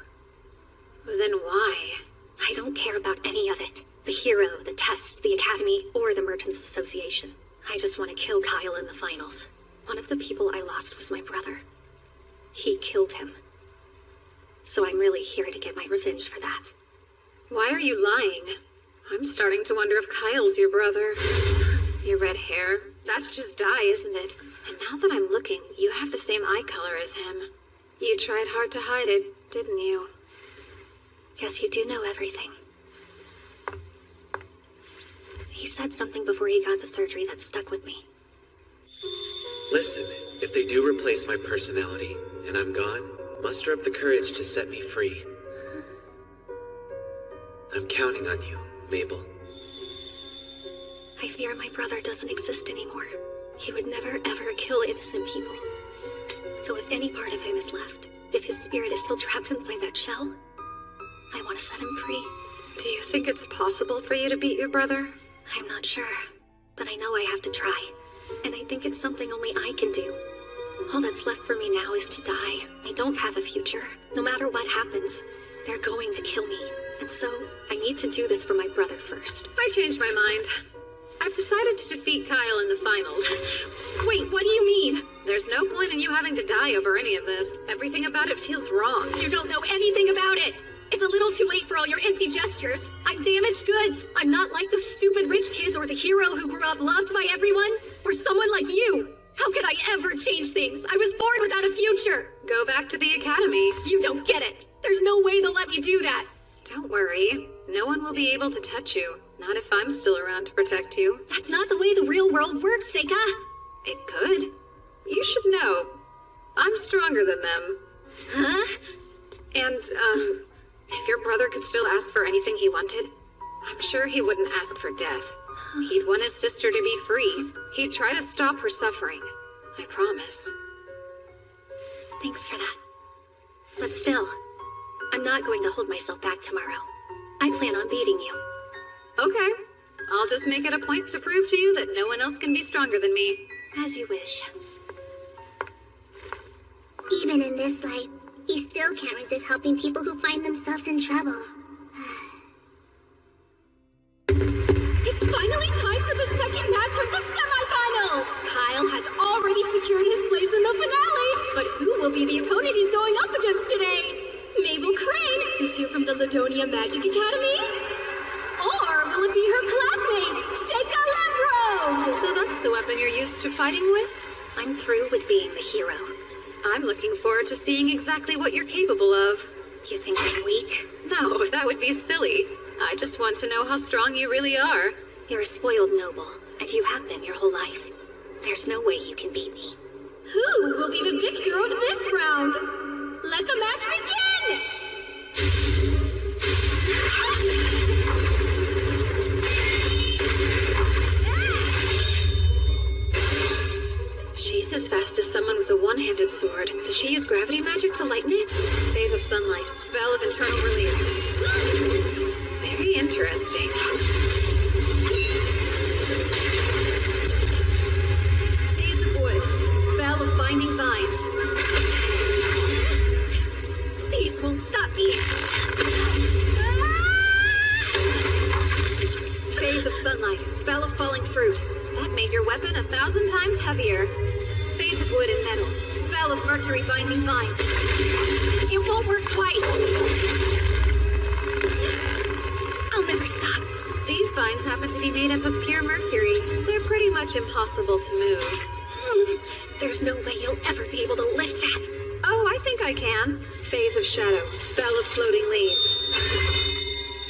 Then why? I don't care about any of it. The hero, the test, the academy, or the Merchants Association. I just want to kill Kyle in the finals. One of the people I lost was my brother. He killed him. So I'm really here to get my revenge for that. Why are you lying? I'm starting to wonder if Kyle's your brother. Your red hair, that's just dye, isn't it? And now that I'm looking, you have the same eye color as him. You tried hard to hide it, didn't you? Guess you do know everything. He said something before he got the surgery that stuck with me. Listen, if they do replace my personality, and I'm gone, muster up the courage to set me free. I'm counting on you, Mabel. I fear my brother doesn't exist anymore. He would never ever kill innocent people. So if any part of him is left, if his spirit is still trapped inside that shell, I want to set him free. Do you think it's possible for you to beat your brother? I'm not sure, but I know I have to try. And I think it's something only I can do. All that's left for me now is to die. I don't have a future, no matter what happens. They're going to kill me. And so, I need to do this for my brother first. I changed my mind. I've decided to defeat Kyle in the finals. Wait, what do you mean? There's no point in you having to die over any of this. Everything about it feels wrong. You don't know anything about it! It's a little too late for all your empty gestures. I'm damaged goods. I'm not like those stupid rich kids or the hero who grew up loved by everyone. Or someone like you. How could I ever change things? I was born without a future. Go back to the academy. You don't get it. There's no way they'll let me do that. Don't worry. No one will be able to touch you. Not if I'm still around to protect you. That's not the way the real world works, Seika. It could. You should know. I'm stronger than them. Huh? And, if your brother could still ask for anything he wanted, I'm sure he wouldn't ask for death. He'd want his sister to be free. He'd try to stop her suffering. I promise. Thanks for that. But still, I'm not going to hold myself back tomorrow. I plan on beating you. Okay. I'll just make it a point to prove to you that no one else can be stronger than me. As you wish. Even in this life, he still can't resist helping people who find themselves in trouble. It's finally time for the second match of the semifinals! Kyle has already secured his place in the finale, but who will be the opponent he's going up against today? Mabel Crane is here from the Ladonia Magic Academy? Or will it be her classmate, Seika Lembrose? So that's the weapon you're used to fighting with? I'm through with being the hero. I'm looking forward to seeing exactly what you're capable of. You think I'm weak? No, that would be silly. I just want to know how strong you really are. You're a spoiled noble, and you have been your whole life. There's no way you can beat me. Who will be the victor of this round? Let the match begin! She's as fast as someone with a one-handed sword. Does she use gravity magic to lighten it? Phase of sunlight. Spell of internal release. Very interesting. Phase of wood. Spell of binding vines. These won't stop me. Phase of sunlight. Spell of falling fruit. That made your weapon 1,000 times heavier. Phase of wood and metal. Spell of mercury binding vine. It won't work twice. I'll never stop. These vines happen to be made up of pure mercury. They're pretty much impossible to move. There's no way you'll ever be able to lift that. Oh, I think I can. Phase of shadow. Spell of floating leaves.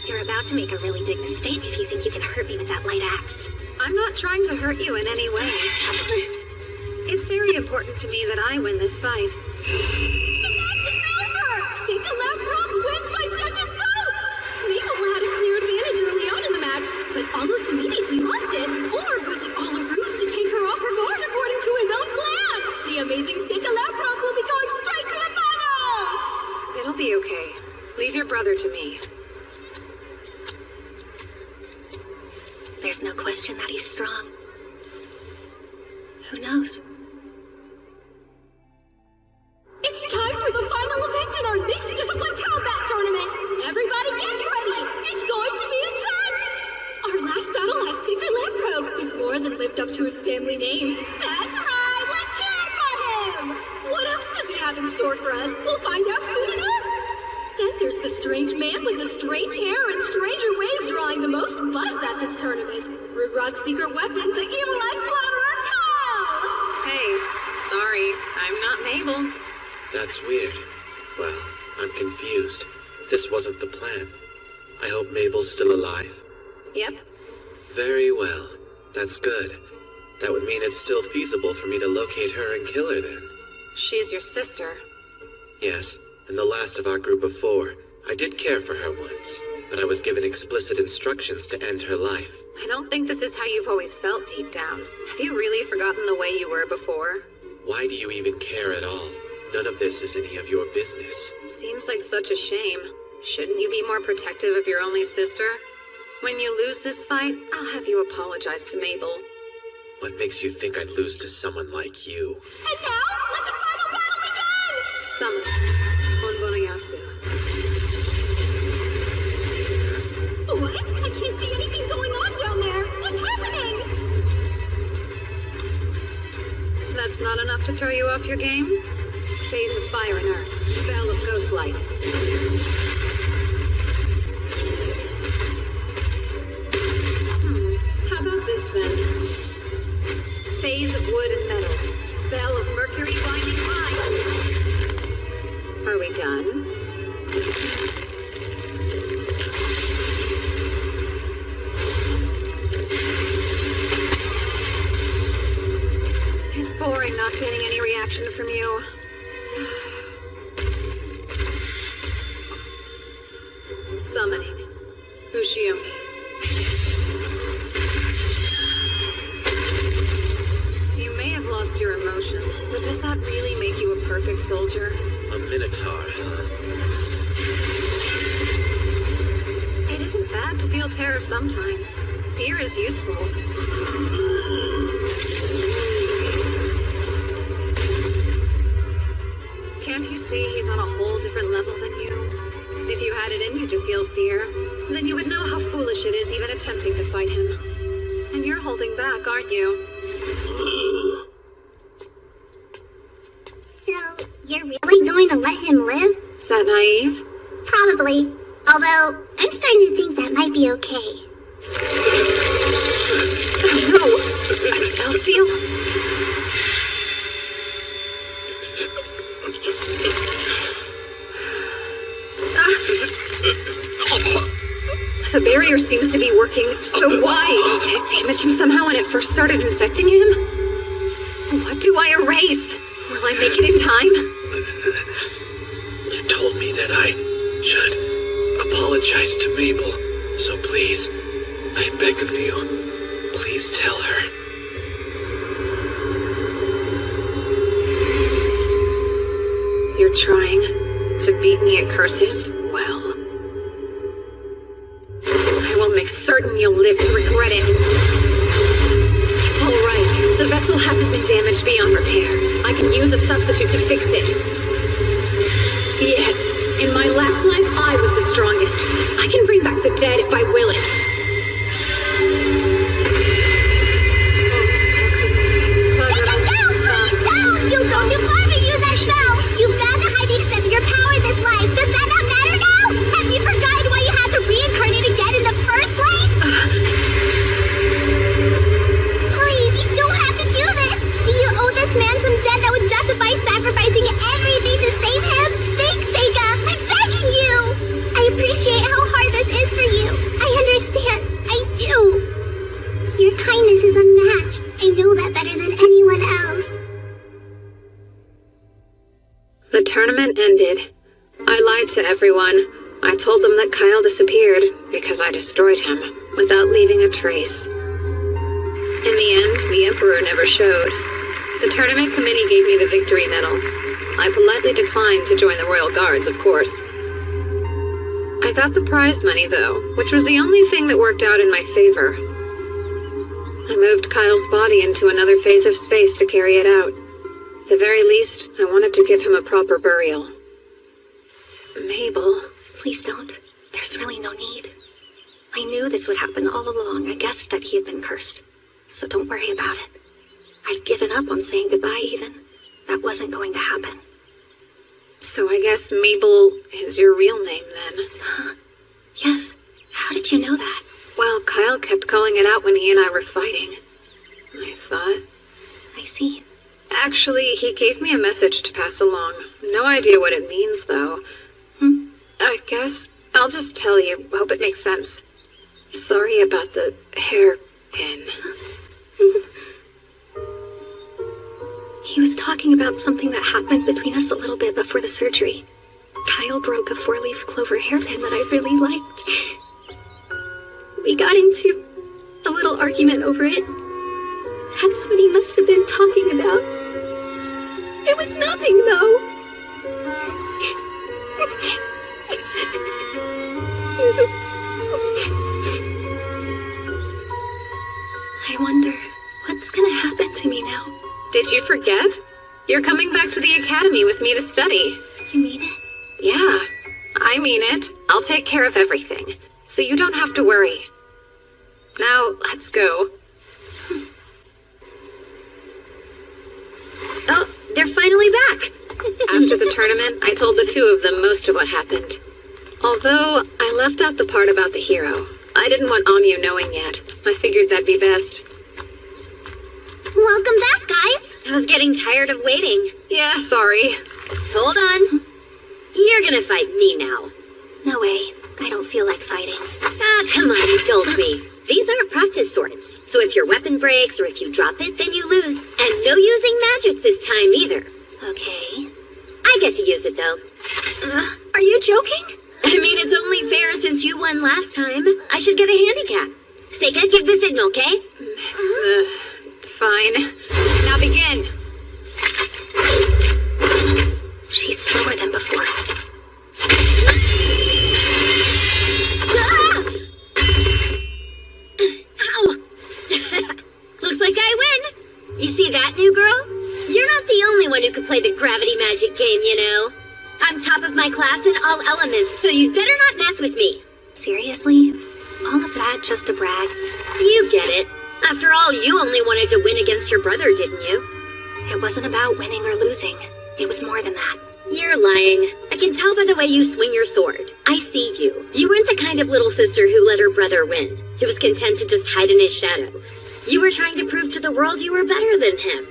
You're about to make a really big mistake if you think you can hurt me with that light axe. I'm not trying to hurt you in any way. It's very important to me that I win this fight. The match is over! Seika Lembrose wins by judges' vote! Mabel had a clear advantage early on in the match, but almost immediately lost it. Or was it all a ruse to take her off her guard according to his own plan? The amazing Seika Lembrose will be going straight to the finals! It'll be okay. Leave your brother to me. There's no question that he's strong. Who knows? It's time for the final event in our mixed discipline combat tournament! Everybody get ready! It's going to be intense! Our last battle has Seika Lembrose, who's more than lived up to his family name. That's right! Let's hear it for him! What else does he have in store for us? We'll find out soon enough! Then there's the strange man with the strange hair and stranger ways drawing the most buzz at this tournament. Rugrog's secret weapon, the Evil Eye Slaughterer, Kyle! Hey, sorry, I'm not Mabel. That's weird. Well, I'm confused. This wasn't the plan. I hope Mabel's still alive. Yep. Very well. That's good. That would mean it's still feasible for me to locate her and kill her then. She's your sister. Yes, and the last of our group of 4. I did care for her once, but I was given explicit instructions to end her life. I don't think this is how you've always felt deep down. Have you really forgotten the way you were before? Why do you even care at all? None of this is any of your business. Seems like such a shame. Shouldn't you be more protective of your only sister? When you lose this fight, I'll have you apologize to Mabel. What makes you think I'd lose to someone like you? And now, let the final battle begin! Summon Onbonayasu. That's not enough to throw you off your game? Phase of fire and earth. Spell of ghost light. How about this then? Phase of wood and metal. Spell of mercury binding mind. Are we done? It's boring not getting any reaction from you. Summoning. Ushiomi. You may have lost your emotions, but does that really make you a perfect soldier? A minotaur, huh? It isn't bad to feel terror sometimes. Fear is useful. Can't you see he's on a whole different level than you? If you had it in you to feel fear, then you would know how foolish it is even attempting to fight him. And you're holding back, aren't you? So, you're really going to let him live? Is that naive? Probably. Although, I'm starting to think that might be okay. No! A spell seal? The barrier seems to be working, so why? Did it damage him somehow when it first started infecting him? What do I erase? Will I make it in time? You told me that I should apologize to Mabel, so please, I beg of you, please tell her. You're trying to beat me at curses? Well, I will make certain you'll live to regret it. It's all right. The vessel hasn't been damaged beyond repair. I can use a substitute to fix it. Yes, in my last life, I was the strongest. I can bring back the dead if I will it. You don't want to use that spell! You found a hiding step of your power this life! Does that not matter now? Have you forgotten why you had to reincarnate again in the first place? Please, you don't have to do this! Do you owe this man some debt that would justify sacrificing everything to save him? Think, Seiga! I'm begging you! I appreciate how hard this is for you. I understand. I do. Your kindness is unmatched. I know that better than anyone else. The tournament ended. I lied to everyone. I told them that Kyle disappeared because I destroyed him without leaving a trace. In the end, the Emperor never showed. The tournament committee gave me the victory medal. I politely declined to join the Royal Guards, of course. I got the prize money, though, which was the only thing that worked out in my favor. I moved Kyle's body into another phase of space to carry it out. At the very least, I wanted to give him a proper burial. Mabel, please don't. There's really no need. I knew this would happen all along. I guessed that he had been cursed. So don't worry about it. I'd given up on saying goodbye even. That wasn't going to happen. So I guess Mabel is your real name then? Huh? Yes. How did you know that? Well, Kyle kept calling it out when he and I were fighting. I thought. I see. Actually, he gave me a message to pass along. No idea what it means, though. I guess I'll just tell you. Hope it makes sense. Sorry about the hairpin. He was talking about something that happened between us a little bit before the surgery. Kyle broke a 4-leaf clover hairpin that I really liked. We got into a little argument over it. That's what he must have been talking about. It was nothing, though. I wonder what's gonna happen to me now. Did you forget? You're coming back to the academy with me to study. You mean it? Yeah, I mean it. I'll take care of everything, so you don't have to worry. Now, let's go. After the tournament, I told the two of them most of what happened. Although, I left out the part about the hero. I didn't want Amyu knowing yet. I figured that'd be best. Welcome back, guys. I was getting tired of waiting. Yeah, sorry. Hold on. You're gonna fight me now. No way. I don't feel like fighting. Ah, come on, indulge me. These aren't practice swords, so if your weapon breaks or if you drop it, then you lose. And no using magic this time either. Okay. I get to use it, though. Are you joking? I mean, it's only fair since you won last time. I should get a handicap. Seika, give the signal, okay? Fine. Now begin. She's slower than before. Ah! Ow! Looks like I win. You see that, new girl? You're not the only one who could play the gravity magic game, you know. I'm top of my class in all elements, so you'd better not mess with me. Seriously? All of that just to brag? You get it. After all, you only wanted to win against your brother, didn't you? It wasn't about winning or losing. It was more than that. You're lying. I can tell by the way you swing your sword. I see you. You weren't the kind of little sister who let her brother win. Who was content to just hide in his shadow. You were trying to prove to the world you were better than him.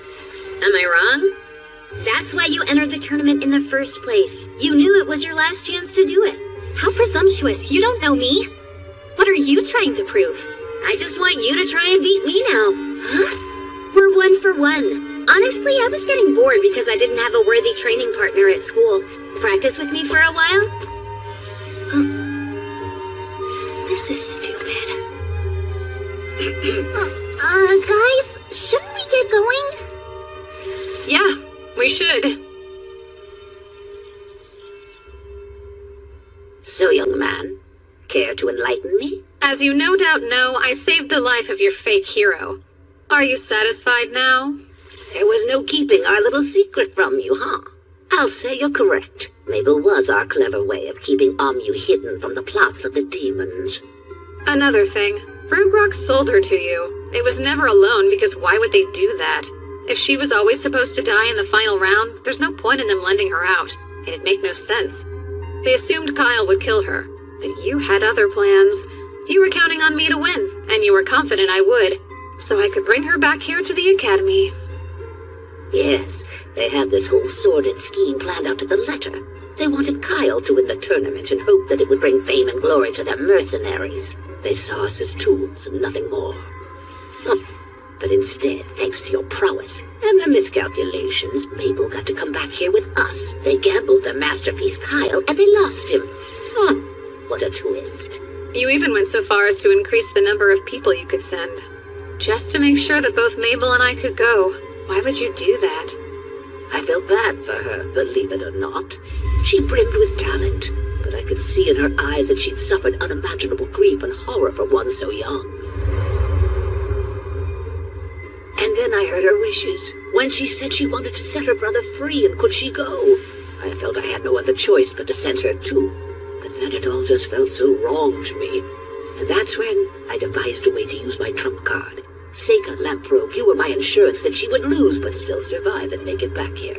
Am I wrong? That's why you entered the tournament in the first place. You knew it was your last chance to do it. How presumptuous. You don't know me. What are you trying to prove? I just want you to try and beat me now. Huh? We're 1 for 1. Honestly, I was getting bored because I didn't have a worthy training partner at school. Practice with me for a while? This is stupid. Guys, shouldn't we get going? Yeah, we should. So, young man, care to enlighten me? As you no doubt know, I saved the life of your fake hero. Are you satisfied now? There was no keeping our little secret from you, huh? I'll say you're correct. Mabel was our clever way of keeping Amyu hidden from the plots of the demons. Another thing, Rugrok sold her to you. It was never alone because why would they do that? If she was always supposed to die in the final round, there's no point in them lending her out. It'd make no sense. They assumed Kyle would kill her, but you had other plans. You were counting on me to win, and you were confident I would, so I could bring her back here to the academy. Yes, they had this whole sordid scheme planned out to the letter. They wanted Kyle to win the tournament and hoped that it would bring fame and glory to their mercenaries. They saw us as tools and nothing more. But instead, thanks to your prowess and their miscalculations, Mabel got to come back here with us. They gambled their masterpiece Kyle, and they lost him. What a twist. You even went so far as to increase the number of people you could send. Just to make sure that both Mabel and I could go. Why would you do that? I felt bad for her, believe it or not. She brimmed with talent, but I could see in her eyes that she'd suffered unimaginable grief and horror for one so young. And then I heard her wishes, when she said she wanted to set her brother free, and could she go? I felt I had no other choice but to send her too. But then it all just felt so wrong to me. And that's when I devised a way to use my trump card. Seika Lamprogue, you were my insurance that she would lose but still survive and make it back here.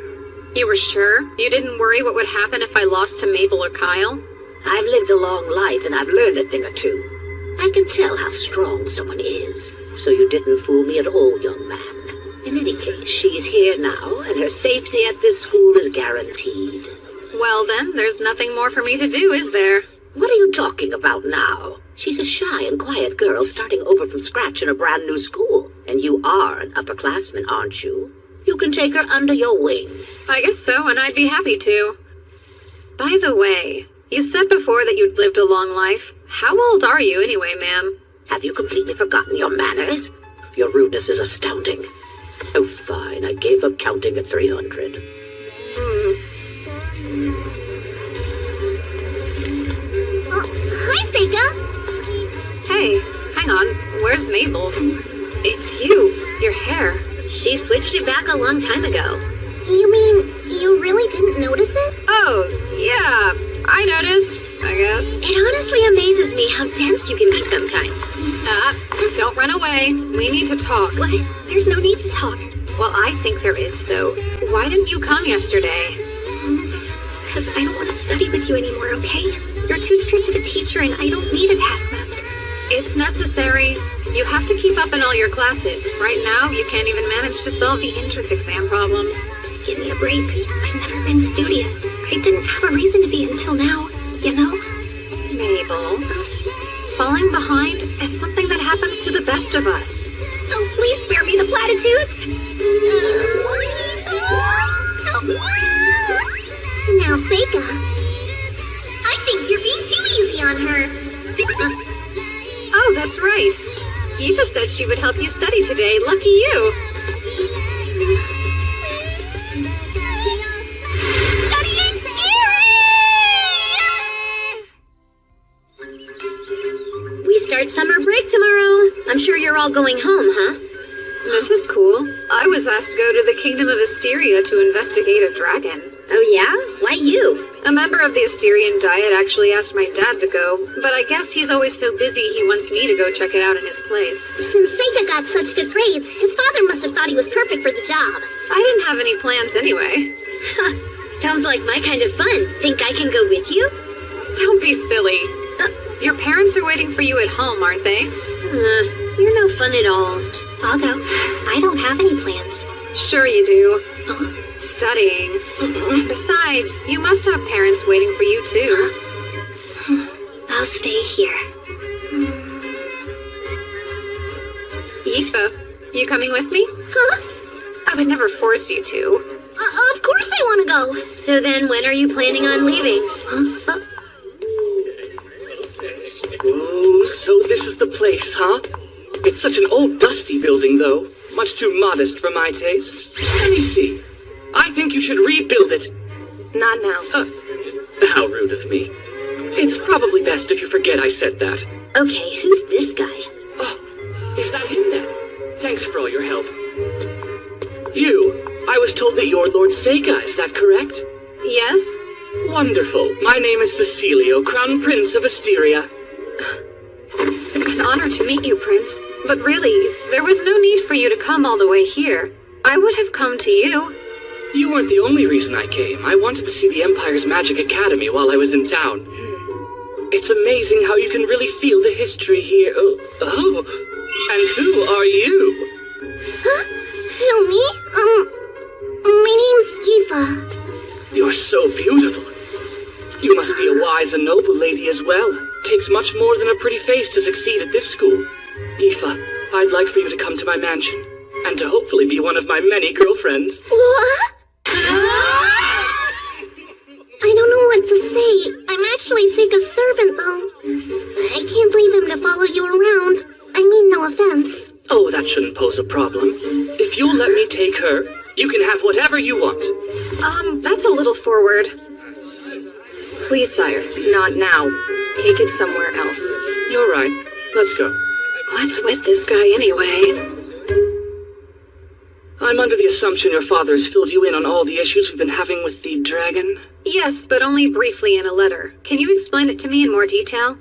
You were sure? You didn't worry what would happen if I lost to Mabel or Kyle? I've lived a long life and I've learned a thing or two. I can tell how strong someone is, so you didn't fool me at all, young man. In any case, she's here now, and her safety at this school is guaranteed. Well then, there's nothing more for me to do, is there? What are you talking about now? She's a shy and quiet girl starting over from scratch in a brand new school. And you are an upperclassman, aren't you? You can take her under your wing. I guess so, and I'd be happy to. By the way, you said before that you'd lived a long life. How old are you anyway, ma'am? Have you completely forgotten your manners? Your rudeness is astounding. Oh, fine. I gave up counting at 300. Hi, Seika. Hey, hang on. Where's Mabel? It's you. Your hair. She switched it back a long time ago. You mean you really didn't notice it? Oh, yeah. I noticed, I guess. It honestly amazes me how dense you can be sometimes. Don't run away. We need to talk. What? There's no need to talk. Well, I think there is, so why didn't you come yesterday? because I don't want to study with you anymore, okay? You're too strict of a teacher and I don't need a taskmaster. It's necessary. You have to keep up in all your classes. Right now, you can't even manage to solve the entrance exam problems. Give me a break. I've never been studious. I didn't have a reason to be until now, you know? Mabel, falling behind is something that happens to the best of us. Oh, please spare me the platitudes! Now, Seika, I think you're being too easy on her. Oh, that's right. Eva said she would help you study today. Lucky you. Studying scary! We start summer break tomorrow. I'm sure you're all going home, huh? This is cool. I was asked to go to the Kingdom of Asteria to investigate a dragon. Oh yeah? Why you? A member of the Asterian Diet actually asked my dad to go, but I guess he's always so busy he wants me to go check it out in his place. Since Seika got such good grades, his father must have thought he was perfect for the job. I didn't have any plans anyway. Sounds like my kind of fun. Think I can go with you? Don't be silly. Your parents are waiting for you at home, aren't they? You're no fun at all. I'll go. I don't have any plans. Sure you do. Studying. Besides, you must have parents waiting for you too. I'll stay here. Aoife, you coming with me? Huh? I would never force you to. Of course I want to go. So then when are you planning on leaving? Huh? Oh, so this is the place, huh? It's such an old, dusty building, though. Much too modest for my tastes. Let me see. I think you should rebuild it. Not now. How rude of me. It's probably best if you forget I said that. Okay, who's this guy? Oh, is that him then? Thanks for all your help. You, I was told that you're Lord Seika, is that correct? Yes? Wonderful. My name is Cecilio, Crown Prince of Asteria. An honor to meet you, Prince. But really, there was no need for you to come all the way here. I would have come to you. You weren't the only reason I came. I wanted to see the Empire's Magic Academy while I was in town. It's amazing how you can really feel the history here. Oh. And who are you? Huh? Who, me? My name's Aoife. You're so beautiful. You must be a wise and noble lady as well. Takes much more than a pretty face to succeed at this school. Aoife, I'd like for you to come to my mansion, and to hopefully be one of my many girlfriends. What? I don't know what to say. I'm actually Seika's servant, though. I can't leave him to follow you around. I mean, no offense. Oh, that shouldn't pose a problem. If you'll let me take her, you can have whatever you want. That's a little forward. Please, sire, not now. Take it somewhere else. You're right. Let's go. What's with this guy anyway? I'm under the assumption your father has filled you in on all the issues we've been having with the dragon? Yes, but only briefly in a letter. Can you explain it to me in more detail?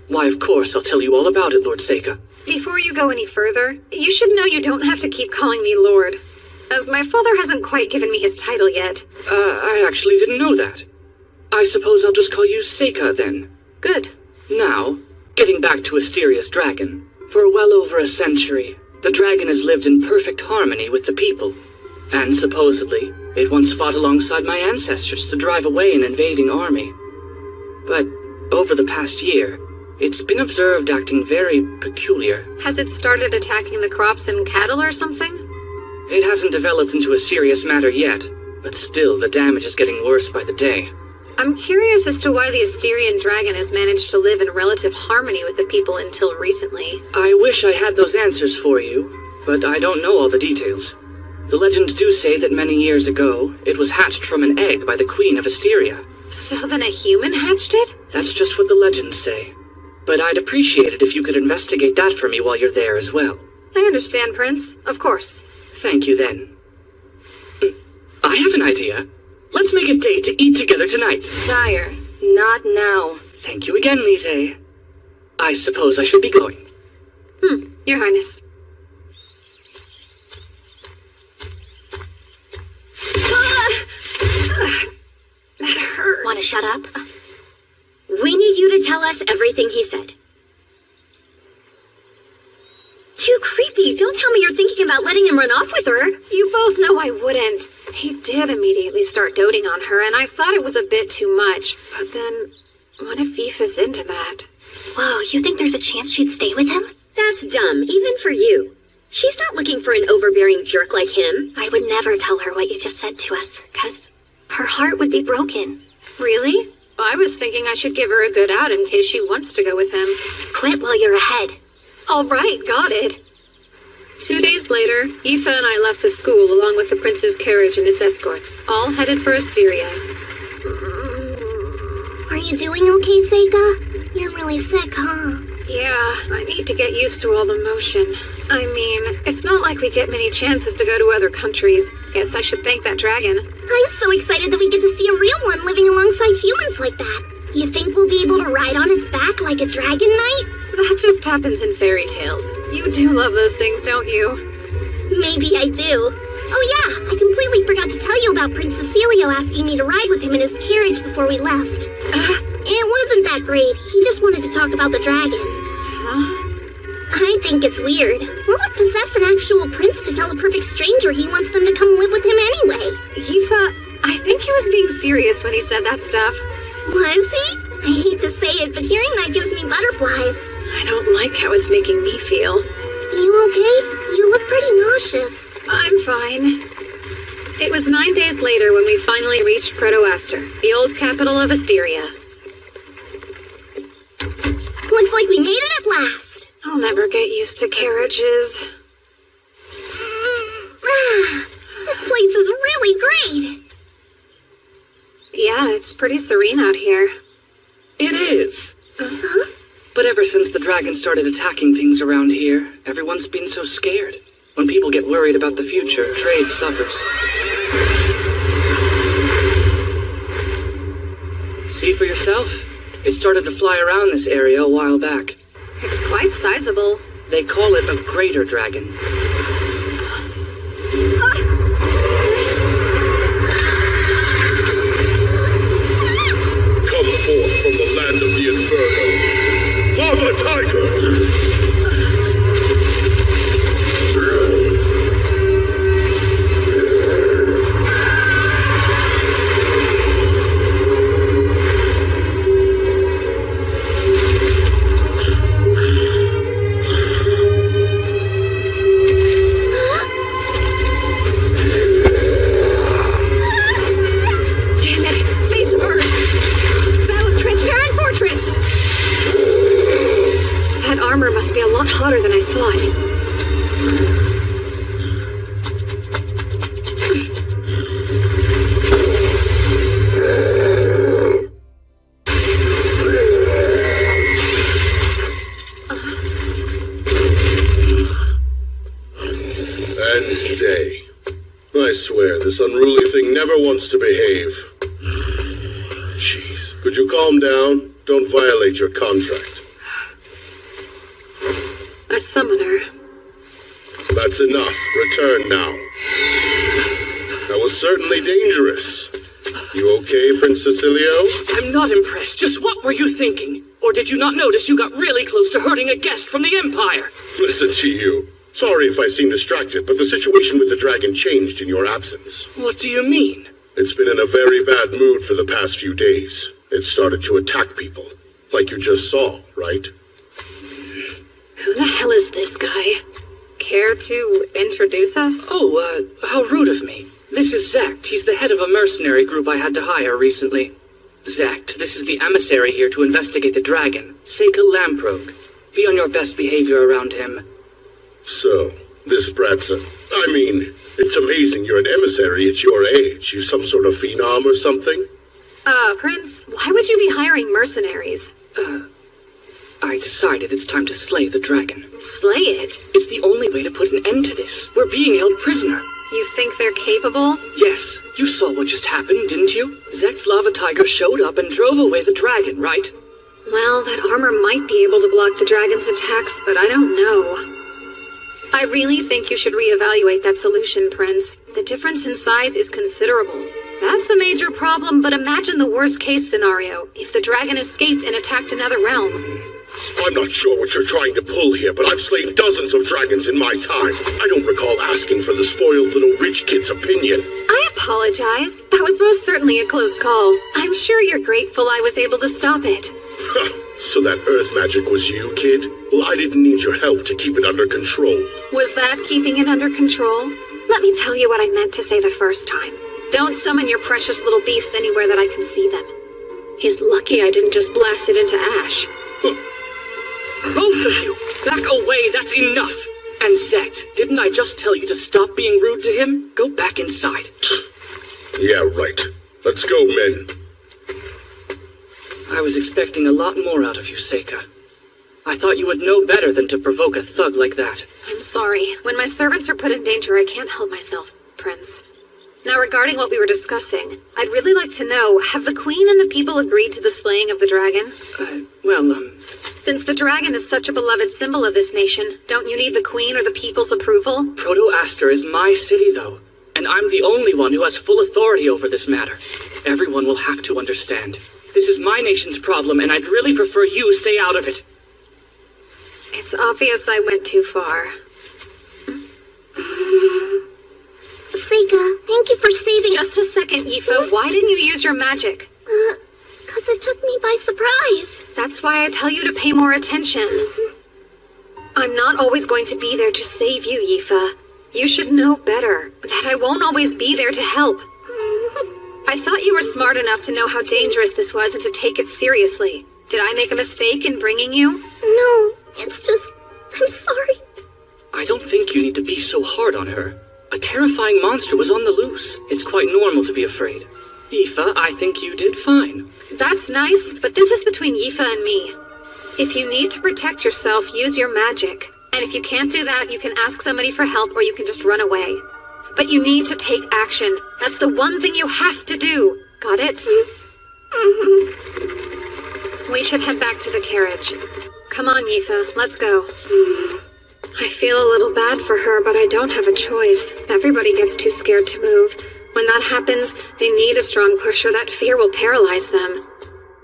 Why, of course, I'll tell you all about it, Lord Seika. Before you go any further, you should know you don't have to keep calling me Lord, as my father hasn't quite given me his title yet. I actually didn't know that. I suppose I'll just call you Seika, then. Good. Now, getting back to Asteria's dragon. For well over a century, the dragon has lived in perfect harmony with the people. And supposedly, it once fought alongside my ancestors to drive away an invading army. But over the past year, it's been observed acting very peculiar. Has it started attacking the crops and cattle or something? It hasn't developed into a serious matter yet, but still the damage is getting worse by the day. I'm curious as to why the Asterian dragon has managed to live in relative harmony with the people until recently. I wish I had those answers for you, but I don't know all the details. The legends do say that many years ago, it was hatched from an egg by the Queen of Asteria. So then a human hatched it? That's just what the legends say. But I'd appreciate it if you could investigate that for me while you're there as well. I understand, Prince. Of course. Thank you, then. I have an idea. Let's make a date to eat together tonight. Sire, not now. Thank you again, Lise. I suppose I should be going. Your Highness. That hurt. shut up? We need you to tell us everything he said. Too creepy. Don't tell me you're thinking about letting him run off with her. You both know I wouldn't. He did immediately start doting on her, and I thought it was a bit too much. But then, what if Aoife's into that? Whoa, you think there's a chance she'd stay with him? That's dumb, even for you. She's not looking for an overbearing jerk like him. I would never tell her what you just said to us, 'cause her heart would be broken. Really? I was thinking I should give her a good out in case she wants to go with him. Quit while you're ahead. All right, got it. 2 days later, Aoife and I left the school along with the prince's carriage and its escorts, all headed for Asteria. Are you doing okay, Seika? You're really sick, huh? Yeah, I need to get used to all the motion. I mean, it's not like we get many chances to go to other countries. Guess I should thank that dragon. I'm so excited that we get to see a real one living alongside humans like that. You think we'll be able to ride on its back like a dragon knight? That just happens in fairy tales. You do love those things, don't you? Maybe I do. Oh yeah, I completely forgot to tell you about Prince Cecilio asking me to ride with him in his carriage before we left. It wasn't that great. He just wanted to talk about the dragon. Huh? I think it's weird. What would possess an actual prince to tell a perfect stranger he wants them to come live with him anyway? Aoife, I think he was being serious when he said that stuff. Was he? I hate to say it, but hearing that gives me butterflies. I don't like how it's making me feel. You okay? You look pretty nauseous. I'm fine. It was 9 days later when we finally reached Protoaster, the old capital of Asteria. Looks like we made it at last. I'll never get used to carriages. This place is really great. Yeah, it's pretty serene out here. It is. Huh? But ever since the dragon started attacking things around here, everyone's been so scared. When people get worried about the future, trade suffers. See for yourself? It started to fly around this area a while back. It's quite sizable. They call it a greater dragon. Come forth from the land of the Inferno. Lava Tiger! Hotter than I thought. And stay. I swear, this unruly thing never wants to behave. Jeez, could you calm down? Don't violate your contract. A summoner. That's enough. Return now. That was certainly dangerous. You okay, Prince Cecilio? I'm not impressed. Just what were you thinking? Or did you not notice you got really close to hurting a guest from the Empire? Listen to you. Sorry if I seem distracted, but the situation with the dragon changed in your absence. What do you mean? It's been in a very bad mood for the past few days. It started to attack people. Like you just saw, right? Who the hell is this guy? Care to introduce us? Oh, how rude of me. This is Zect. He's the head of a mercenary group I had to hire recently. Zect, this is the emissary here to investigate the dragon, Seika Lamprogue. Be on your best behavior around him. So, this brat's it's amazing you're an emissary at your age. You some sort of phenom or something? Prince, why would you be hiring mercenaries? I decided it's time to slay the dragon. Slay it? It's the only way to put an end to this. We're being held prisoner. You think they're capable? Yes. You saw what just happened, didn't you? Zekt's lava tiger showed up and drove away the dragon, right? Well, that armor might be able to block the dragon's attacks, but I don't know. I really think you should reevaluate that solution, Prince. The difference in size is considerable. That's a major problem, but imagine the worst case scenario. If the dragon escaped and attacked another realm. I'm not sure what you're trying to pull here, but I've slain dozens of dragons in my time. I don't recall asking for the spoiled little rich kid's opinion. I apologize. That was most certainly a close call. I'm sure you're grateful I was able to stop it. So that earth magic was you, kid? Well, I didn't need your help to keep it under control. Was that keeping it under control? Let me tell you what I meant to say the first time. Don't summon your precious little beast anywhere that I can see them. He's lucky I didn't just blast it into ash. Both of you, back away, that's enough! And Zet, didn't I just tell you to stop being rude to him? Go back inside. Yeah, right. Let's go, men. I was expecting a lot more out of you, Seika. I thought you would know better than to provoke a thug like that. I'm sorry. When my servants are put in danger, I can't help myself, Prince. Now, regarding what we were discussing, I'd really like to know, have the Queen and the people agreed to the slaying of the dragon? Since the dragon is such a beloved symbol of this nation, don't you need the Queen or the people's approval? Proto-Aster is my city, though, and I'm the only one who has full authority over this matter. Everyone will have to understand. This is my nation's problem, and I'd really prefer you stay out of it. It's obvious I went too far. Seika, thank you for saving— Just a second, Yifa. Why didn't you use your magic? 'Cause it took me by surprise. That's why I tell you to pay more attention. I'm not always going to be there to save you, Yifa. You should know better, that I won't always be there to help. I thought you were smart enough to know how dangerous this was and to take it seriously. Did I make a mistake in bringing you? No, it's just— I'm sorry. I don't think you need to be so hard on her. A terrifying monster was on the loose. It's quite normal to be afraid. Yifa, I think you did fine. That's nice, but this is between Yifa and me. If you need to protect yourself, use your magic. And if you can't do that, you can ask somebody for help or you can just run away. But you need to take action. That's the one thing you have to do. Got it? We should head back to the carriage. Come on, Yifa, let's go. I feel a little bad for her, but I don't have a choice. Everybody gets too scared to move. When that happens, they need a strong push or that fear will paralyze them.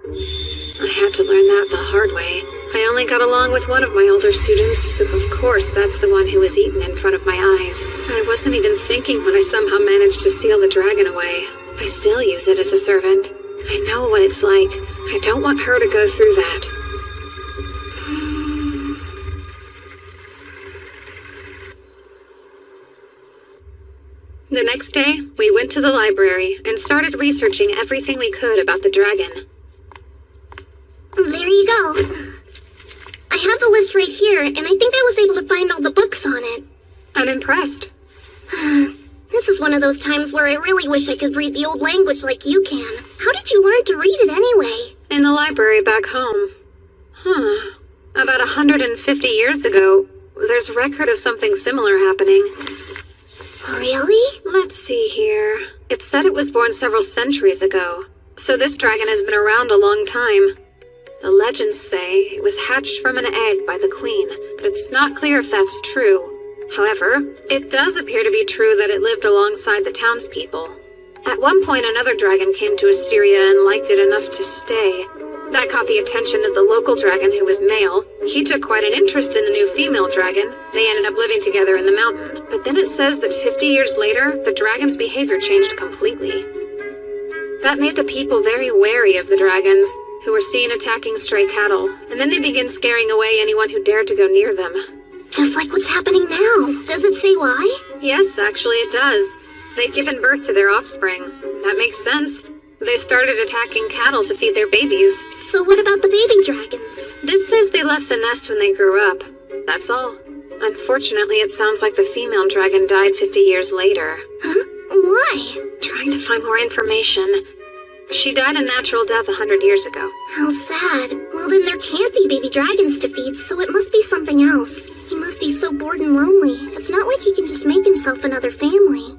I had to learn that the hard way. I only got along with one of my older students, so of course that's the one who was eaten in front of my eyes. I wasn't even thinking when I somehow managed to seal the dragon away. I still use it as a servant. I know what it's like. I don't want her to go through that. The next day, we went to the library and started researching everything we could about the dragon. There you go. I have the list right here, and I think I was able to find all the books on it. I'm impressed. This is one of those times where I really wish I could read the old language like you can. How did you learn to read it anyway? In the library back home. About 150 years ago, there's record of something similar happening. Really? Let's see here. It said it was born several centuries ago, so this dragon has been around a long time. The legends say it was hatched from an egg by the queen, but it's not clear if that's true. However, it does appear to be true that it lived alongside the townspeople. At one point, another dragon came to Asteria and liked it enough to stay. That caught the attention of the local dragon, who was male. He took quite an interest in the new female dragon. They ended up living together in the mountain. But then it says that 50 years later, the dragon's behavior changed completely. That made the people very wary of the dragons, who were seen attacking stray cattle, and then they began scaring away anyone who dared to go near them. Just like what's happening now. Does it say why? Yes, actually it does. They'd given birth to their offspring. That makes sense. They started attacking cattle to feed their babies. So what about the baby dragons? This says they left the nest when they grew up. That's all. Unfortunately, it sounds like the female dragon died 50 years later. Huh? Why? Trying to find more information. She died a natural death 100 years ago. How sad. Well, then there can't be baby dragons to feed, so it must be something else. He must be so bored and lonely. It's not like he can just make himself another family.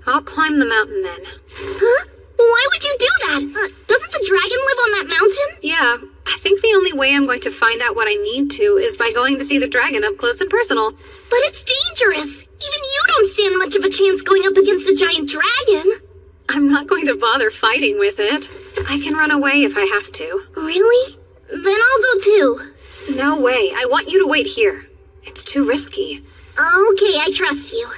I'll climb the mountain then. Huh? Why would you do that? Doesn't the dragon live on that mountain? Yeah, I think the only way I'm going to find out what I need to is by going to see the dragon up close and personal. But it's dangerous. Even you don't stand much of a chance going up against a giant dragon. not going to bother fighting with it. I can run away if I have to. Really? Then I'll go too. No way. I want you to wait here. It's too risky. Okay, I trust you.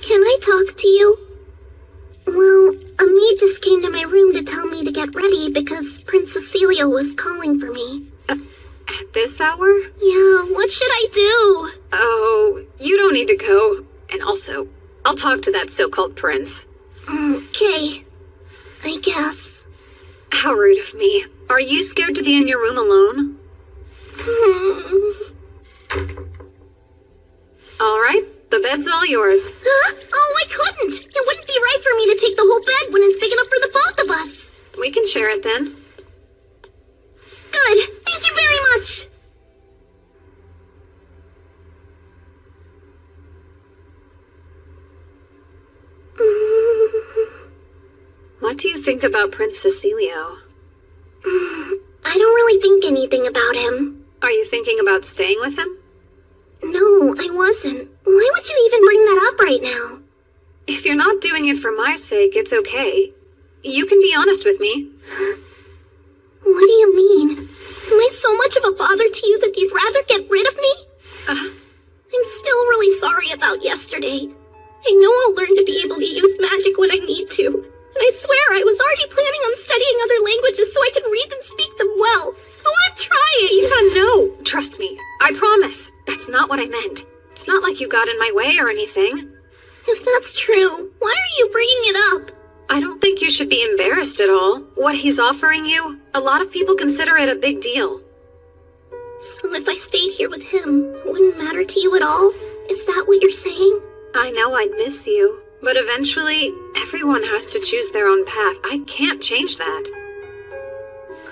Can I talk to you? Well, a maid just came to my room to tell me to get ready because Prince Cecilio was calling for me. At this hour? Yeah, what should I do? Oh, you don't need to go. And also, I'll talk to that so-called prince. Okay. I guess. How rude of me. Are you scared to be in your room alone? All right, the bed's all yours. Huh? Oh, I couldn't. It wouldn't be right for me to take the whole bed when it's big enough for the both of us. We can share it then. Good. Thank you very much. What do you think about Prince Cecilio? I don't really think anything about him. Are you thinking about staying with him? No, I wasn't. Why would you even bring that up right now? If you're not doing it for my sake, it's okay. You can be honest with me. What do you mean? Am I so much of a bother to you that you'd rather get rid of me? I'm still really sorry about yesterday. I know I'll learn to be able to use magic when I need to. And I swear I was already planning on studying other languages so I could read and speak them well. So I'm trying. Eva, no. Trust me. I promise. That's not what I meant. It's not like you got in my way or anything. If that's true, why are you bringing it up? I don't think you should be embarrassed at all. What he's offering you, a lot of people consider it a big deal. So if I stayed here with him, it wouldn't matter to you at all? Is that what you're saying? I know I'd miss you, but eventually, everyone has to choose their own path. I can't change that.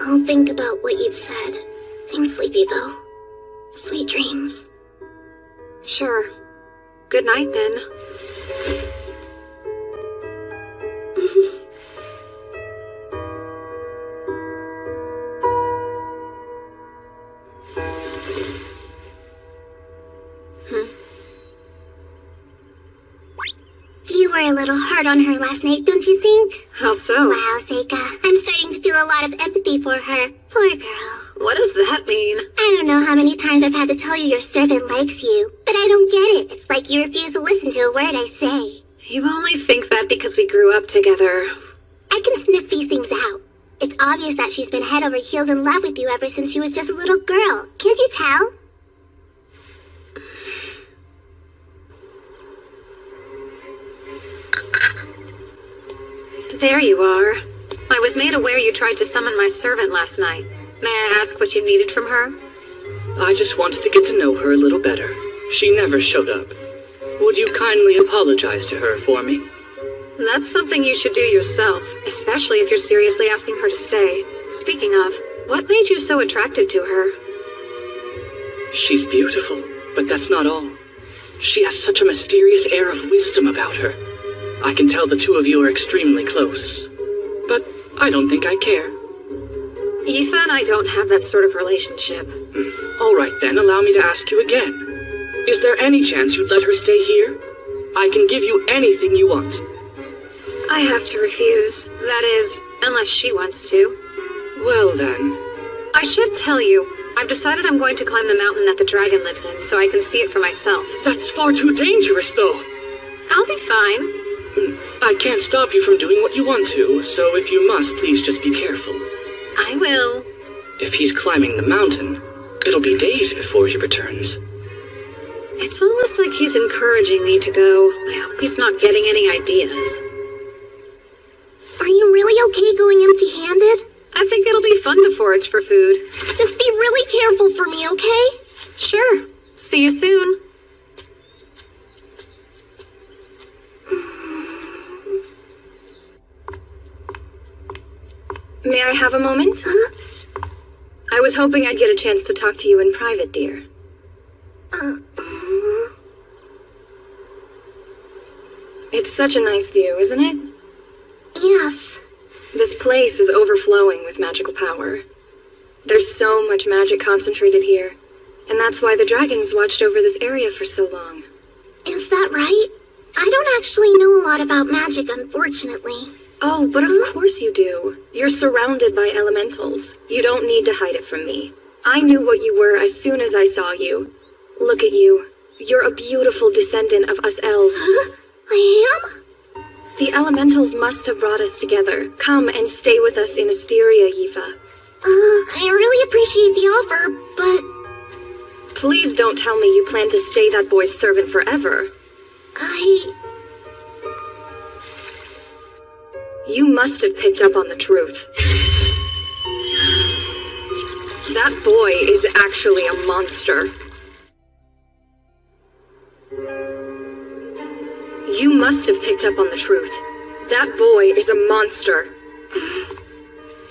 I'll think about what you've said. I'm sleepy though. Sweet dreams. Sure. Good night then. You were a little hard on her last night, don't you think? How so? Wow, Seika. I'm starting to feel a lot of empathy for her. Poor girl. What does that mean? I don't know how many times I've had to tell you your servant likes you, but I don't get it. It's like you refuse to listen to a word I say. You only think that because we grew up together. I can sniff these things out. It's obvious that she's been head over heels in love with you ever since she was just a little girl. Can't you tell? There you are. I was made aware you tried to summon my servant last night. May I ask what you needed from her? I just wanted to get to know her a little better. She never showed up. Would you kindly apologize to her for me? That's something you should do yourself, especially if you're seriously asking her to stay. Speaking of, what made you so attracted to her? She's beautiful, but that's not all. She has such a mysterious air of wisdom about her. I can tell the two of you are extremely close, but I don't think I care. Aoife and I don't have that sort of relationship. All right then, allow me to ask you again. Is there any chance you'd let her stay here? I can give you anything you want. I have to refuse. That is, unless she wants to. Well then. I should tell you, I've decided I'm going to climb the mountain that the dragon lives in so I can see it for myself. That's far too dangerous, though. I'll be fine. I can't stop you from doing what you want to, so if you must, please just be careful. I will. If he's climbing the mountain, it'll be days before he returns. It's almost like he's encouraging me to go. I hope he's not getting any ideas. Are you really okay going empty-handed? I think it'll be fun to forage for food. Just be really careful for me, okay? Sure. See you soon. May I have a moment? Huh? I was hoping I'd get a chance to talk to you in private, dear. It's such a nice view, isn't it? Yes. This place is overflowing with magical power. There's so much magic concentrated here. And that's why the dragons watched over this area for so long. Is that right? I don't actually know a lot about magic, unfortunately. Oh, but of course you do. You're surrounded by elementals. You don't need to hide it from me. I knew what you were as soon as I saw you. Look at you. You're a beautiful descendant of us elves. I am? The elementals must have brought us together. Come and stay with us in Asteria, Yifa. I really appreciate the offer, but... Please don't tell me you plan to stay that boy's servant forever. You must have picked up on the truth. That boy is actually a monster. You must have picked up on the truth. That boy is a monster.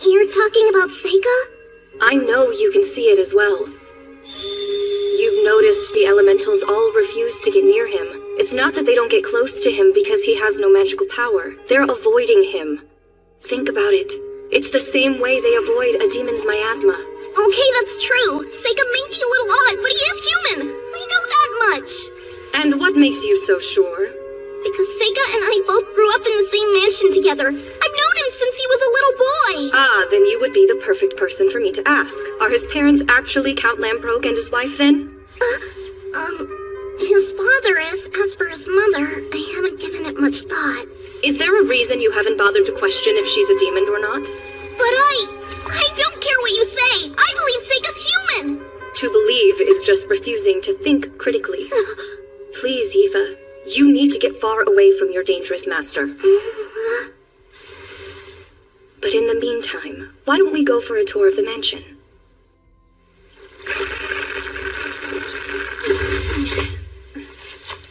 You're talking about Seika? I know you can see it as well. You've noticed the elementals all refuse to get near him. It's not that they don't get close to him because he has no magical power. They're avoiding him. Think about it. It's the same way they avoid a demon's miasma. Okay, that's true. Seika may be a little odd, but he is human. I know that much. And what makes you so sure? Because Seika and I both grew up in the same mansion together. I've known him since he was a little boy. Ah, then you would be the perfect person for me to ask. Are his parents actually Count Lamprogue and his wife, then? His father is. As for his mother, I haven't given it much thought. Is there a reason you haven't bothered to question if she's a demon or not? But I don't care what you say. I believe Seika's human. To believe is just refusing to think critically. Please, Yifa. You need to get far away from your dangerous master. But in the meantime, why don't we go for a tour of the mansion?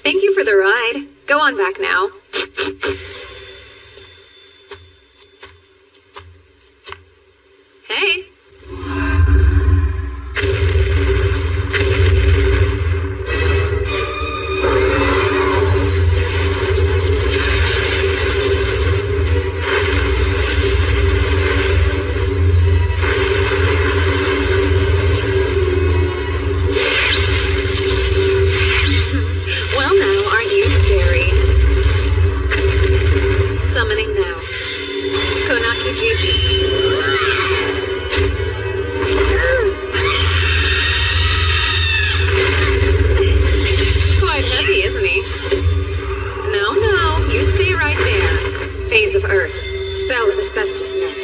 Thank you for the ride. Go on back now. Hey. Well now, aren't you scary? Summoning now. Konaki Jiji. Quite heavy, isn't he? No, you stay right there. Phase of Earth. Spell of Asbestos Net.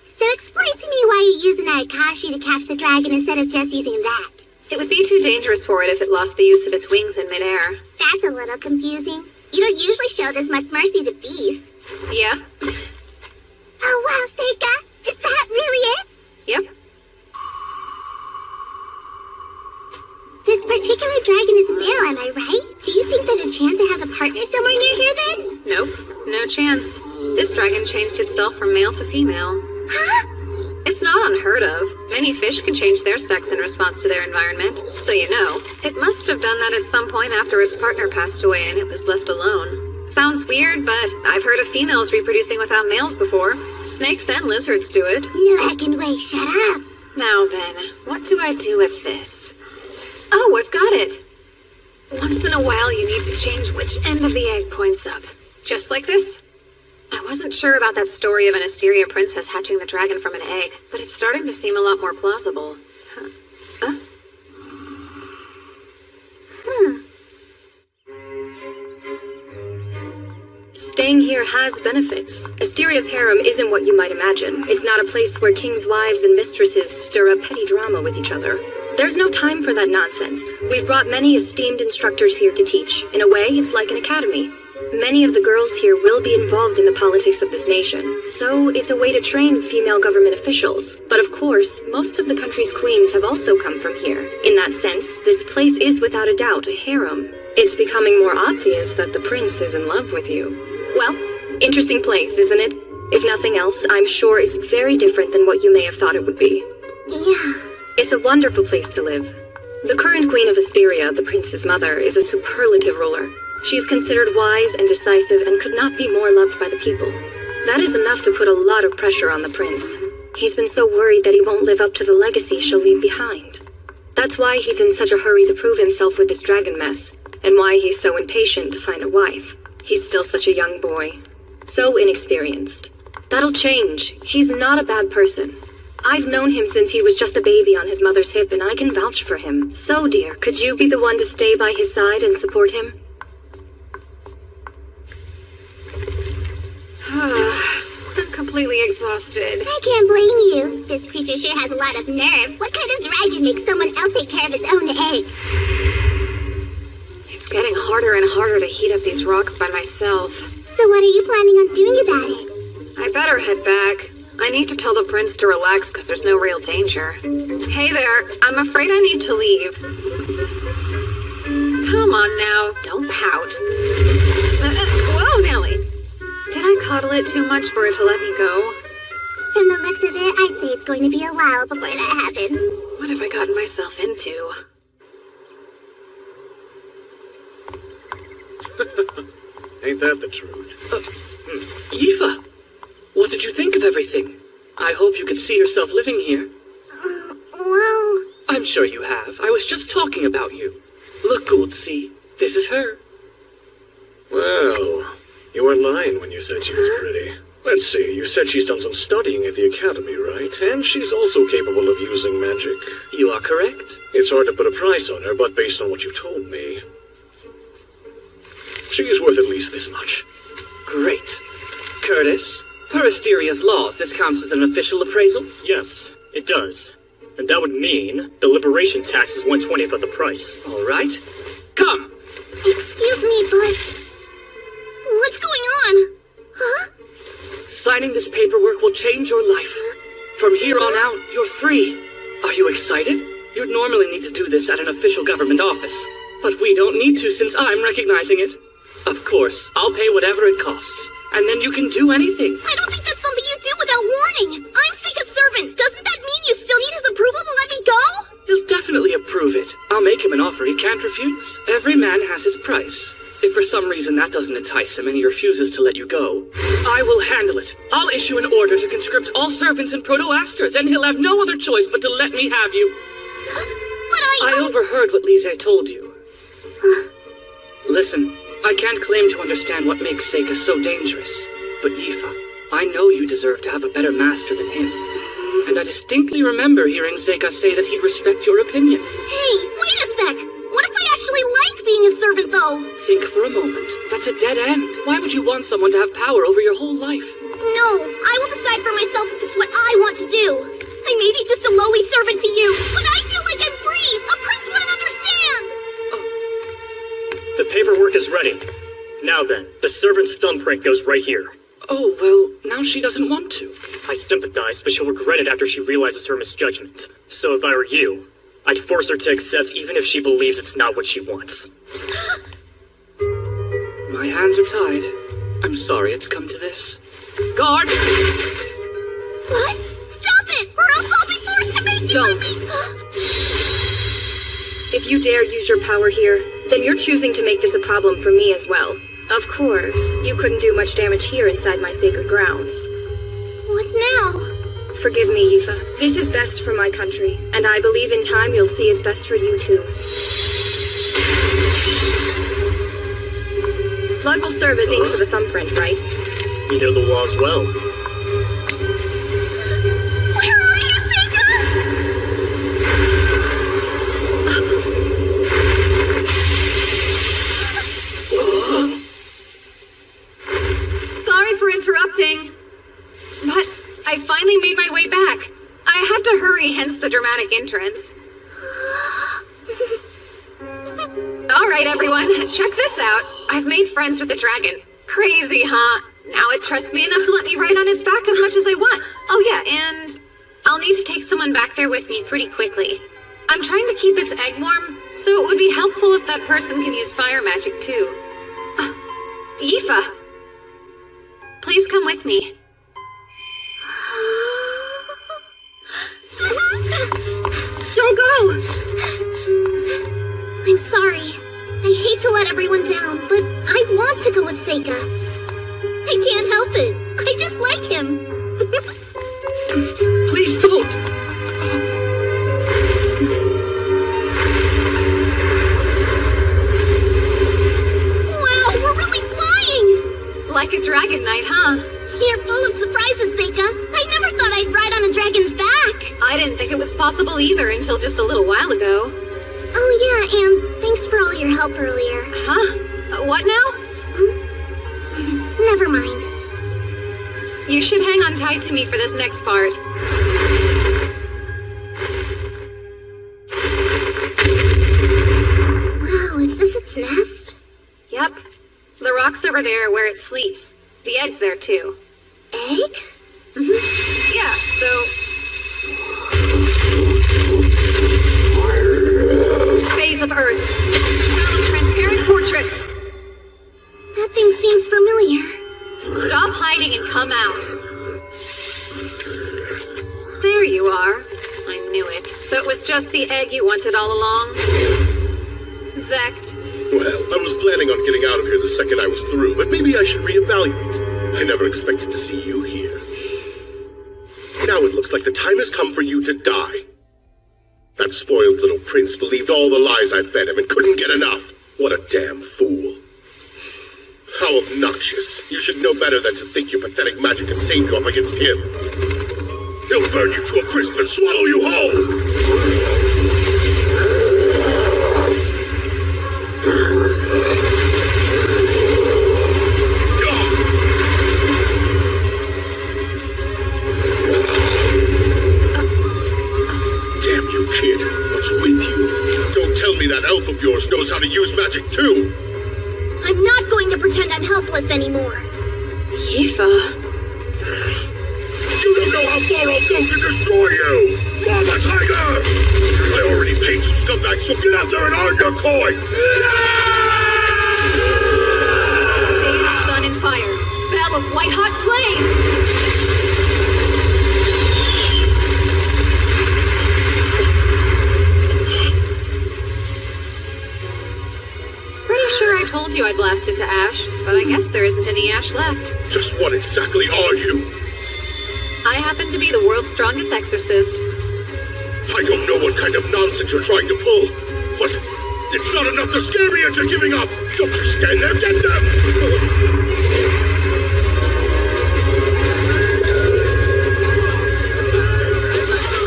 So explain to me why you're using Akashi to catch the dragon instead of just using that. It would be too dangerous for it if it lost the use of its wings in midair. That's a little confusing. You don't usually show this much mercy to beasts. Yeah? Oh wow, Seika! Is that really it? Yep. This particular dragon is male, am I right? Do you think there's a chance it has a partner somewhere near here then? Nope. No chance. This dragon changed itself from male to female. Huh? It's not unheard of. Many fish can change their sex in response to their environment. So you know, it must have done that at some point after its partner passed away and it was left alone. Sounds weird, but I've heard of females reproducing without males before. Snakes and lizards do it. No heckin' way, shut up! Now then, what do I do with this? Oh, I've got it! Once in a while you need to change which end of the egg points up. Just like this. I wasn't sure about that story of an Asteria princess hatching the dragon from an egg, but it's starting to seem a lot more plausible. Huh? Staying here has benefits. Asteria's harem isn't what you might imagine. It's not a place where kings' wives and mistresses stir up petty drama with each other. There's no time for that nonsense. We've brought many esteemed instructors here to teach. In a way, it's like an academy. Many of the girls here will be involved in the politics of this nation, so it's a way to train female government officials. But of course, most of the country's queens have also come from here. In that sense, this place is without a doubt a harem. It's becoming more obvious that the prince is in love with you. Well, interesting place, isn't it? If nothing else, I'm sure it's very different than what you may have thought it would be. Yeah. It's a wonderful place to live. The current queen of Asteria, the prince's mother, is a superlative ruler. She's considered wise and decisive and could not be more loved by the people. That is enough to put a lot of pressure on the prince. He's been so worried that he won't live up to the legacy she'll leave behind. That's why he's in such a hurry to prove himself with this dragon mess, and why he's so impatient to find a wife. He's still such a young boy. So inexperienced. That'll change. He's not a bad person. I've known him since he was just a baby on his mother's hip, and I can vouch for him. So, dear, could you be the one to stay by his side and support him? I'm completely exhausted. I can't blame you. This creature sure has a lot of nerve. What kind of dragon makes someone else take care of its own egg? It's getting harder and harder to heat up these rocks by myself. So what are you planning on doing about it? I better head back. I need to tell the prince to relax because there's no real danger. Hey there, I'm afraid I need to leave. Come on now, don't pout. Whoa, Nellie. Did I coddle it too much for it to let me go? From the looks of it, I'd say it's going to be a while before that happens. What have I gotten myself into? Ain't that the truth? Yifa! What did you think of everything? I hope you could see yourself living here. Well... I'm sure you have. I was just talking about you. Look, Gould, see? This is her. Well, you weren't lying when you said she was pretty. Let's see, you said she's done some studying at the academy, right? And she's also capable of using magic. You are correct. It's hard to put a price on her, but based on what you've told me, she's worth at least this much. Great. Curtis, per Asteria's laws, this counts as an official appraisal? Yes, it does. And that would mean the liberation tax is 1/20th of the price. All right. Come! Excuse me, but... what's going on? Huh? Signing this paperwork will change your life. From here on out, you're free. Are you excited? You'd normally need to do this at an official government office. But we don't need to since I'm recognizing it. Of course, I'll pay whatever it costs. And then you can do anything. I don't think that's something you do without warning. I'm Seika's servant. Doesn't that mean you still need his approval to let me go? He'll definitely approve it. I'll make him an offer he can't refuse. Every man has his price. If for some reason that doesn't entice him and he refuses to let you go, I will handle it. I'll issue an order to conscript all servants in Proto-Aster. Then he'll have no other choice but to let me have you. But I overheard what Lise told you. Listen, I can't claim to understand what makes Seika so dangerous. But Yifa, I know you deserve to have a better master than him. And I distinctly remember hearing Seika say that he'd respect your opinion. Hey, wait a sec! What if I actually like being his servant, though? Think for a moment. That's a dead end. Why would you want someone to have power over your whole life? No, I will decide for myself if it's what I want to do. I may be just a lowly servant to you, but I feel like I'm free! A prince wouldn't understand! The paperwork is ready. Now then, the servant's thumbprint goes right here. Oh, well, now she doesn't want to. I sympathize, but she'll regret it after she realizes her misjudgment. So if I were you, I'd force her to accept even if she believes it's not what she wants. My hands are tied. I'm sorry it's come to this. Guards! What? Stop it, or else I'll be forced to make you Don't. If you dare use your power here, then you're choosing to make this a problem for me as well. Of course, you couldn't do much damage here inside my sacred grounds. What now? Forgive me, Yifa. This is best for my country, and I believe in time you'll see it's best for you too. Blood will serve as ink for the thumbprint, right? You know the laws well. Where are you, Seika? Sorry for interrupting. But I finally made my way back. I had to hurry, hence the dramatic entrance. Alright, everyone, check this out. I've made friends with the dragon. Crazy, huh? Now it trusts me enough to let me ride on its back as much as I want. Oh yeah, and I'll need to take someone back there with me pretty quickly. I'm trying to keep its egg warm, so it would be helpful if that person can use fire magic too. Yifa, please come with me. Don't go! I'm sorry. I hate hate to let everyone down, but I want to go with Seika. I can't help it. I just like him. Please don't! Wow, we're really flying! Like a dragon knight, huh? You're full of surprises, Seika. I never thought I'd ride on a dragon's back. I didn't think it was possible either until just a little while ago. Oh yeah, and thanks for all your help earlier. Huh? What now? Never mind. You should hang on tight to me for this next part. Wow, is this its nest? Yep. The rock's over there where it sleeps. The egg's there too. Egg? Yeah, so... Phase of Earth. Found transparent fortress. That thing seems familiar. Stop hiding and come out. There you are. I knew it. So it was just the egg you wanted all along? Zect. Well, I was planning on getting out of here the second I was through, but maybe I should reevaluate. I never expected to see you here. Now it looks like the time has come for you to die. That spoiled little prince believed all the lies I fed him and couldn't get enough. What a damn fool. How obnoxious. You should know better than to think your pathetic magic can save you up against him. He'll burn you to a crisp and swallow you whole! Damn you, kid. What's with you? Don't tell me that elf of yours knows how to use magic too! I'm not going to pretend I'm helpless anymore. Yifa. You don't know how far I'll go to destroy you! Mama Tiger! I already paid you, scumbag, so get out there and earn your coin! Phase of sun and fire. Spell of white-hot flame. Pretty sure I told you I blasted to ash, but I guess there isn't any ash left. Just what exactly are you? I happen to be the world's strongest exorcist. I don't know what kind of nonsense you're trying to pull, but it's not enough to scare me into giving up! Don't just stand there, get them!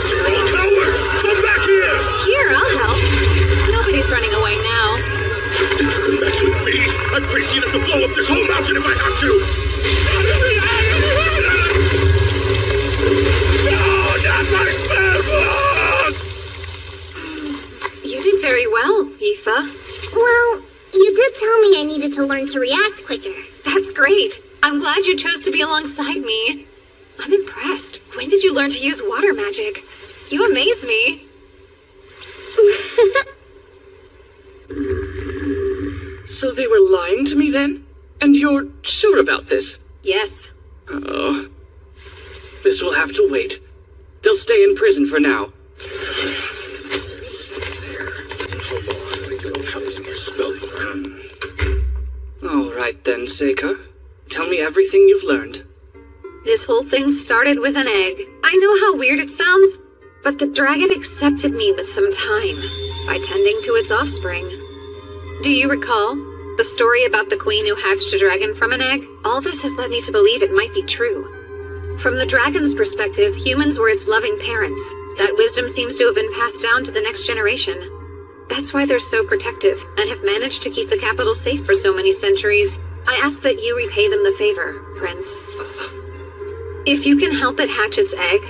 You're all cowards! Come back here! Here, I'll help. Nobody's running away now. You think you can mess with me? I'm crazy enough to blow up this whole mountain if I have to! No, not my spell book! You did very well, Yifa. Well, you did tell me I needed to learn to react quicker. That's great. I'm glad you chose to be alongside me. I'm impressed. When did you learn to use water magic? You amaze me. So they were lying to me then? And you're sure about this? Yes. Oh. This will have to wait. They'll stay in prison for now. All right then, Seika. Tell me everything you've learned. This whole thing started with an egg. I know how weird it sounds, but the dragon accepted me with some time by tending to its offspring. Do you recall the story about the queen who hatched a dragon from an egg? All this has led me to believe it might be true. From the dragon's perspective, humans were its loving parents. That wisdom seems to have been passed down to the next generation. That's why they're so protective and have managed to keep the capital safe for so many centuries. I ask that you repay them the favor, Prince. If you can help it hatch its egg,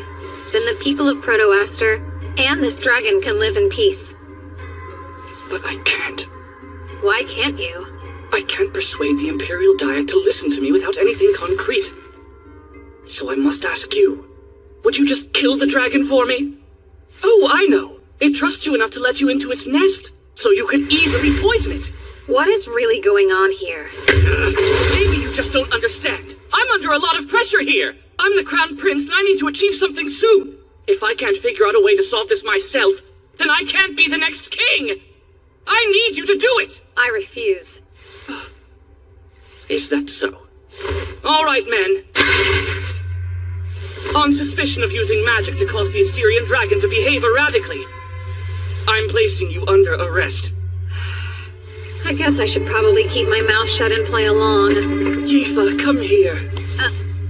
then the people of Proto-Aster and this dragon can live in peace. But I can't. Why can't you? I can't persuade the Imperial Diet to listen to me without anything concrete. So I must ask you, would you just kill the dragon for me? Oh, I know. It trusts you enough to let you into its nest, so you could easily poison it. What is really going on here? Maybe you just don't understand. I'm under a lot of pressure here. I'm the Crown Prince and I need to achieve something soon. If I can't figure out a way to solve this myself, then I can't be the next king. I need you to do it! I refuse. Is that so? All right, men. On suspicion of using magic to cause the Asterian dragon to behave erratically, I'm placing you under arrest. I guess I should probably keep my mouth shut and play along. Yifa, come here.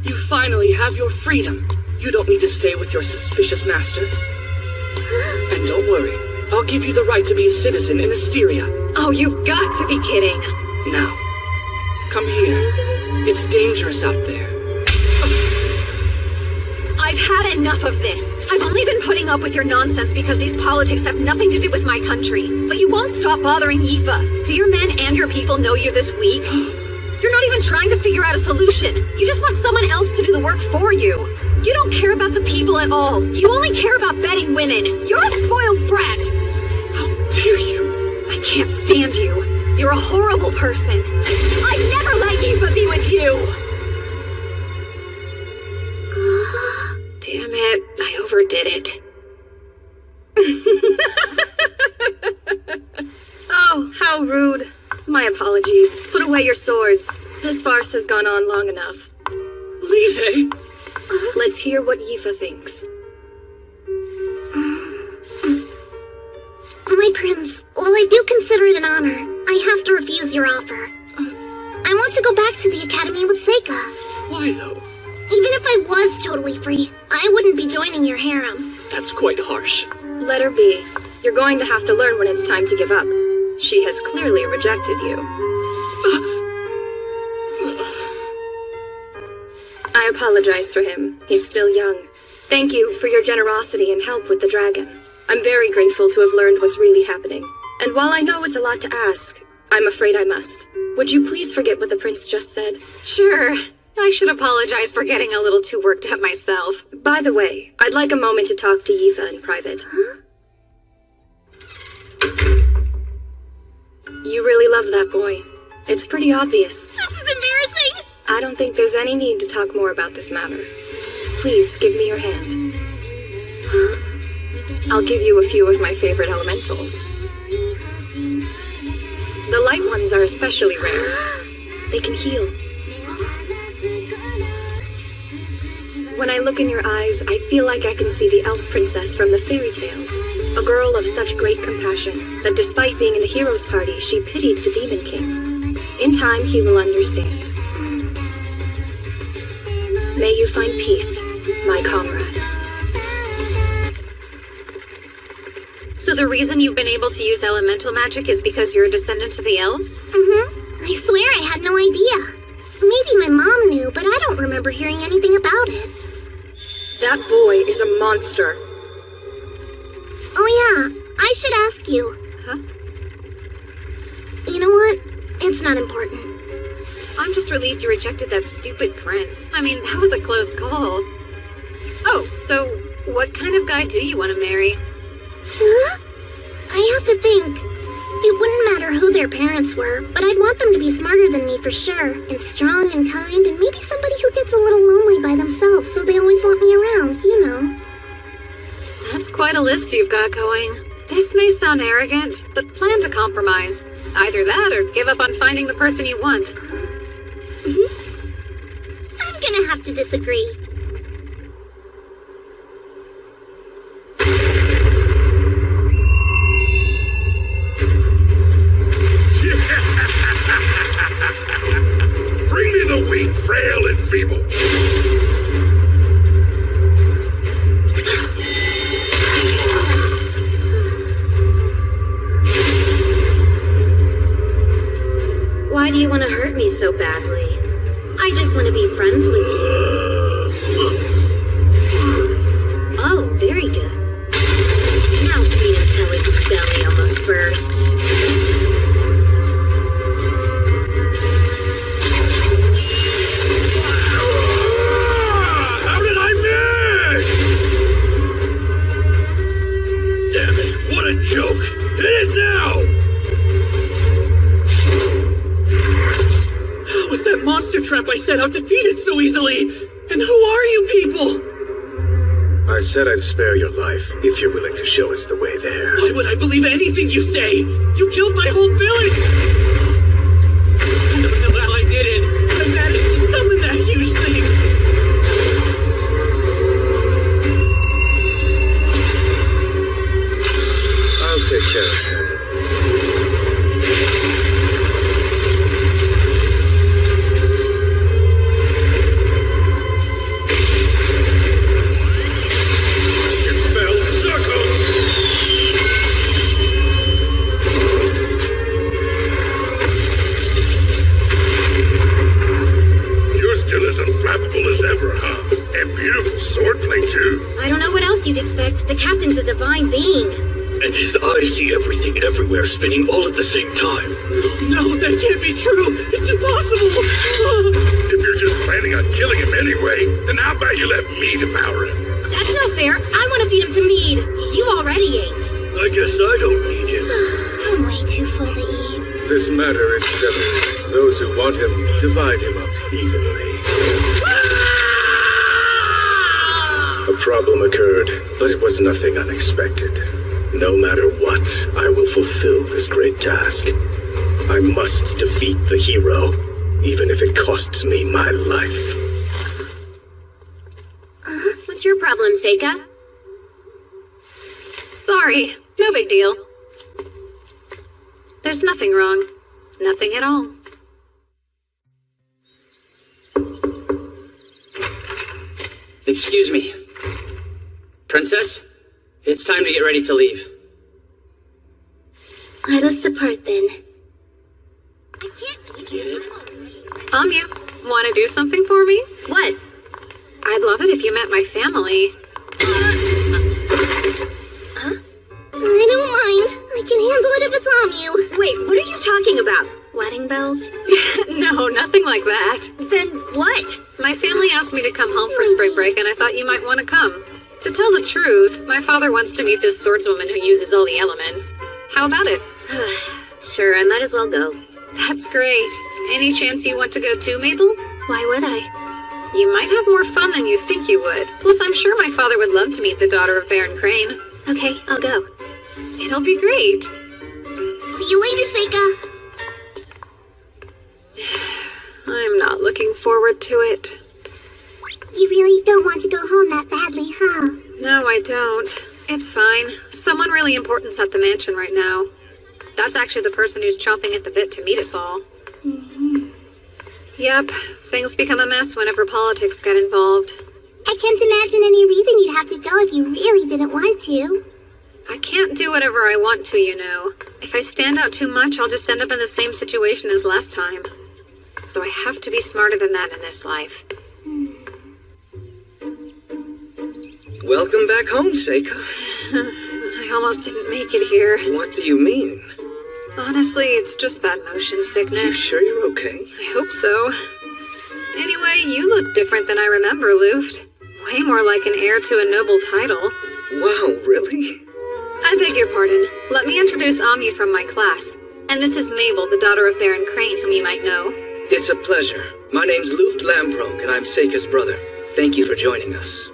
You finally have your freedom. You don't need to stay with your suspicious master. And don't worry, I'll give you the right to be a citizen in Asteria. Oh, you've got to be kidding. Now, come here. It's dangerous out there. I've had enough of this. I've only been putting up with your nonsense because these politics have nothing to do with my country. But you won't stop bothering Yifa. Do your men and your people know you're this weak? You're not even trying to figure out a solution. You just want someone else to do the work for you. You don't care about the people at all. You only care about betting women. You're a spoiled brat. How dare you? I can't stand you. You're a horrible person. I'd never let Yifa be with you. Damn it, I overdid it. Oh, how rude. My apologies. Put away your swords. This farce has gone on long enough. Lise! Let's hear what Yifa thinks. My prince, while I do consider it an honor, I have to refuse your offer. I want to go back to the academy with Seika. Why, though? Even if I was totally free, I wouldn't be joining your harem. That's quite harsh. Let her be. You're going to have to learn when it's time to give up. She has clearly rejected you. I apologize for him. He's still young. Thank you for your generosity and help with the dragon. I'm very grateful to have learned what's really happening. And while I know it's a lot to ask, I'm afraid I must. Would you please forget what the prince just said? Sure. I should apologize for getting a little too worked up myself. By the way, I'd like a moment to talk to Yifa in private. Huh? You really love that boy. It's pretty obvious. This is embarrassing! I don't think there's any need to talk more about this matter. Please, give me your hand. I'll give you a few of my favorite elementals. The light ones are especially rare. They can heal. When I look in your eyes, I feel like I can see the elf princess from the fairy tales. A girl of such great compassion that despite being in the hero's party, she pitied the demon king. In time, he will understand. May you find peace, my comrade. So the reason you've been able to use elemental magic is because you're a descendant of the elves? Mm-hmm. I swear I had no idea. Maybe my mom knew, but I don't remember hearing anything about it. That boy is a monster. Oh yeah, I should ask you. Huh? You know what? It's not important. I'm just relieved you rejected that stupid prince. I mean, that was a close call. Oh, so what kind of guy do you want to marry? Huh? I have to think. It wouldn't matter who their parents were, but I'd want them to be smarter than me for sure, and strong and kind, and maybe somebody who gets a little lonely by themselves, so they always want me around, you know. That's quite a list you've got going. This may sound arrogant, but plan to compromise. Either that or give up on finding the person you want. I'm gonna have to disagree. Bring me the weak, frail, and feeble. Why do you want to hurt me so badly? I just want to be friends with you. Oh, very good. Now feed him till his belly almost bursts. How did I miss? Damn it, what a joke! Hit it now! Was that monster trap I set out defeated so easily? And who are you people? I said I'd spare your life if you're willing to show us the way there. Why would I believe anything you say? You killed my whole village! I don't know how I did it. I managed to summon that huge thing. I'll take care of him. As ever, huh? And beautiful swordplay, too. I don't know what else you'd expect. The captain's a divine being. And his eyes see everything everywhere, spinning all at the same time. No, that can't be true. It's impossible. If you're just planning on killing him anyway, then how about you let me devour him? That's not fair. I want to feed him to Mead. You already ate. I guess I don't need him. I'm way too full to eat. This matter is settled. Those who want him, divide him up evenly. A problem occurred, but it was nothing unexpected. No matter what, I will fulfill this great task. I must defeat the hero, even if it costs me my life. What's your problem, Seika? Sorry, no big deal. There's nothing wrong. Nothing at all. Excuse me. Princess, it's time to get ready to leave. Let us depart then. Get it? You want to do something for me? What? I'd love it if you met my family. I don't mind. I can handle it if it's Amu. Wait, what are you talking about? Wedding bells? No, nothing like that. Then what? My family asked me to come home for spring break, and I thought you might want to come. To tell the truth, my father wants to meet this swordswoman who uses all the elements. How about it? Sure, I might as well go. That's great. Any chance you want to go too, Mabel? Why would I? You might have more fun than you think you would. Plus, I'm sure my father would love to meet the daughter of Baron Crane. Okay, I'll go. It'll be great. See you later, Seika. I'm not looking forward to it. You really don't want to go home that badly, huh? No, I don't. It's fine. Someone really important's at the mansion right now. That's actually the person who's chomping at the bit to meet us all. Mm-hmm. Yep, things become a mess whenever politics get involved. I can't imagine any reason you'd have to go if you really didn't want to. I can't do whatever I want to, you know. If I stand out too much, I'll just end up in the same situation as last time. So I have to be smarter than that in this life. Welcome back home, Seika. I almost didn't make it here. What do you mean? Honestly, it's just bad motion sickness. You sure you're okay? I hope so. Anyway, you look different than I remember, Luft. Way more like an heir to a noble title. Wow, really? I beg your pardon. Let me introduce Amu from my class. And this is Mabel, the daughter of Baron Crane, whom you might know. It's a pleasure. My name's Luft Lamprogue, and I'm Seika's brother. Thank you for joining us.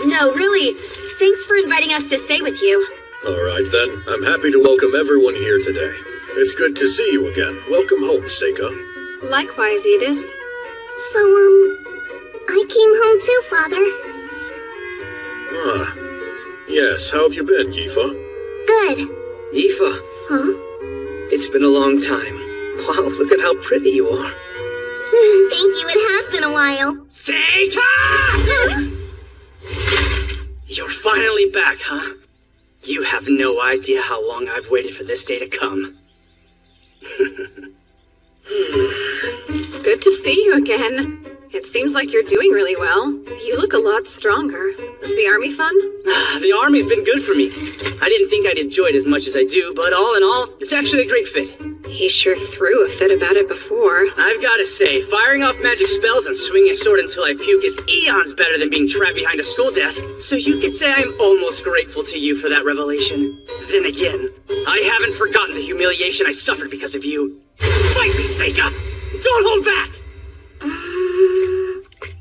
No, really. Thanks for inviting us to stay with you. All right, then. I'm happy to welcome everyone here today. It's good to see you again. Welcome home, Seika. Likewise, Edis. So, I came home too, Father. Ah. Yes, how have you been, Yifa? Good. Yifa. Huh? It's been a long time. Wow, look at how pretty you are. Thank you, it has been a while. Seika! You're finally back, huh? You have no idea how long I've waited for this day to come. Good to see you again. It seems like you're doing really well. You look a lot stronger. Is the army fun? The army's been good for me. I didn't think I'd enjoy it as much as I do, but all in all, it's actually a great fit. He sure threw a fit about it before. I've gotta say, firing off magic spells and swinging a sword until I puke is eons better than being trapped behind a school desk, so you could say I'm almost grateful to you for that revelation. Then again, I haven't forgotten the humiliation I suffered because of you. Fight me, Seika! Don't hold back!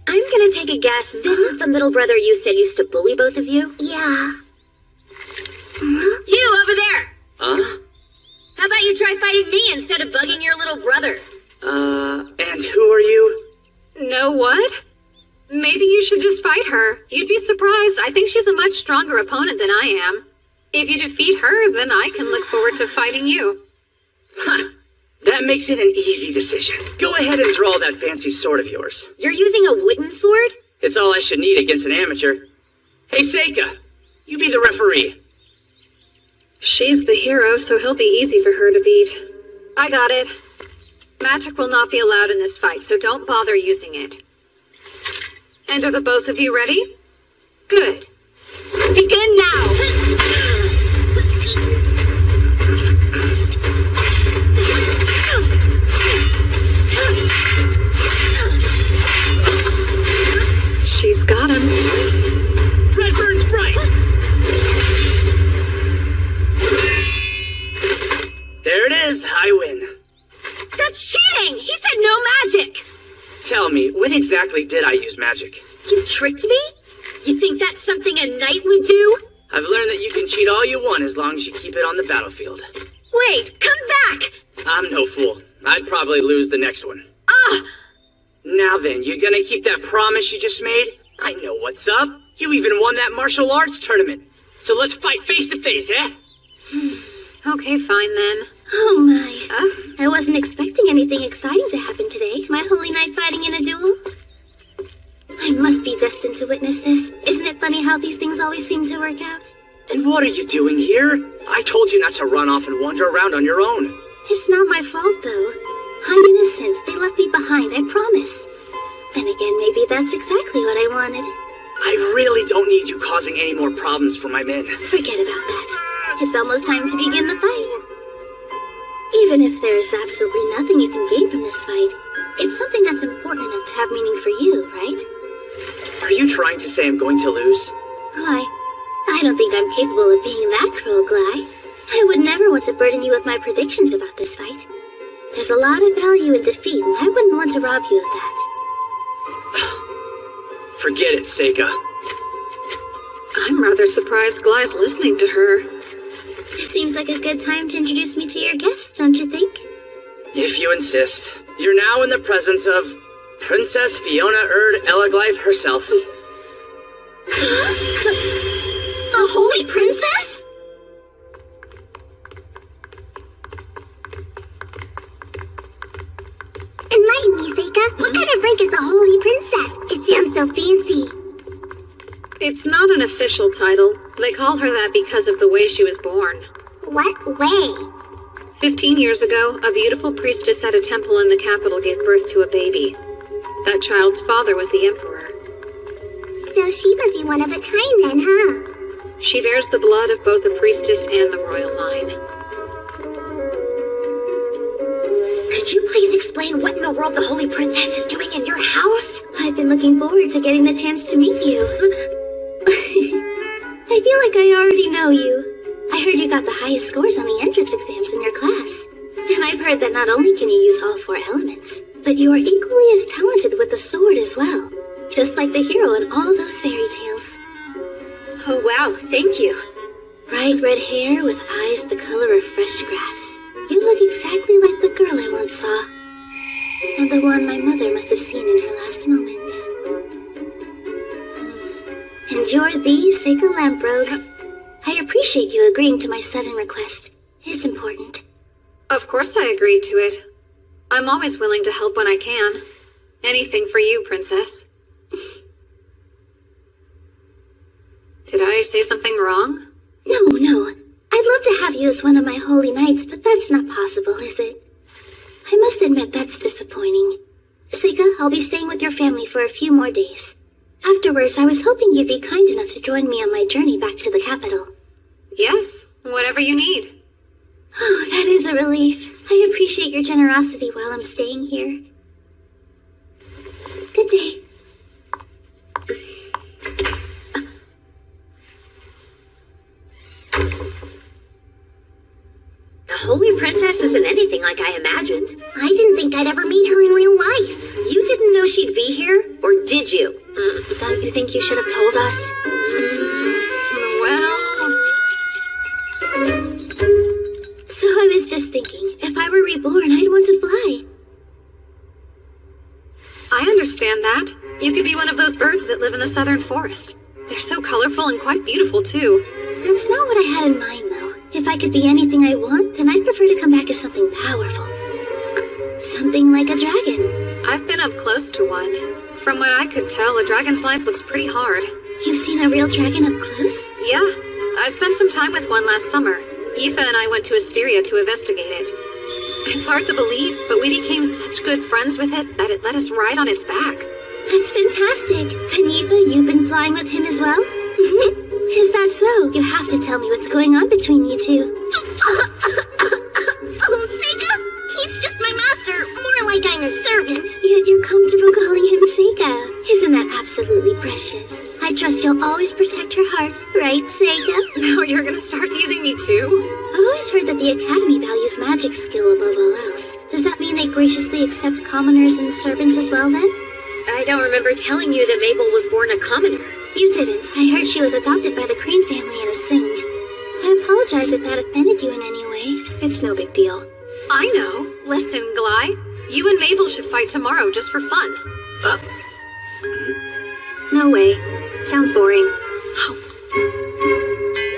I'm gonna take a guess class, this is the middle brother you said used to bully both of you? Yeah. You over there! Huh? How about you try fighting me instead of bugging your little brother? And who are you? Know what? Maybe you should just fight her. You'd be surprised. I think she's a much stronger opponent than I am. If you defeat her, then I can look forward to fighting you. That makes it an easy decision. Go ahead and draw that fancy sword of yours. You're using a wooden sword? It's all I should need against an amateur. Hey, Seika, you be the referee. She's the hero, so he'll be easy for her to beat. I got it. Magic will not be allowed in this fight, so don't bother using it. And are the both of you ready? Good. Begin now! She's got him. Red burns bright! There it is, I win. That's cheating! He said no magic! Tell me, when exactly did I use magic? You tricked me? You think that's something a knight would do? I've learned that you can cheat all you want as long as you keep it on the battlefield. Wait, come back! I'm no fool. I'd probably lose the next one. Ah! Now then, you gonna keep that promise you just made? I know what's up. You even won that martial arts tournament. So let's fight face to face, eh? Okay, fine then. Oh my. I wasn't expecting anything exciting to happen today. My holy knight fighting in a duel? I must be destined to witness this. Isn't it funny how these things always seem to work out? And what are you doing here? I told you not to run off and wander around on your own. It's not my fault, though. I'm innocent. They left me behind, I promise. Then again, maybe that's exactly what I wanted. I really don't need you causing any more problems for my men. Forget about that. It's almost time to begin the fight. Even if there is absolutely nothing you can gain from this fight, it's something that's important enough to have meaning for you, right? Are you trying to say I'm going to lose? Why, I don't think I'm capable of being that cruel, Gly. I would never want to burden you with my predictions about this fight. There's a lot of value in defeat, and I wouldn't want to rob you of that. Forget it, Seika. I'm rather surprised Gly's listening to her. This seems like a good time to introduce me to your guests, don't you think? If you insist. You're now in the presence of Princess Fiona Erd Elaglyph herself. The Holy Princess? Enlighten me, Seika. What kind of rank is the Holy Princess? It sounds so fancy. It's not an official title. They call her that because of the way she was born. What way? 15 years ago, a beautiful priestess at a temple in the capital gave birth to a baby. That child's father was the emperor. So she must be one of a kind then, huh? She bears the blood of both the priestess and the royal line. Could you please explain what in the world the Holy Princess is doing in your house? I've been looking forward to getting the chance to meet you. I feel like I already know you. I heard you got the highest scores on the entrance exams in your class. And I've heard that not only can you use all 4 elements, but you are equally as talented with the sword as well. Just like the hero in all those fairy tales. Oh wow, thank you. Bright red hair with eyes the color of fresh grass. You look exactly like the girl I once saw. And the one my mother must have seen in her last moments. And you're the Seika Lamprogue. I appreciate you agreeing to my sudden request. It's important. Of course I agreed to it. I'm always willing to help when I can. Anything for you, Princess. Did I say something wrong? No. I'd love to have you as one of my holy knights, but that's not possible, is it? I must admit that's disappointing. Seika, I'll be staying with your family for a few more days. Afterwards, I was hoping you'd be kind enough to join me on my journey back to the capital. Yes, whatever you need. Oh, that is a relief. I appreciate your generosity while I'm staying here. Good day. The Holy Princess isn't anything like I imagined. I didn't think I'd ever meet her in real life. You didn't know she she'd be here, or did you? Don't you think you should have told us? Well... So I was just thinking, if I were reborn, I'd want to fly. I understand that. You could be one of those birds that live in the southern forest. They're so colorful and quite beautiful, too. That's not what I had in mind, though. If I could be anything I want, then I'd prefer to come back as something powerful. Something like a dragon. I've been up close to one. From what I could tell, a dragon's life looks pretty hard. You've seen a real dragon up close? Yeah. I spent some time with one last summer. Aoife and I went to Asteria to investigate it. It's hard to believe, but we became such good friends with it that it let us ride on its back. That's fantastic. Then Aoife, you've been flying with him as well? Is that so? You have to tell me what's going on between you two. Oh, Seika! He's just my master. More like I'm his servant. Yet you're comfortable calling him Seika. Isn't that absolutely precious? I trust you'll always protect her heart, right, Seika? Now you're gonna start teasing me too? I've always heard that the Academy values magic skill above all else. Does that mean they graciously accept commoners and servants as well, then? I don't remember telling you that Mabel was born a commoner. You didn't. I heard she was adopted by the Crane family and assumed. I apologize if that offended you in any way. It's no big deal. I know. Listen, Gly. You and Mabel should fight tomorrow just for fun. No way. Sounds boring.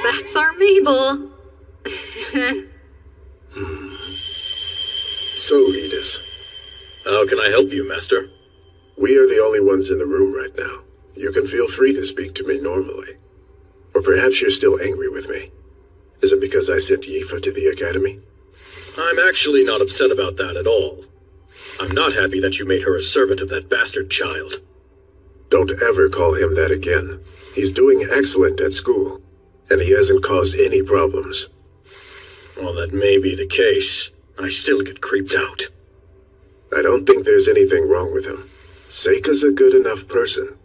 That's our Mabel. So, Edis, How can I help you, Master? we are the only ones in the room right now. You can feel free to speak to me normally. Or perhaps you're still angry with me. Is it because I sent Aoife to the Academy? I'm actually not upset about that at all. I'm not happy that you made her a servant of that bastard child. Don't ever call him that again. He's doing excellent at school, and he hasn't caused any problems. Well, that may be the case. I still get creeped out. I don't think there's anything wrong with him. Seika's a good enough person.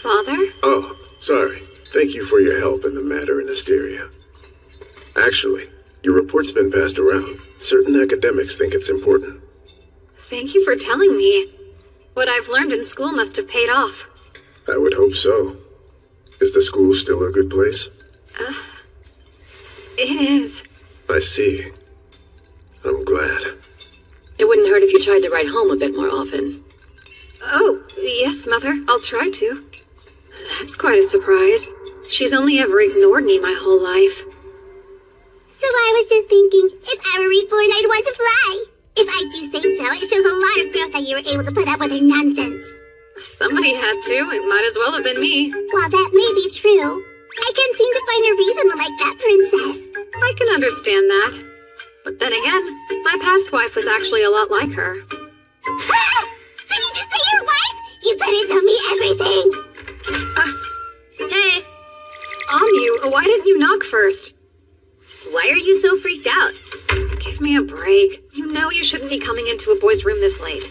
Father? Oh, sorry. Thank you for your help in the matter in Asteria. Actually, your report's been passed around. Certain academics think it's important. Thank you for telling me. What I've learned in school must have paid off. I would hope so. Is the school still a good place? It is. I see. I'm glad. It wouldn't hurt if you tried to ride home a bit more often. Oh, yes, Mother. I'll try to. That's quite a surprise. She's only ever ignored me my whole life. So I was just thinking, if I were reborn, I'd want to fly. If I do say so, it shows a lot of growth that you were able to put up with her nonsense. Somebody had to. It might as well have been me. While that may be true, I can't seem to find a reason to like that princess. I can understand that. But then again, my past wife was actually a lot like her. Ah! Did you just say your wife? You better tell me everything. Hey! Amu, why didn't you knock first? Why are you so freaked out? Give me a break. You know you shouldn't be coming into a boy's room this late.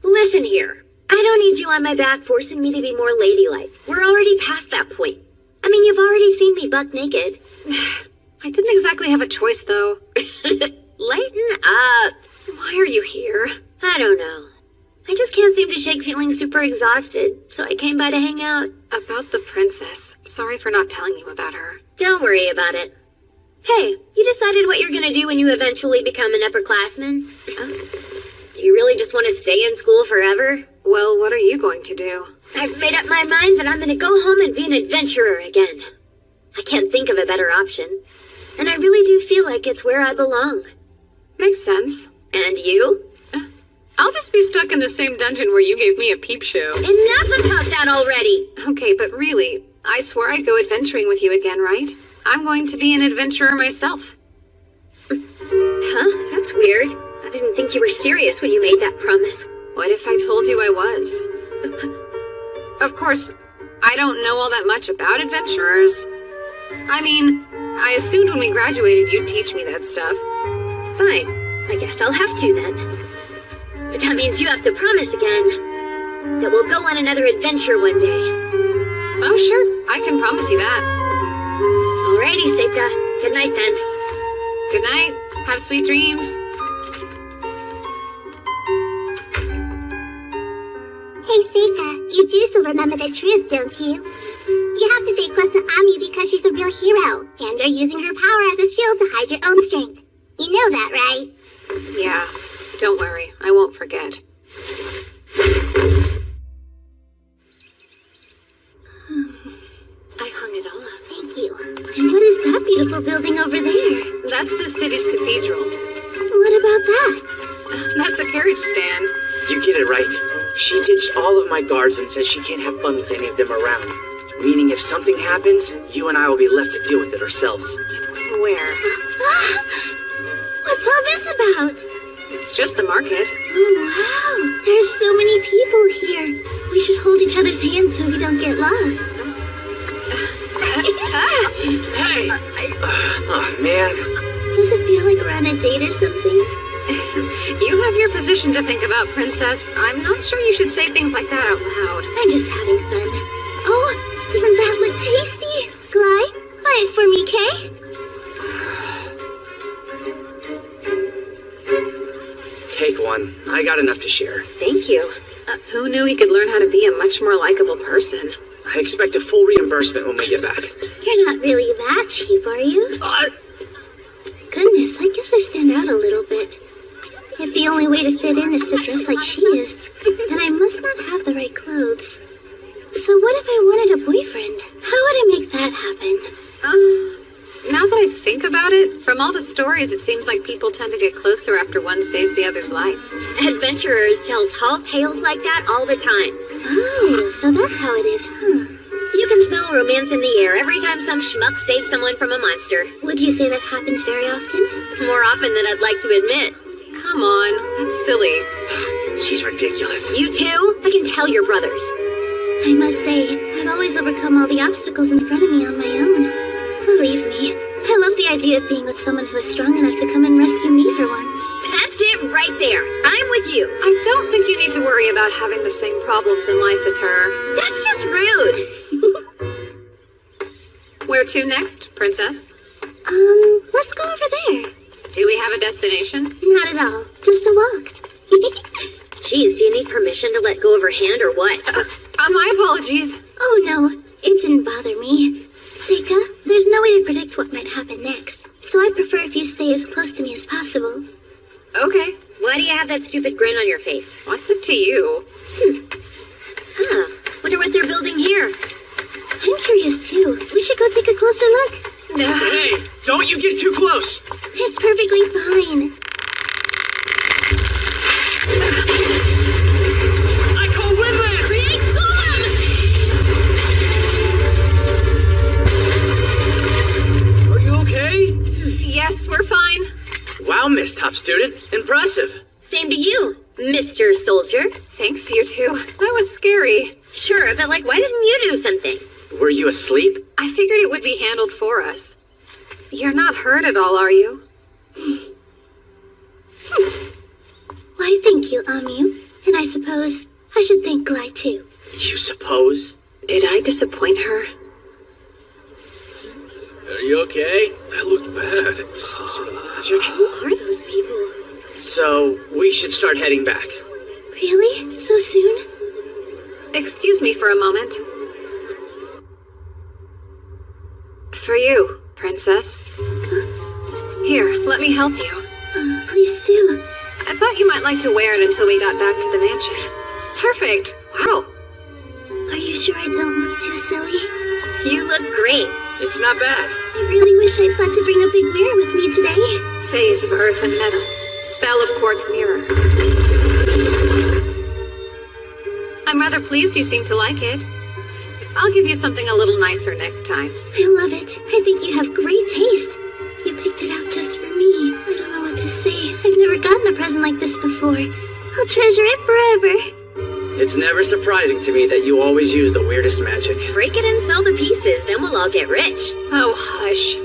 Listen here. I don't need you on my back forcing me to be more ladylike. We're already past that point. I mean, you've already seen me buck naked. I didn't exactly have a choice, though. Lighten up. Why are you here? I don't know. I just can't seem to shake feeling super exhausted, so I came by to hang out. About the princess. Sorry for not telling you about her. Don't worry about it. Hey, you decided what you're gonna do when you eventually become an upperclassman? Do you really just want to stay in school forever? Well, what are you going to do? I've made up my mind that I'm gonna go home and be an adventurer again. I can't think of a better option. And I really do feel like it's where I belong. Makes sense. And you? I'll just be stuck in the same dungeon where you gave me a peep show. Enough about that already! Okay, but really, I swore I'd go adventuring with you again, right? I'm going to be an adventurer myself. Huh? That's weird. I didn't think you were serious when you made that promise. What if I told you I was? Of course, I don't know all that much about adventurers. I mean, I assumed when we graduated you'd teach me that stuff. Fine. I guess I'll have to then. But that means you have to promise again that we'll go on another adventure one day. Oh, sure. I can promise you that. Alrighty, Seika. Good night then. Good night. Have sweet dreams. Hey, Seika, you do still remember the truth, don't you? You have to stay close to Ami because she's a real hero, and you're using her power as a shield to hide your own strength. You know that, right? Yeah, don't worry. I won't forget. I hung it all up. Thank you. And what is that beautiful building over there? That's the city's cathedral. What about that? That's a carriage stand. You get it right. She ditched all of my guards and says she can't have fun with any of them around. Meaning if something happens, you and I will be left to deal with it ourselves. Where? What's all this about? It's just the market. Oh, wow. There's so many people here. We should hold each other's hands so we don't get lost. Hey! Oh, man. Does it feel like we're on a date or something? You have your position to think about, Princess. I'm not sure you should say things like that out loud. I'm just having fun. Oh, doesn't that look tasty? Glide, buy it for me, Kay? Take one. I got enough to share. Thank you. Who knew he could learn how to be a much more likable person? I expect a full reimbursement when we get back. You're not really that cheap, are you? Goodness, I guess I stand out a little bit. If the only way to fit in is to dress like she is, then I must not have the right clothes. So what if I wanted a boyfriend? How would I make that happen? Now that I think about it, from all the stories, it seems like people tend to get closer after one saves the other's life. Adventurers tell tall tales like that all the time. Oh, so that's how it is, huh? You can smell romance in the air every time some schmuck saves someone from a monster. Would you say that happens very often? More often than I'd like to admit. Come on, that's silly. She's ridiculous. You too? I can tell you're brothers. I must say, I've always overcome all the obstacles in front of me on my own. Believe me, I love the idea of being with someone who is strong enough to come and rescue me for once. That's it right there. I'm with you. I don't think you need to worry about having the same problems in life as her. That's just rude. Where to next, Princess? Let's go over there. Do we have a destination? Not at all. Just a walk. Jeez, do you need permission to let go of her hand or what? My apologies. Oh no, it didn't bother me. Seika, there's no way to predict what might happen next, so I'd prefer if you stay as close to me as possible. Okay. Why do you have that stupid grin on your face? What's it to you? Wonder what they're building here. I'm curious too. We should go take a closer look. No. Hey, don't you get too close. It's perfectly fine. I call Winland! Create storm! Are you okay? Yes, we're fine. Wow, Miss Top Student. Impressive. Same to you, Mr. Soldier. Thanks, you two. That was scary. Sure, but why didn't you do something? Were you asleep? I figured it would be handled for us. You're not hurt at all, are you? Why, thank you, Amu. And I suppose I should thank Glide too. You suppose? Did I disappoint her? Are you okay? That looked bad. Some sort of magic. Who are those people? So, we should start heading back. Really? So soon? Excuse me for a moment. For you, Princess. Here, let me help you. Please do. I thought you might like to wear it until we got back to the mansion. Perfect. Wow. Are you sure I don't look too silly? You look great. It's not bad. I really wish I'd thought to bring a big mirror with me today. Phase of earth and metal. Spell of quartz mirror. I'm rather pleased you seem to like it. I'll give you something a little nicer next time. I love it. I think you have great taste. You picked it out just for me. I don't know what to say. I've never gotten a present like this before. I'll treasure it forever. It's never surprising to me that you always use the weirdest magic. Break it and sell the pieces, then we'll all get rich. Oh, hush.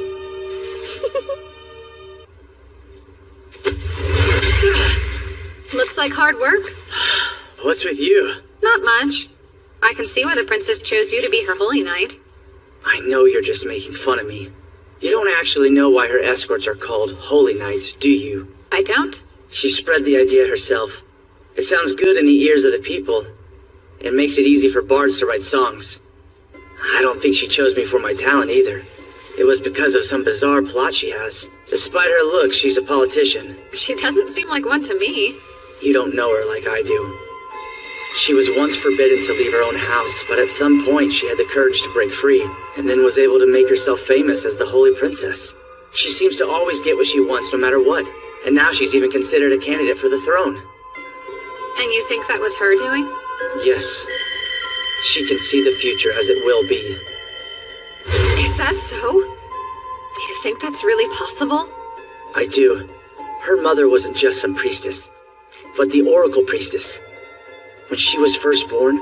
Looks like hard work. What's with you? Not much. I can see why the princess chose you to be her holy knight. I know you're just making fun of me. You don't actually know why her escorts are called holy knights, do you? I don't. She spread the idea herself. It sounds good in the ears of the people. It makes it easy for bards to write songs. I don't think she chose me for my talent either. It was because of some bizarre plot she has. Despite her looks, she's a politician. She doesn't seem like one to me. You don't know her like I do. She was once forbidden to leave her own house, but at some point she had the courage to break free, and then was able to make herself famous as the Holy Princess. She seems to always get what she wants no matter what, and now she's even considered a candidate for the throne. And you think that was her doing? Yes. She can see the future as it will be. Is that so? Do you think that's really possible? I do. Her mother wasn't just some priestess, but the Oracle Priestess. When she was first born,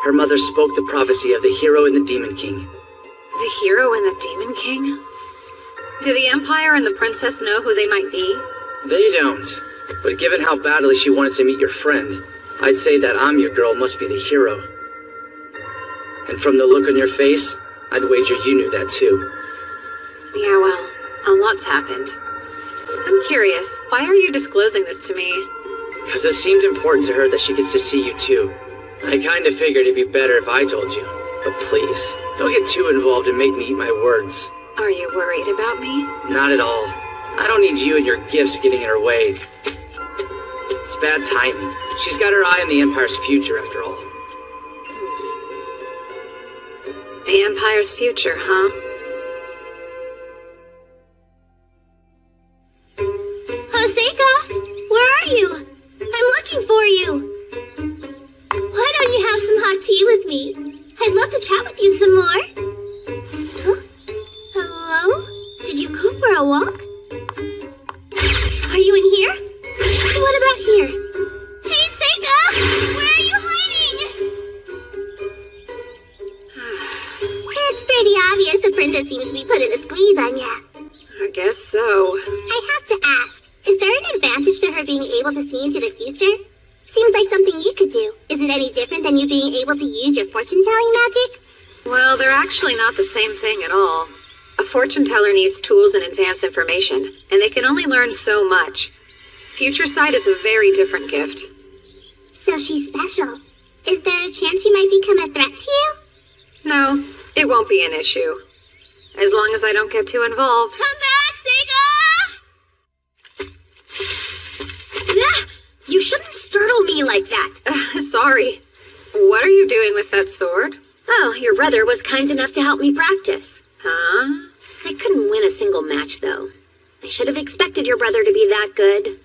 her mother spoke the prophecy of the hero and the Demon King. The hero and the Demon King? Do the Empire and the Princess know who they might be? They don't. But given how badly she wanted to meet your friend, I'd say that I'm your girl must be the hero. And from the look on your face, I'd wager you knew that too. Yeah, well, a lot's happened. I'm curious, why are you disclosing this to me? Because it seemed important to her that she gets to see you too. I kinda figured it'd be better if I told you. But please, don't get too involved and make me eat my words. Are you worried about me? Not at all. I don't need you and your gifts getting in her way. It's bad timing. She's got her eye on the Empire's future after all. The Empire's future, huh? Hoseka, where are you? I'm looking for you. Why don't you have some hot tea with me? I'd love to chat with you some more. Huh? Hello? Did you go for a walk? Are you in here? What about here? Hey, Seika! Where are you hiding? It's pretty obvious the princess seems to be putting a squeeze on ya. I guess so. I have to ask, is there an advantage to her being able to see into the future? Seems like something you could do. Is it any different than you being able to use your fortune-telling magic? Well, they're actually not the same thing at all. A fortune teller needs tools and advance information, and they can only learn so much. Future sight is a very different gift. So she's special. Is there a chance she might become a threat to you? No, it won't be an issue. As long as I don't get too involved. Come back, Seika! Ah, you shouldn't startle me like that. Sorry. What are you doing with that sword? Oh, your brother was kind enough to help me practice. Huh? I couldn't win a single match, though. I should have expected your brother to be that good.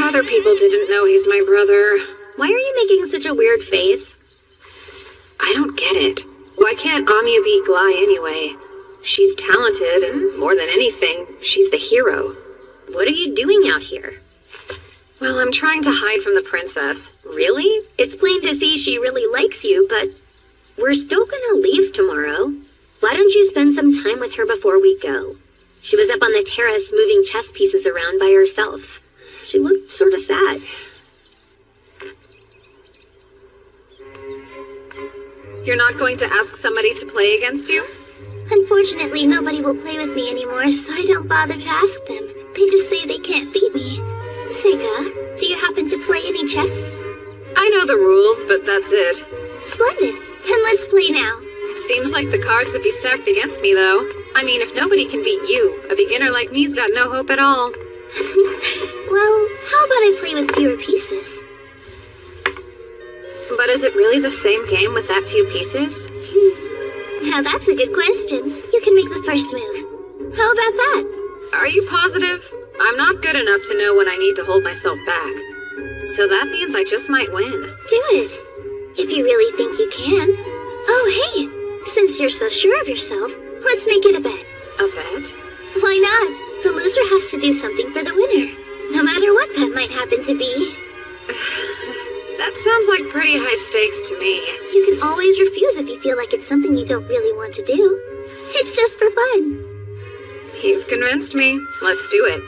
Other people didn't know he's my brother. Why are you making such a weird face? I don't get it. Why can't Amu beat Glai anyway? She's talented, and more than anything, she's the hero. What are you doing out here? Well, I'm trying to hide from the princess. Really? It's plain to see she really likes you, but we're still gonna leave tomorrow. Why don't you spend some time with her before we go? She was up on the terrace moving chess pieces around by herself. She looked sort of sad. You're not going to ask somebody to play against you? Unfortunately, nobody will play with me anymore, so I don't bother to ask them. They just say they can't beat me. Seika, do you happen to play any chess? I know the rules, but that's it. Splendid. Then let's play now. It seems like the cards would be stacked against me, though. I mean, if nobody can beat you, a beginner like me's got no hope at all. Well, how about I play with fewer pieces? But is it really the same game with that few pieces? Now that's a good question. You can make the first move. How about that? Are you positive? I'm not good enough to know when I need to hold myself back. So that means I just might win. Do it. If you really think you can. Oh, hey! Since you're so sure of yourself, let's make it a bet. A bet? Why not? The loser has to do something for the winner. No matter what that might happen to be. That sounds like pretty high stakes to me. You can always refuse if you feel like it's something you don't really want to do. It's just for fun. You've convinced me. Let's do it.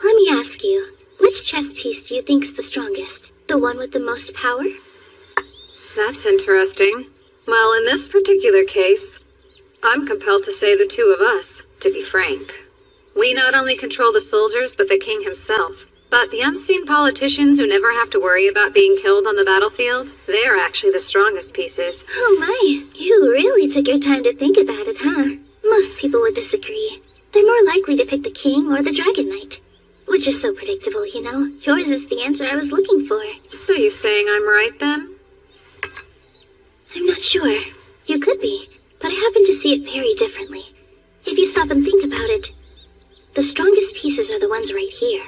Let me ask you, which chess piece do you think's the strongest? The one with the most power? That's interesting. Well, in this particular case, I'm compelled to say the two of us, to be frank. We not only control the soldiers, but the king himself. But the unseen politicians who never have to worry about being killed on the battlefield, they are actually the strongest pieces. Oh my, you really took your time to think about it, huh? Most people would disagree. They're more likely to pick the king or the dragon knight. Which is so predictable, you know? Yours is the answer I was looking for. So you saying I'm right then? I'm not sure. You could be, but I happen to see it very differently. If you stop and think about it, the strongest pieces are the ones right here.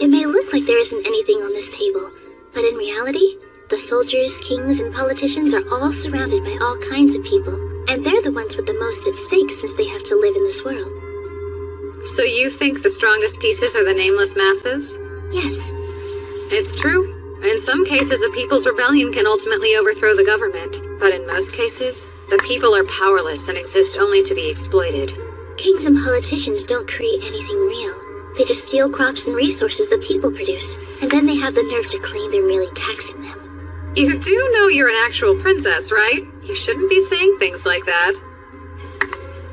It may look like there isn't anything on this table, but in reality, the soldiers, kings, and politicians are all surrounded by all kinds of people, and they're the ones with the most at stake since they have to live in this world. So you think the strongest pieces are the nameless masses? Yes. It's true. In some cases, a people's rebellion can ultimately overthrow the government. But in most cases, the people are powerless and exist only to be exploited. Kings and politicians don't create anything real. They just steal crops and resources that people produce, and then they have the nerve to claim they're merely taxing them. You do know you're an actual princess, right? You shouldn't be saying things like that.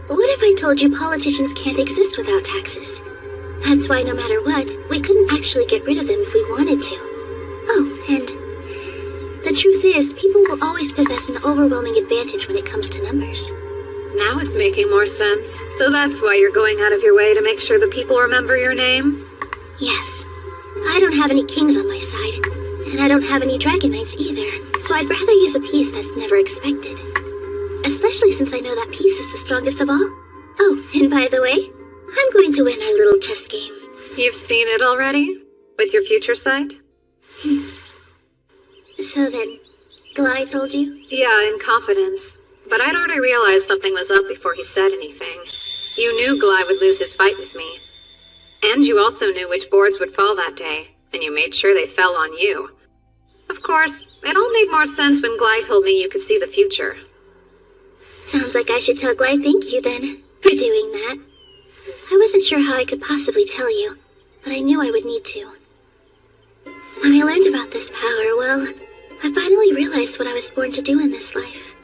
What if I told you politicians can't exist without taxes? That's why no matter what, we couldn't actually get rid of them if we wanted to. Oh, and the truth is, people will always possess an overwhelming advantage when it comes to numbers. Now it's making more sense. So that's why you're going out of your way to make sure the people remember your name? Yes. I don't have any kings on my side, and I don't have any dragon knights either, so I'd rather use a piece that's never expected. Especially since I know that piece is the strongest of all. Oh, and by the way, I'm going to win our little chess game. You've seen it already? With your future sight? So then, Glai told you? Yeah, in confidence. But I'd already realized something was up before he said anything. You knew Glai would lose his fight with me. And you also knew which boards would fall that day, and you made sure they fell on you. Of course, it all made more sense when Glai told me you could see the future. Sounds like I should tell Glai thank you then, for doing that. I wasn't sure how I could possibly tell you, but I knew I would need to. When I learned about this power, well, I finally realized what I was born to do in this life.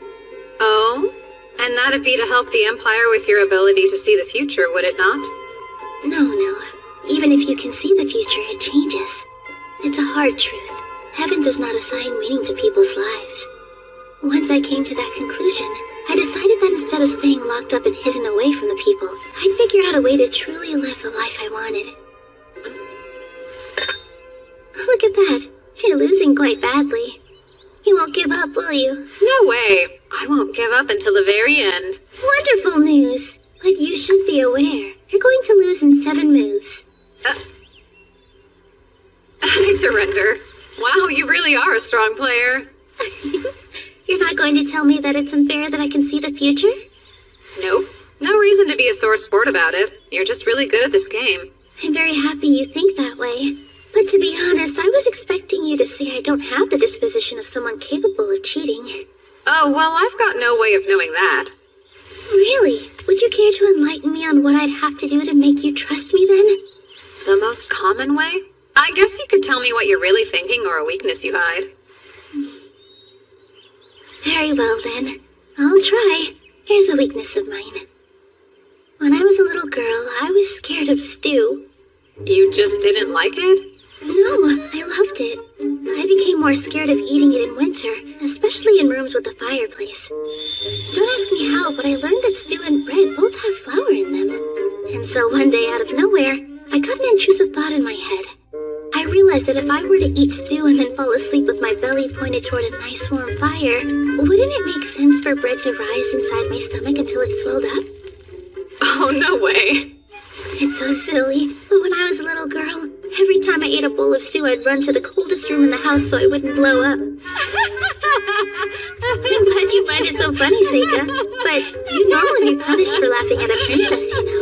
Oh? And that'd be to help the Empire with your ability to see the future, would it not? No. Even if you can see the future, it changes. It's a hard truth. Heaven does not assign meaning to people's lives. Once I came to that conclusion, I decided that instead of staying locked up and hidden away from the people, I'd figure out a way to truly live the life I wanted. Look at that. You're losing quite badly. You won't give up, will you? No way. I won't give up until the very end. Wonderful news. But you should be aware. You're going to lose in 7 moves. I surrender. Wow, you really are a strong player. You're not going to tell me that it's unfair that I can see the future? Nope. No reason to be a sore sport about it. You're just really good at this game. I'm very happy you think that way. But to be honest, I was expecting you to say I don't have the disposition of someone capable of cheating. Oh, well, I've got no way of knowing that. Really? Would you care to enlighten me on what I'd have to do to make you trust me then? The most common way? I guess you could tell me what you're really thinking or a weakness you hide. Very well then. I'll try. Here's a weakness of mine. When I was a little girl, I was scared of stew. You just didn't like it? No, I loved it. I became more scared of eating it in winter, especially in rooms with a fireplace. Don't ask me how, but I learned that stew and bread both have flour in them. And so one day, out of nowhere, I got an intrusive thought in my head. I realized that if I were to eat stew and then fall asleep with my belly pointed toward a nice warm fire, wouldn't it make sense for bread to rise inside my stomach until it swelled up? Oh, no way. It's so silly, but when I was a little girl, every time I ate a bowl of stew, I'd run to the coldest room in the house so I wouldn't blow up. I'm glad you find it so funny, Seika, but you'd normally be punished for laughing at a princess, you know.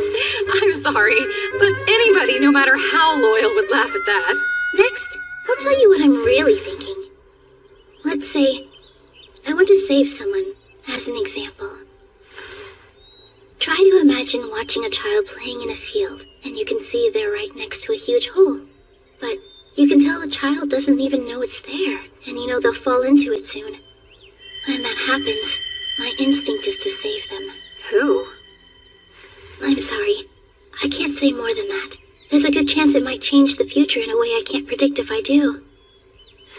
I'm sorry, but anybody, no matter how loyal, would laugh at that. Next, I'll tell you what I'm really thinking. Let's say I want to save someone, as an example. Try to imagine watching a child playing in a field, and you can see they're right next to a huge hole. But you can tell the child doesn't even know it's there, and you know they'll fall into it soon. When that happens, my instinct is to save them. Who? I'm sorry. I can't say more than that. There's a good chance it might change the future in a way I can't predict if I do.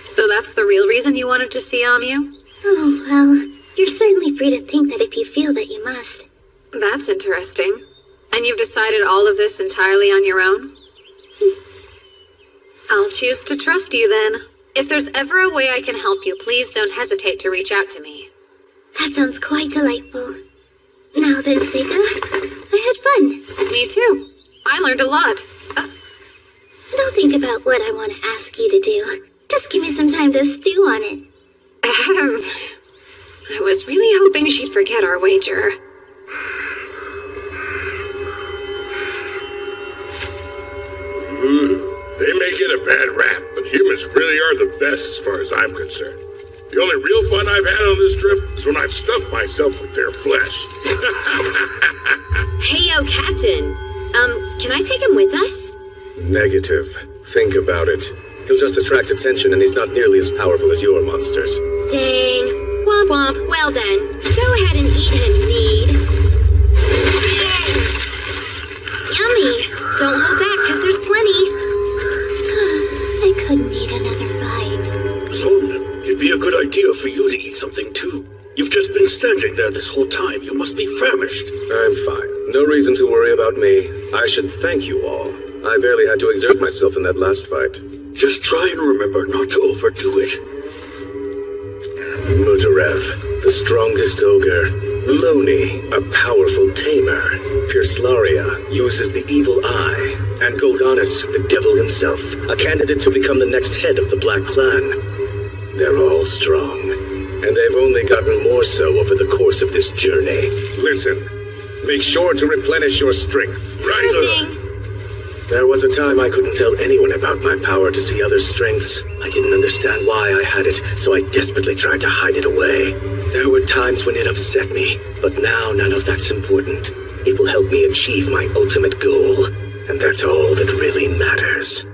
So that's the real reason you wanted to see Amu? Oh, well, you're certainly free to think that if you feel that you must. That's interesting. And you've decided all of this entirely on your own? I'll choose to trust you then. If there's ever a way I can help you, please don't hesitate to reach out to me. That sounds quite delightful. Now then, Seika, I had fun. Me too. I learned a lot. Don't think about what I want to ask you to do. Just give me some time to stew on it. I was really hoping she'd forget our wager. They may get a bad rap, but humans really are the best as far as I'm concerned. The only real fun I've had on this trip is when I've stuffed myself with their flesh. Hey, yo, Captain. Can I take him with us? Negative. Think about it. He'll just attract attention, and he's not nearly as powerful as your monsters. Dang. Womp womp. Well then, go ahead and eat him, Need. Yummy. Don't hold back, because there's plenty. I could need another bite. Son, it'd be a good idea for you to eat something too. You've just been standing there this whole time. You must be famished. I'm fine. No reason to worry about me. I should thank you all. I barely had to exert myself in that last fight. Just try and remember not to overdo it. Mudarev, the strongest ogre. Loni, a powerful tamer. Pirslaria uses the evil eye. And Golganis, the devil himself, a candidate to become the next head of the Black Clan. They're all strong. And they've only gotten more so over the course of this journey. Listen, make sure to replenish your strength. Right, sir. There was a time I couldn't tell anyone about my power to see others' strengths. I didn't understand why I had it, so I desperately tried to hide it away. There were times when it upset me, but now none of that's important. It will help me achieve my ultimate goal, and that's all that really matters.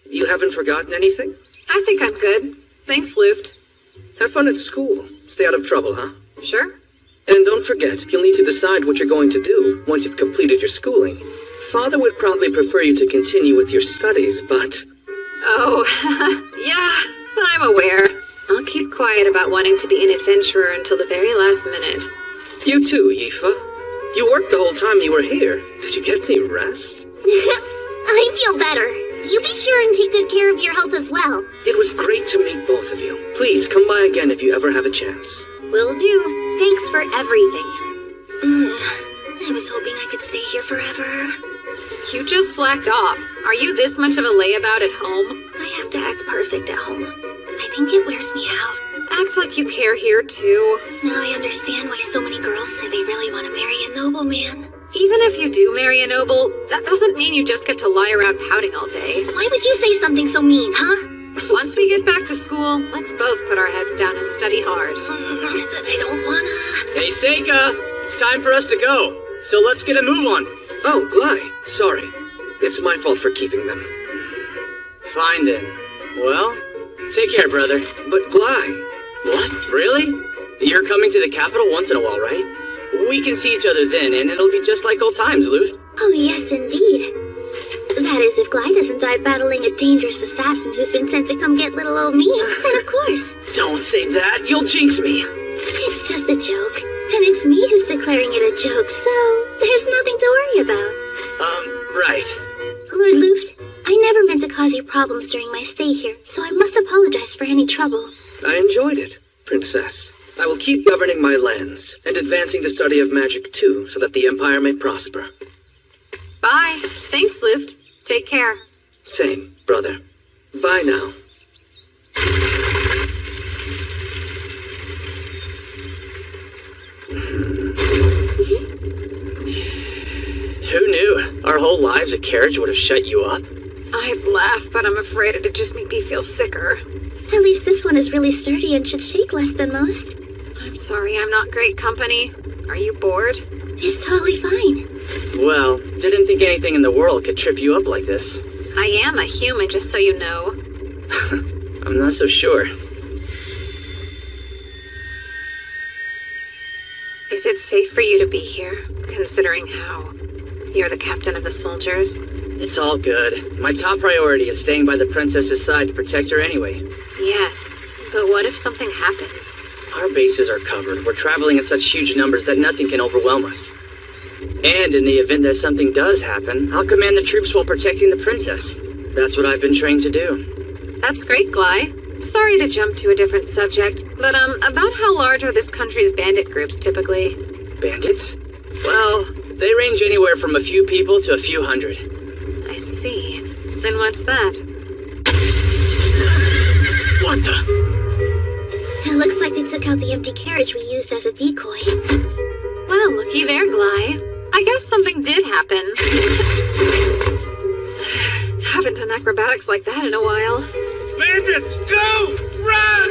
You haven't forgotten anything? I think I'm good. Thanks, Luft. Have fun at school. Stay out of trouble, huh? Sure. And don't forget, you'll need to decide what you're going to do once you've completed your schooling. Father would probably prefer you to continue with your studies, but... Oh, yeah, I'm aware. I'll keep quiet about wanting to be an adventurer until the very last minute. You too, Yifa. You worked the whole time you were here. Did you get any rest? I feel better. You be sure and take good care of your health as well. It was great to meet both of you. Please come by again if you ever have a chance. Will do. Thanks for everything. I was hoping I could stay here forever. You just slacked off. Are you this much of a layabout at home? I have to act perfect at home. I think it wears me out. Act like you care here, too. Now I understand why so many girls say they really want to marry a nobleman. Even if you do marry a noble, that doesn't mean you just get to lie around pouting all day. Why would you say something so mean, huh? Once we get back to school, let's both put our heads down and study hard. But I don't wanna... Hey, Seika! It's time for us to go, so let's get a move on. Oh, Glai, sorry. It's my fault for keeping them. Fine then. Well, take care, brother. But Glai... What? Really? You're coming to the capital once in a while, right? We can see each other then, and it'll be just like old times, Luft. Oh, yes, indeed. That is, if Glide doesn't die battling a dangerous assassin who's been sent to come get little old me, then of course. Don't say that, you'll jinx me. It's just a joke, and it's me who's declaring it a joke, so there's nothing to worry about. Right. Lord Luft, I never meant to cause you problems during my stay here, so I must apologize for any trouble. I enjoyed it, Princess. I will keep governing my lands, and advancing the study of magic too, so that the Empire may prosper. Bye. Thanks, Luft. Take care. Same, brother. Bye now. Who knew? Our whole lives a carriage would have shut you up. I'd laugh, but I'm afraid it'd just make me feel sicker. At least this one is really sturdy and should shake less than most. I'm sorry I'm not great company. Are you bored? It's totally fine. Well, didn't think anything in the world could trip you up like this. I am a human, just so you know. I'm not so sure. Is Is it safe for you to be here, considering how you're the captain of the soldiers? It's all good. My top priority is staying by the princess's side to protect her anyway. Yes, but what if something happens? Our bases are covered. We're traveling in such huge numbers that nothing can overwhelm us. And in the event that something does happen, I'll command the troops while protecting the princess. That's what I've been trained to do. That's great, Gly. Sorry to jump to a different subject, but about how large are this country's bandit groups typically? Bandits? Well, they range anywhere from a few people to a few hundred. I see. Then what's that? What the? It looks like they took out the empty carriage we used as a decoy. Well, looky there, Gly. I guess something did happen. Haven't done acrobatics like that in a while. Bandits, go! Run!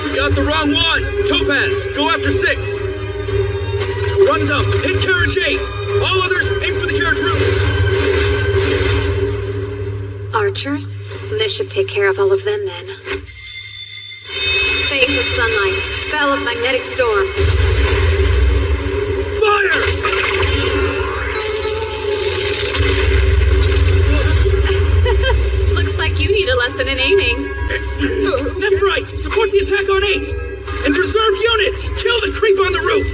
You got the wrong one! Topaz, go after 6! Rundum, hit carriage 8! All others, aim for the carriage roof! Archers? This should take care of all of them then. Phase of sunlight. Spell of magnetic storm. Fire! Looks like you need a lesson in aiming. Left, right! Support the attack on 8! And reserve units! Kill the creep on the roof!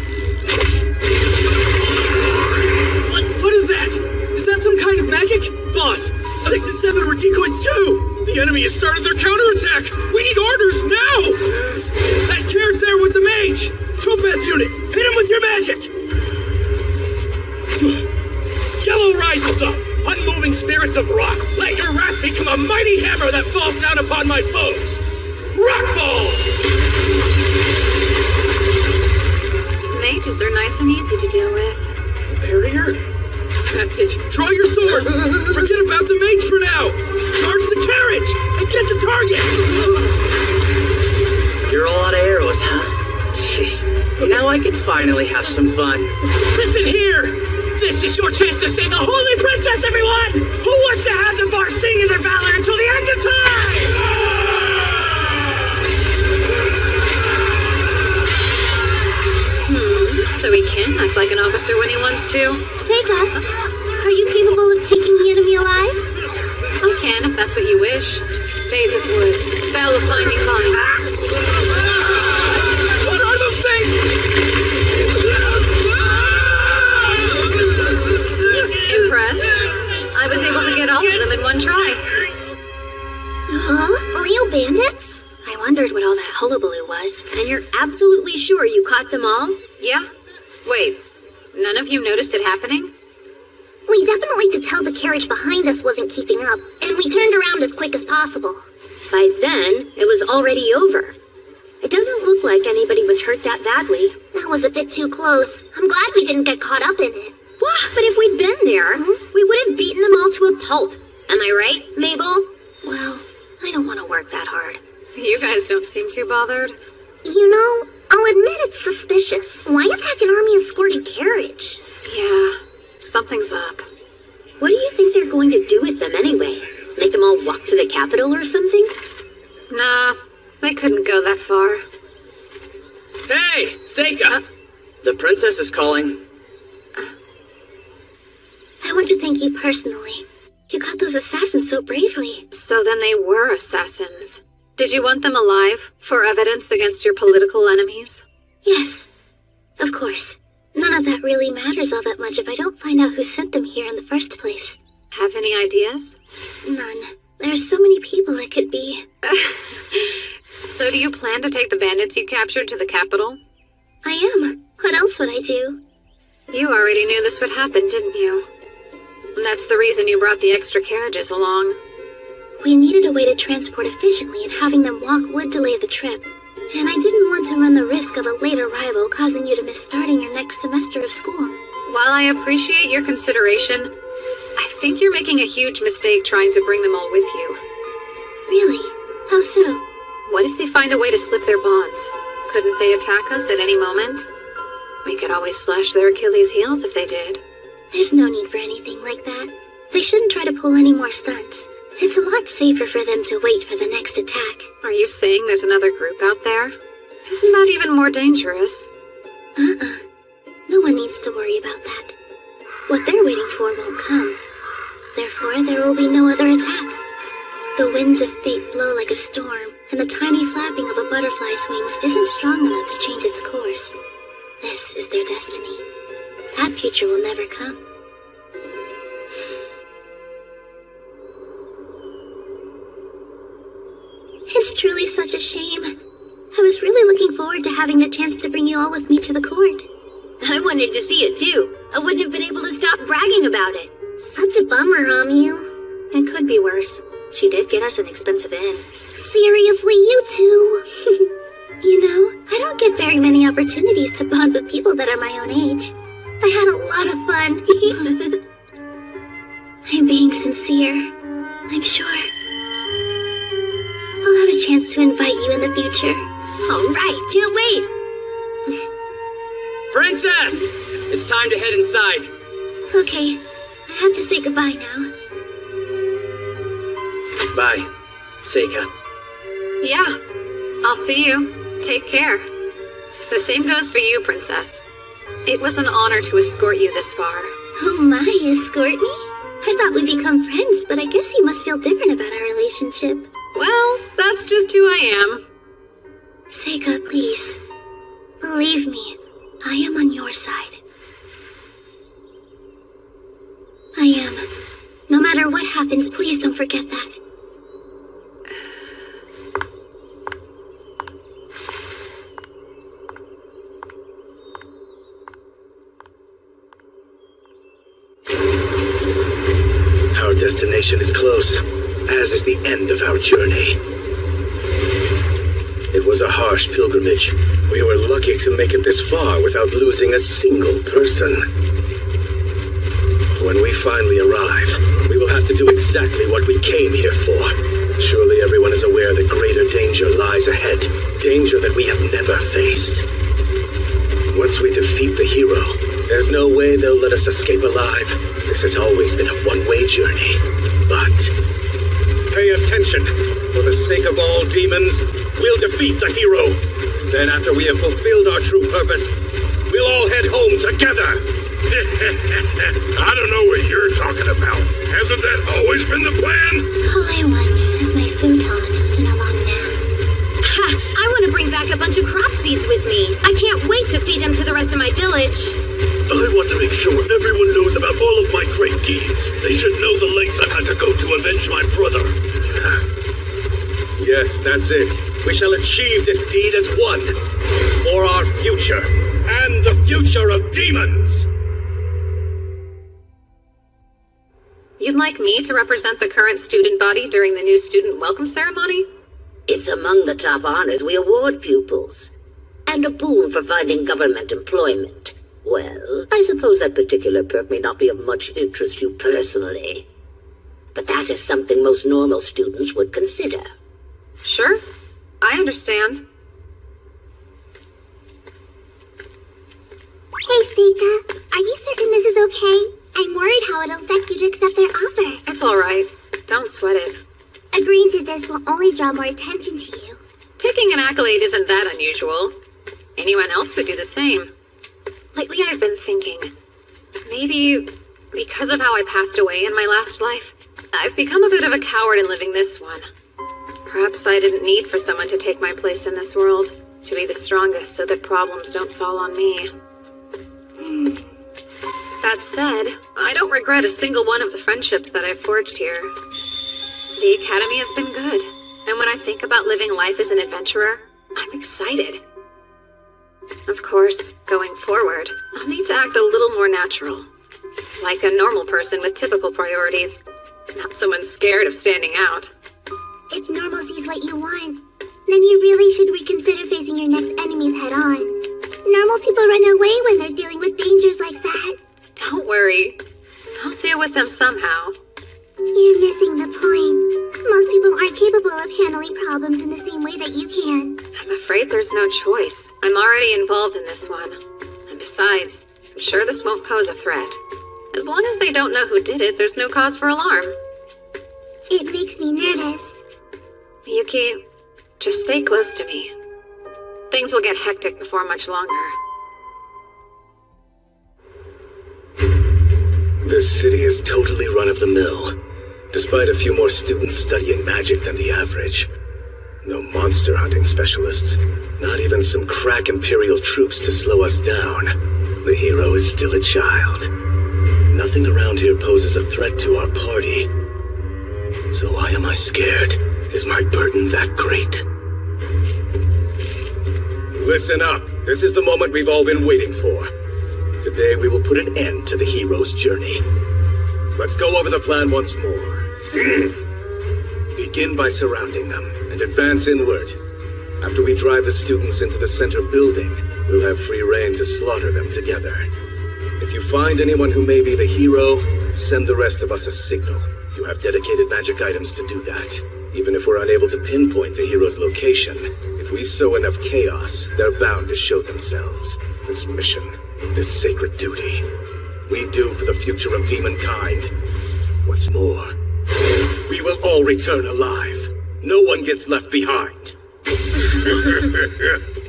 What is that? Is that some kind of magic? Boss, 6 and 7 were decoys too! The enemy has started their counterattack! We need orders now! That carriage there with the mage! Topaz unit, hit him with your magic! Yellow rises up! Unmoving spirits of rock! Let your wrath become a mighty hammer that falls down upon my foes! Rockfall! Mages are nice and easy to deal with. Barrier? That's it. Draw your swords! Forget about the mage for now! Charge the carriage! And get the target! You're all out of arrows, huh? Jeez. Now I can finally have some fun. Listen here! This is your chance to save the Holy Princess, everyone! Who wants to have the bar singing their valor until the end of time? So he can act like an officer when he wants to. Sega, are you capable of taking the enemy alive? I can, if that's what you wish. Phase of wood. Spell of binding vines. What are those things? Impressed? I was able to get all of them in one try. Huh? Real bandits? I wondered what all that hullabaloo was. And you're absolutely sure you caught them all? Yeah. Wait, none of you noticed it happening? We definitely could tell the carriage behind us wasn't keeping up, and we turned around as quick as possible. By then, it was already over. It doesn't look like anybody was hurt that badly. That was a bit too close. I'm glad we didn't get caught up in it. What? But if we'd been there, we would have beaten them all to a pulp. Am I right, Mabel? Well, I don't want to work that hard. You guys don't seem too bothered. You know, I'll admit it's suspicious. Why attack an army-escorted carriage? Yeah, something's up. What do you think they're going to do with them anyway? Make them all walk to the capital or something? Nah, they couldn't go that far. Hey, Seika! The princess is calling. I want to thank you personally. You caught those assassins so bravely. So then they were assassins. Did you want them alive for evidence against your political enemies? Yes, of course. None of that really matters all that much if I don't find out who sent them here in the first place. Have any ideas? None. There are so many people it could be. So do you plan to take the bandits you captured to the capital? I am. What else would I do? You already knew this would happen, didn't you? And that's the reason you brought the extra carriages along. We needed a way to transport efficiently, and having them walk would delay the trip. And I didn't want to run the risk of a late arrival causing you to miss starting your next semester of school. While I appreciate your consideration, I think you're making a huge mistake trying to bring them all with you. Really? How so? What if they find a way to slip their bonds? Couldn't they attack us at any moment? We could always slash their Achilles' heels if they did. There's no need for anything like that. They shouldn't try to pull any more stunts. It's a lot safer for them to wait for the next attack. Are you saying there's another group out there? Isn't that even more dangerous? No one needs to worry about that. What they're waiting for won't come. Therefore, there will be no other attack. The winds of fate blow like a storm, and the tiny flapping of a butterfly's wings isn't strong enough to change its course. This is their destiny. That future will never come. It's truly such a shame. I was really looking forward to having the chance to bring you all with me to the court. I wanted to see it too. I wouldn't have been able to stop bragging about it. Such a bummer, you. It could be worse. She did get us an expensive inn. Seriously, you two. You know, I don't get very many opportunities to bond with people that are my own age. I had a lot of fun. I'm being sincere. I'm sure. I'll have a chance to invite you in the future. All right, can't wait. Princess! It's time to head inside. Okay, I have to say goodbye now. Bye, Seika. Yeah, I'll see you. Take care. The same goes for you, Princess. It was an honor to escort you this far. Oh my, escort me? I thought we'd become friends, but I guess you must feel different about our relationship. Well, that's just who I am. Seika, please. Believe me, I am on your side. I am. No matter what happens, please don't forget that. Our destination is close, as is the end of our journey. It was a harsh pilgrimage. We were lucky to make it this far without losing a single person. When we finally arrive, we will have to do exactly what we came here for. Surely everyone is aware that greater danger lies ahead. Danger that we have never faced. Once we defeat the hero, there's no way they'll let us escape alive. This has always been a one-way journey. But pay attention. For the sake of all demons, we'll defeat the hero. Then after we have fulfilled our true purpose, we'll all head home together. I don't know what you're talking about. Hasn't that always been the plan? All I want is my futon and a long nap. Ha! I want to bring back a bunch of crop seeds with me. I can't wait to feed them to the rest of my village. I want to make sure everyone knows about all of my great deeds. They should know the lengths I've had to go to avenge my brother. Yes, that's it. We shall achieve this deed as one. For our future, and the future of demons! You'd like me to represent the current student body during the new student welcome ceremony? It's among the top honors we award pupils. And a boon for finding government employment. Well, I suppose that particular perk may not be of much interest to you personally. But that is something most normal students would consider. Sure, I understand. Hey, Seika, are you certain this is okay? I'm worried how it'll affect you to accept their offer. It's all right. Don't sweat it. Agreeing to this will only draw more attention to you. Taking an accolade isn't that unusual. Anyone else would do the same. Lately I've been thinking, maybe because of how I passed away in my last life, I've become a bit of a coward in living this one. Perhaps I didn't need for someone to take my place in this world, to be the strongest so that problems don't fall on me. That said, I don't regret a single one of the friendships that I've forged here. The Academy has been good, and when I think about living life as an adventurer, I'm excited. Of course, going forward, I'll need to act a little more natural. Like a normal person with typical priorities, not someone scared of standing out. If normalcy is what you want, then you really should reconsider facing your next enemies head on. Normal people run away when they're dealing with dangers like that. Don't worry. I'll deal with them somehow. You're missing the point. Most people aren't capable of handling problems in the same way that you can. I'm afraid there's no choice. I'm already involved in this one. And besides, I'm sure this won't pose a threat. As long as they don't know who did it, there's no cause for alarm. It makes me nervous. Yuki, just stay close to me. Things will get hectic before much longer. This city is totally run-of-the-mill, despite a few more students studying magic than the average. No monster hunting specialists, not even some crack Imperial troops to slow us down. The hero is still a child. Nothing around here poses a threat to our party. So why am I scared? Is my burden that great? Listen up. This is the moment we've all been waiting for. Today we will put an end to the hero's journey. Let's go over the plan once more. Begin by surrounding them and advance inward. After we drive the students into the center building, we'll have free rein to slaughter them together. If you find anyone who may be the hero, send the rest of us a signal. You have dedicated magic items to do that. Even if we're unable to pinpoint the hero's location, if we sow enough chaos, they're bound to show themselves. This mission, this sacred duty, we do for the future of demonkind. What's more, we will all return alive. No one gets left behind.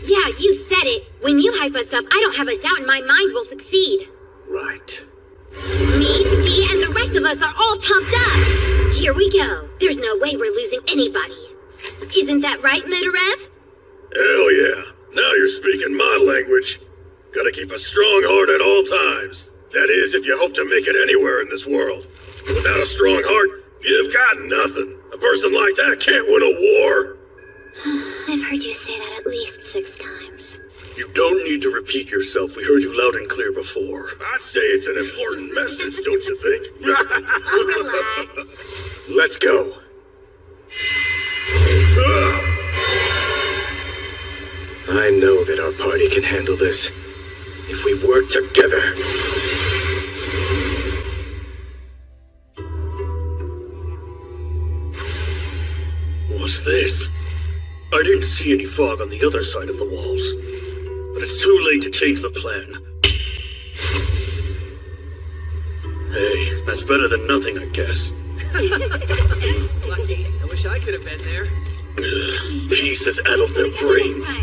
Yeah, you said it. When you hype us up, I don't have a doubt in my mind we'll succeed. Right. Me, Dee, and the rest of us are all pumped up. Here we go. There's no way we're losing anybody. Isn't that right, Mudarev? Hell yeah. Now you're speaking my language. Gotta keep a strong heart at all times. That is, if you hope to make it anywhere in this world. Without a strong heart, you've got nothing. A person like that can't win a war. I've heard you say that at least 6 times. You don't need to repeat yourself. We heard you loud and clear before. I'd say it's an important message, don't you think? Relax. Let's go. I know that our party can handle this if we work together. What's this? I didn't see any fog on the other side of the walls. But it's too late to change the plan. Hey, that's better than nothing, I guess. Lucky. I wish I could have been there. Peace has addled their brains.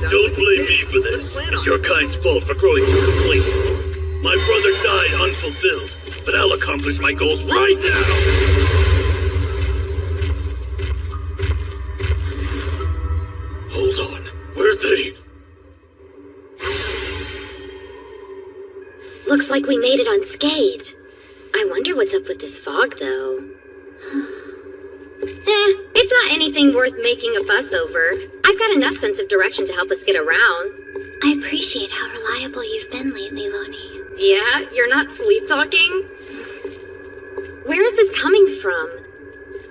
Don't blame me for this. It's your kind's fault for growing too complacent. My brother died unfulfilled, but I'll accomplish my goals right now. Hold on. Where'd they... Looks like we made it unscathed. I wonder what's up with this fog, though. It's not anything worth making a fuss over. I've got enough sense of direction to help us get around. I appreciate how reliable you've been lately, Loni. Yeah? You're not sleep-talking? Where is this coming from?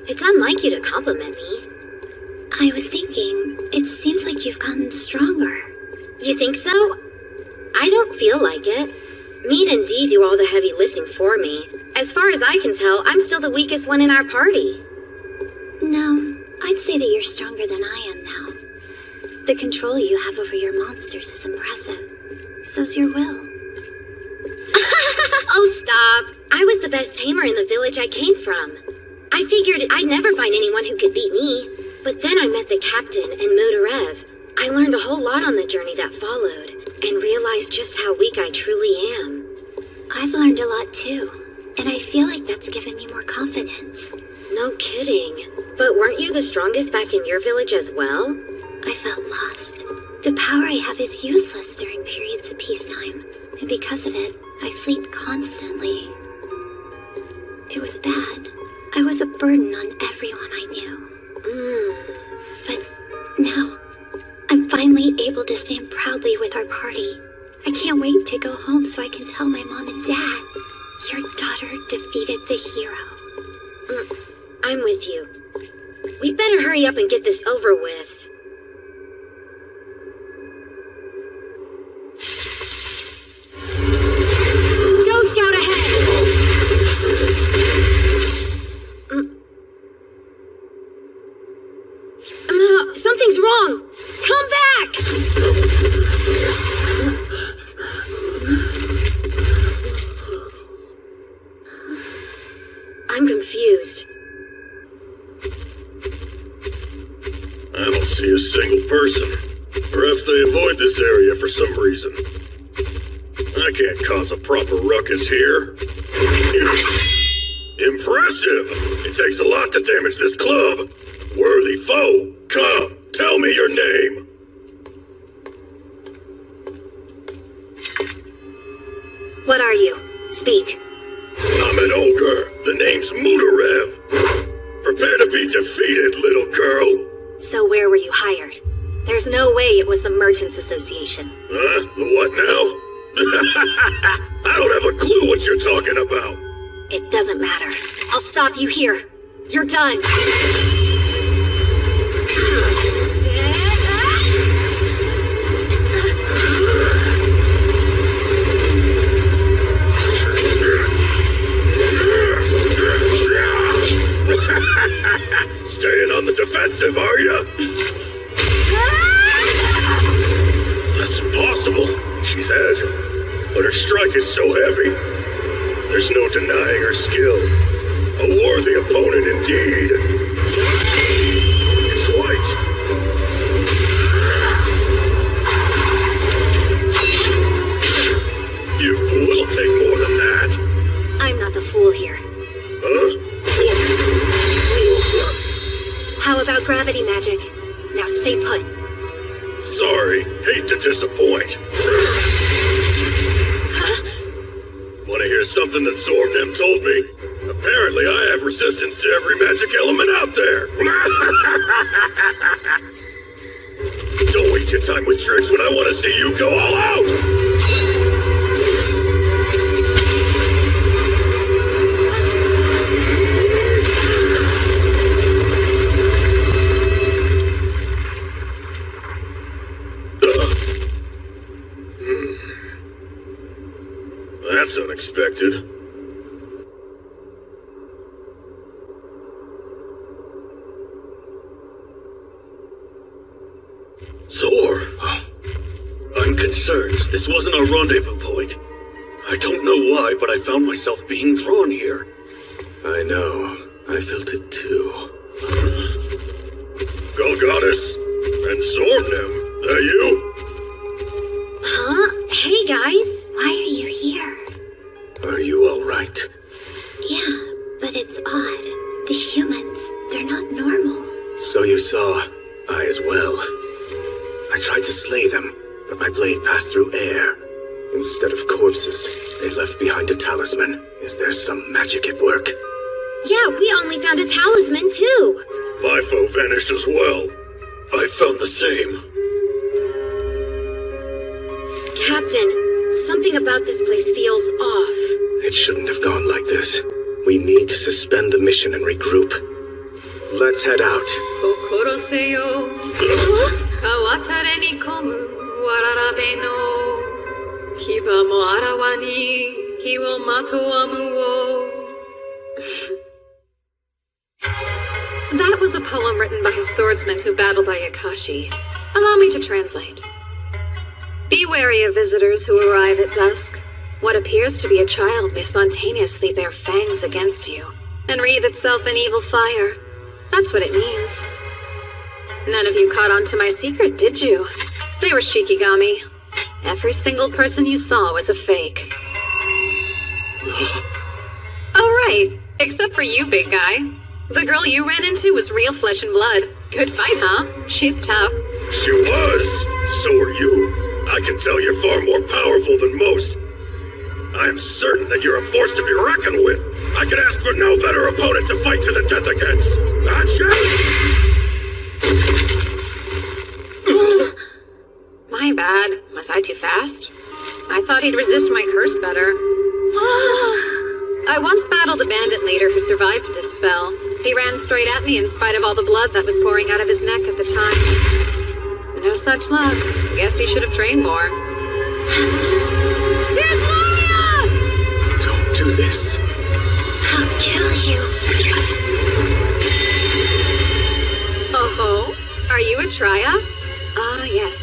It's unlike you to compliment me. I was thinking, it seems like you've gotten stronger. You think so? I don't feel like it. Mead and Dee do all the heavy lifting for me. As far as I can tell, I'm still the weakest one in our party. No, I'd say that you're stronger than I am now. The control you have over your monsters is impressive. So's your will. Oh, stop. I was the best tamer in the village I came from. I figured I'd never find anyone who could beat me. But then I met the captain and Mudarev. I learned a whole lot on the journey that followed, and realized just how weak I truly am. I've learned a lot too, and I feel like that's given me more confidence. No kidding. But weren't you the strongest back in your village as well? I felt lost. The power I have is useless during periods of peacetime, and because of it, I sleep constantly. It was bad. I was a burden on everyone I knew. But now, I'm finally able to stand proudly with our party. I can't wait to go home so I can tell my mom and dad, your daughter defeated the hero. I'm with you. We'd better hurry up and get this over with. Go Scout ahead! Something's wrong! Come back! I'm confused. this area for some reason. I can't cause a proper ruckus here. Impressive! It takes a lot to damage this club. Worthy foe, come, tell me your name. What are you? Speak. I'm an ogre. The name's Mutarev. Prepare to be defeated, little girl. So where were you hired? There's no way it was the Merchants Association. Huh? The what now? I don't have a clue what you're talking about. It doesn't matter. I'll stop you here. You're done. Staying on the defensive, are ya? That's impossible. She's agile, but her strike is so heavy. There's no denying her skill. A worthy opponent indeed. It's light. You fool, it'll take more than that. I'm not the fool here. Huh? How about gravity magic? Now stay put. Sorry, hate to disappoint. Want to hear something that Zormnim told me? Apparently I have resistance to every magic element out there. Don't waste your time with tricks when I want to see you go all out. That's unexpected. Zor! I'm concerned. This wasn't a rendezvous point. I don't know why, but I found myself being drawn here. I know. I felt it too. Golgonis and Zormnim, that you? Huh? Hey, guys. Why are you here? Are you all right? Yeah, but it's odd. The humans, they're not normal. So you saw. I as well. I tried to slay them, but my blade passed through air. Instead of corpses, they left behind a talisman. Is there some magic at work? Yeah, we only found a talisman, too. My foe vanished as well. I found the same. Captain, something about this place feels off. It shouldn't have gone like this. We need to suspend the mission and regroup. Let's head out. That was a poem written by a swordsman who battled Ayakashi. Allow me to translate. Be wary of visitors who arrive at dusk. What appears to be a child may spontaneously bear fangs against you and wreathe itself in evil fire. That's what it means. None of you caught on to my secret, did you? They were Shikigami. Every single person you saw was a fake. Oh, right. Except for you, big guy. The girl you ran into was real flesh and blood. Good fight, huh? She's tough. She was. So are you. I can tell you're far more powerful than most. I am certain that you're a force to be reckoned with. I could ask for no better opponent to fight to the death against. My bad. Was I too fast? I thought he'd resist my curse better. I once battled a bandit leader who survived this spell. He ran straight at me in spite of all the blood that was pouring out of his neck at the time. No such luck. Guess he should have trained more. Here's Laura! Don't do this. I'll kill you. Oh-ho. Are you a Trya? Ah, yes.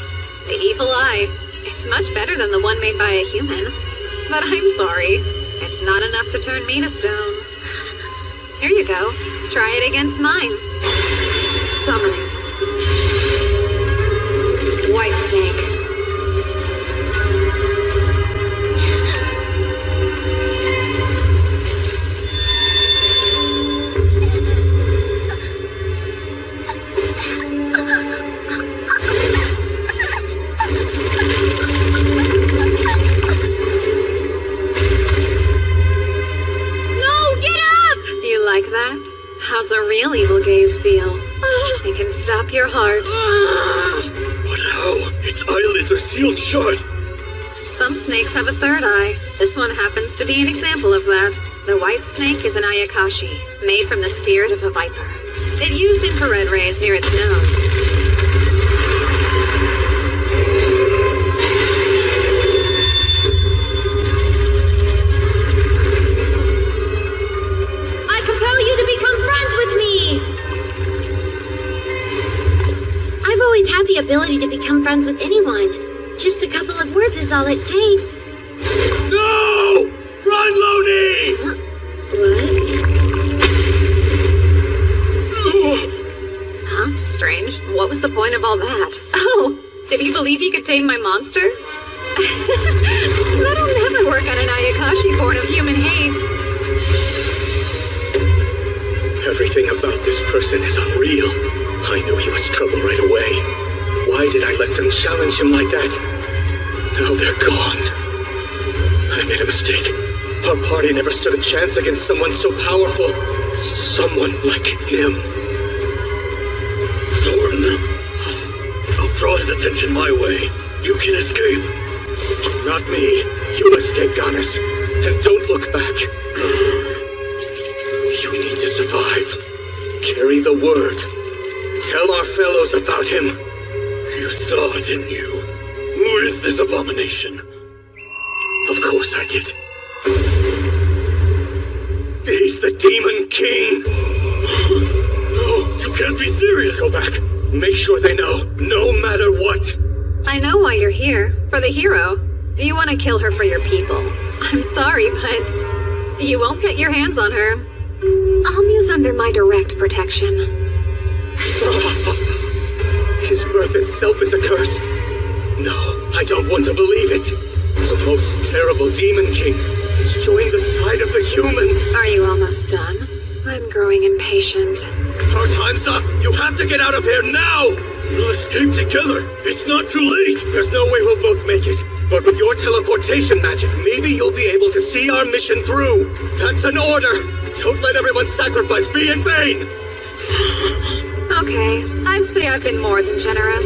The evil eye. It's much better than the one made by a human. But I'm sorry. It's not enough to turn me to stone. Here you go. Try it against mine. Summoning. White snake. heart. But how? Its eyelids are sealed shut. Some snakes have a third eye. This one happens to be an example of that. The white snake is an Ayakashi, made from the spirit of a viper. It used infrared rays near its nose. I compel you to become friends with me! I've always had the ability to become friends with anyone. Just a couple of words is all it takes. No! Run, Loni! Huh? Strange. What was the point of all that? Oh, did he believe he could tame my monster? That'll never work on an Ayakashi born of human hate. Everything about this person is unreal. I knew he was trouble right away. Why did I let them challenge him like that? Now they're gone. I made a mistake. Our party never stood a chance against someone so powerful. Someone like him. Thorn. I'll draw his attention my way. You can escape. Not me. You escape, Ganis. And don't look back. You need to survive. Carry the word. Tell our fellows about him. You saw, didn't you? Who is this abomination? Of course I did. He's the Demon King! No, you can't be serious! Go back. Make sure they know, no matter what. I know why you're here. For the hero. You want to kill her for your people. I'm sorry, but you won't get your hands on her. Amu's under my direct protection. His birth itself is a curse. No, I don't want to believe it. The most terrible Demon King has joined the side of the humans. Are you almost done? I'm growing impatient. Our time's up. You have to get out of here now. We'll escape together. It's not too late. There's no way we'll both make it. But with your teleportation magic, maybe you'll be able to see our mission through. That's an order. Don't let everyone's sacrifice be in vain. Okay, I'd say I've been more than generous.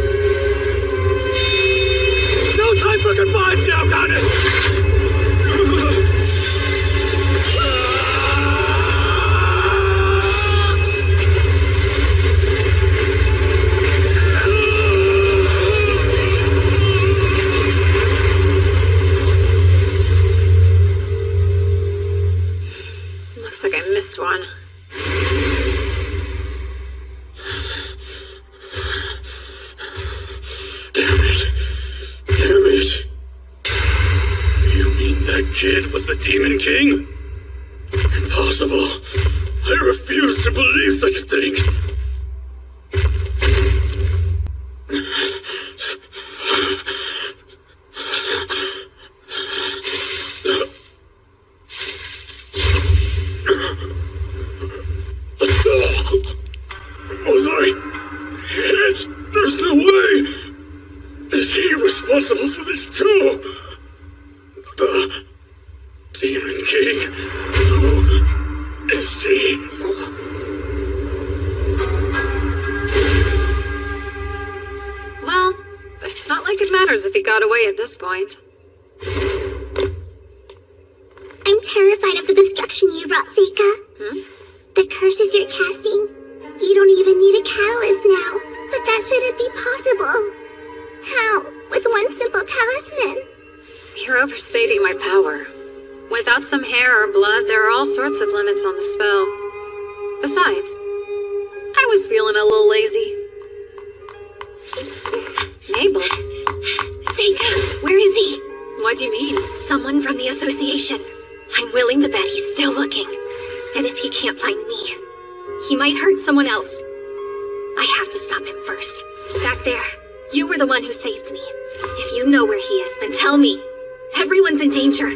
No time for goodbyes now, Ganis! Looks like I missed one. Damn it. Damn it. You mean that kid was the Demon King? Impossible. I refuse to believe such a thing. Was I hit? There's no way. Is he responsible for this too? The Demon King? Who is he? Well, it's not like it matters if he got away at this point. I'm terrified of the destruction you brought, Seika. The curses you're casting, you don't even need a catalyst now. But that shouldn't be possible. How? With one simple talisman? You're overstating my power. Without some hair or blood, there are all sorts of limits on the spell. Besides, I was feeling a little lazy. Mabel? Seika, where is he? What do you mean? Someone from the association. I'm willing to bet he's still looking. And if he can't find me, he might hurt someone else. I have to stop him first. Back there, you were the one who saved me. If you know where he is, then tell me. Everyone's in danger.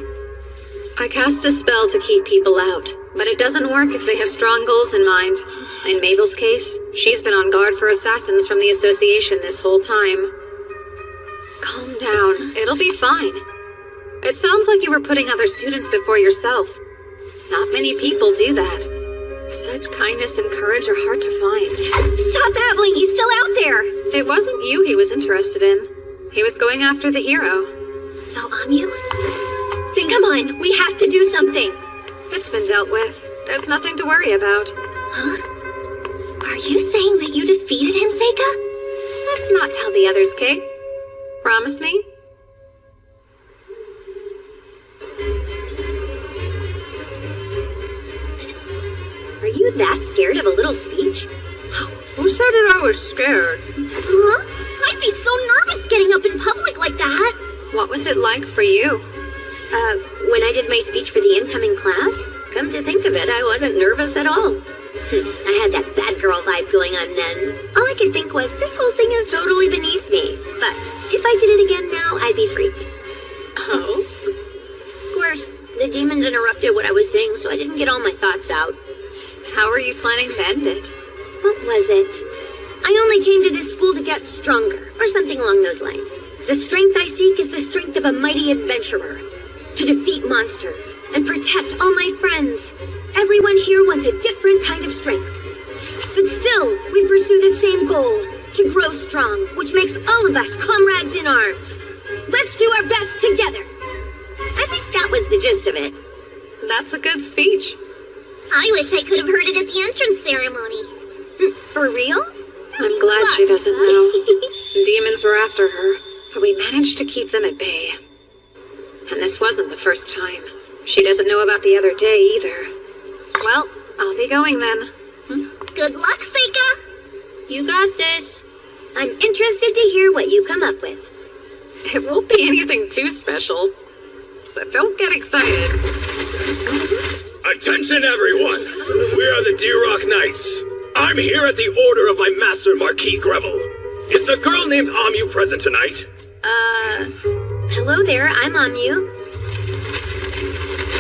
I cast a spell to keep people out, but it doesn't work if they have strong goals in mind. In Mabel's case, she's been on guard for assassins from the association this whole time. Calm down. It'll be fine. It sounds like you were putting other students before yourself. Not many people do that. Such kindness and courage are hard to find. Stop babbling! He's still out there! It wasn't you he was interested in. He was going after the hero. So, Amyu? Then come on, we have to do something! It's been dealt with. There's nothing to worry about. Huh? Are you saying that you defeated him, Seika? Let's not tell the others, Kate. Promise me? Are you that scared of a little speech? Who said that I was scared? Huh? I'd be so nervous getting up in public like that. What was it like for you? When I did my speech for the incoming class, come to think of it, I wasn't nervous at all. I had that bad girl vibe going on then. All I could think was, this whole thing is totally beneath me. But if I did it again now, I'd be freaked. Oh? Of course, the demons interrupted what I was saying, so I didn't get all my thoughts out. How are you planning to end it? What was it? I only came to this school to get stronger, or something along those lines. The strength I seek is the strength of a mighty adventurer. To defeat monsters and protect all my friends. Everyone here wants a different kind of strength. But still, we pursue the same goal, to grow strong, which makes all of us comrades in arms. Let's do our best together. I think that was the gist of it. That's a good speech. I wish I could have heard it at the entrance ceremony. For real? I'm glad she doesn't know. Demons were after her, but we managed to keep them at bay. And this wasn't the first time. She doesn't know about the other day either. Well, I'll be going then. Good luck, Seika! You got this. I'm interested to hear what you come up with. It won't be anything too special. So don't get excited. Attention, everyone! We are the D-Rock Knights. I'm here at the order of my master, Marquis Greville. Is the girl named Amyu present tonight? Hello there, I'm Amyu.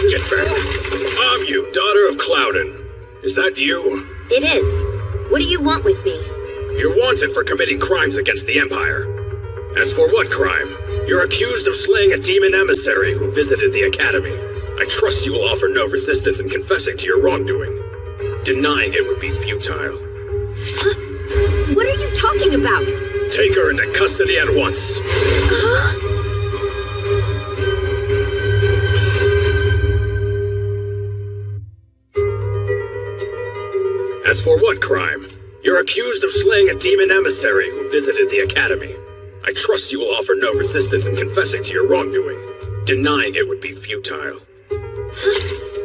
Get fast. Amyu, daughter of Cloudin. Is that you? It is. What do you want with me? You're wanted for committing crimes against the Empire. As for what crime? You're accused of slaying a demon emissary who visited the Academy. I trust you will offer no resistance in confessing to your wrongdoing. Denying it would be futile. Huh? What are you talking about? Take her into custody at once. As for what crime? You're accused of slaying a demon emissary who visited the Academy. I trust you will offer no resistance in confessing to your wrongdoing. Denying it would be futile.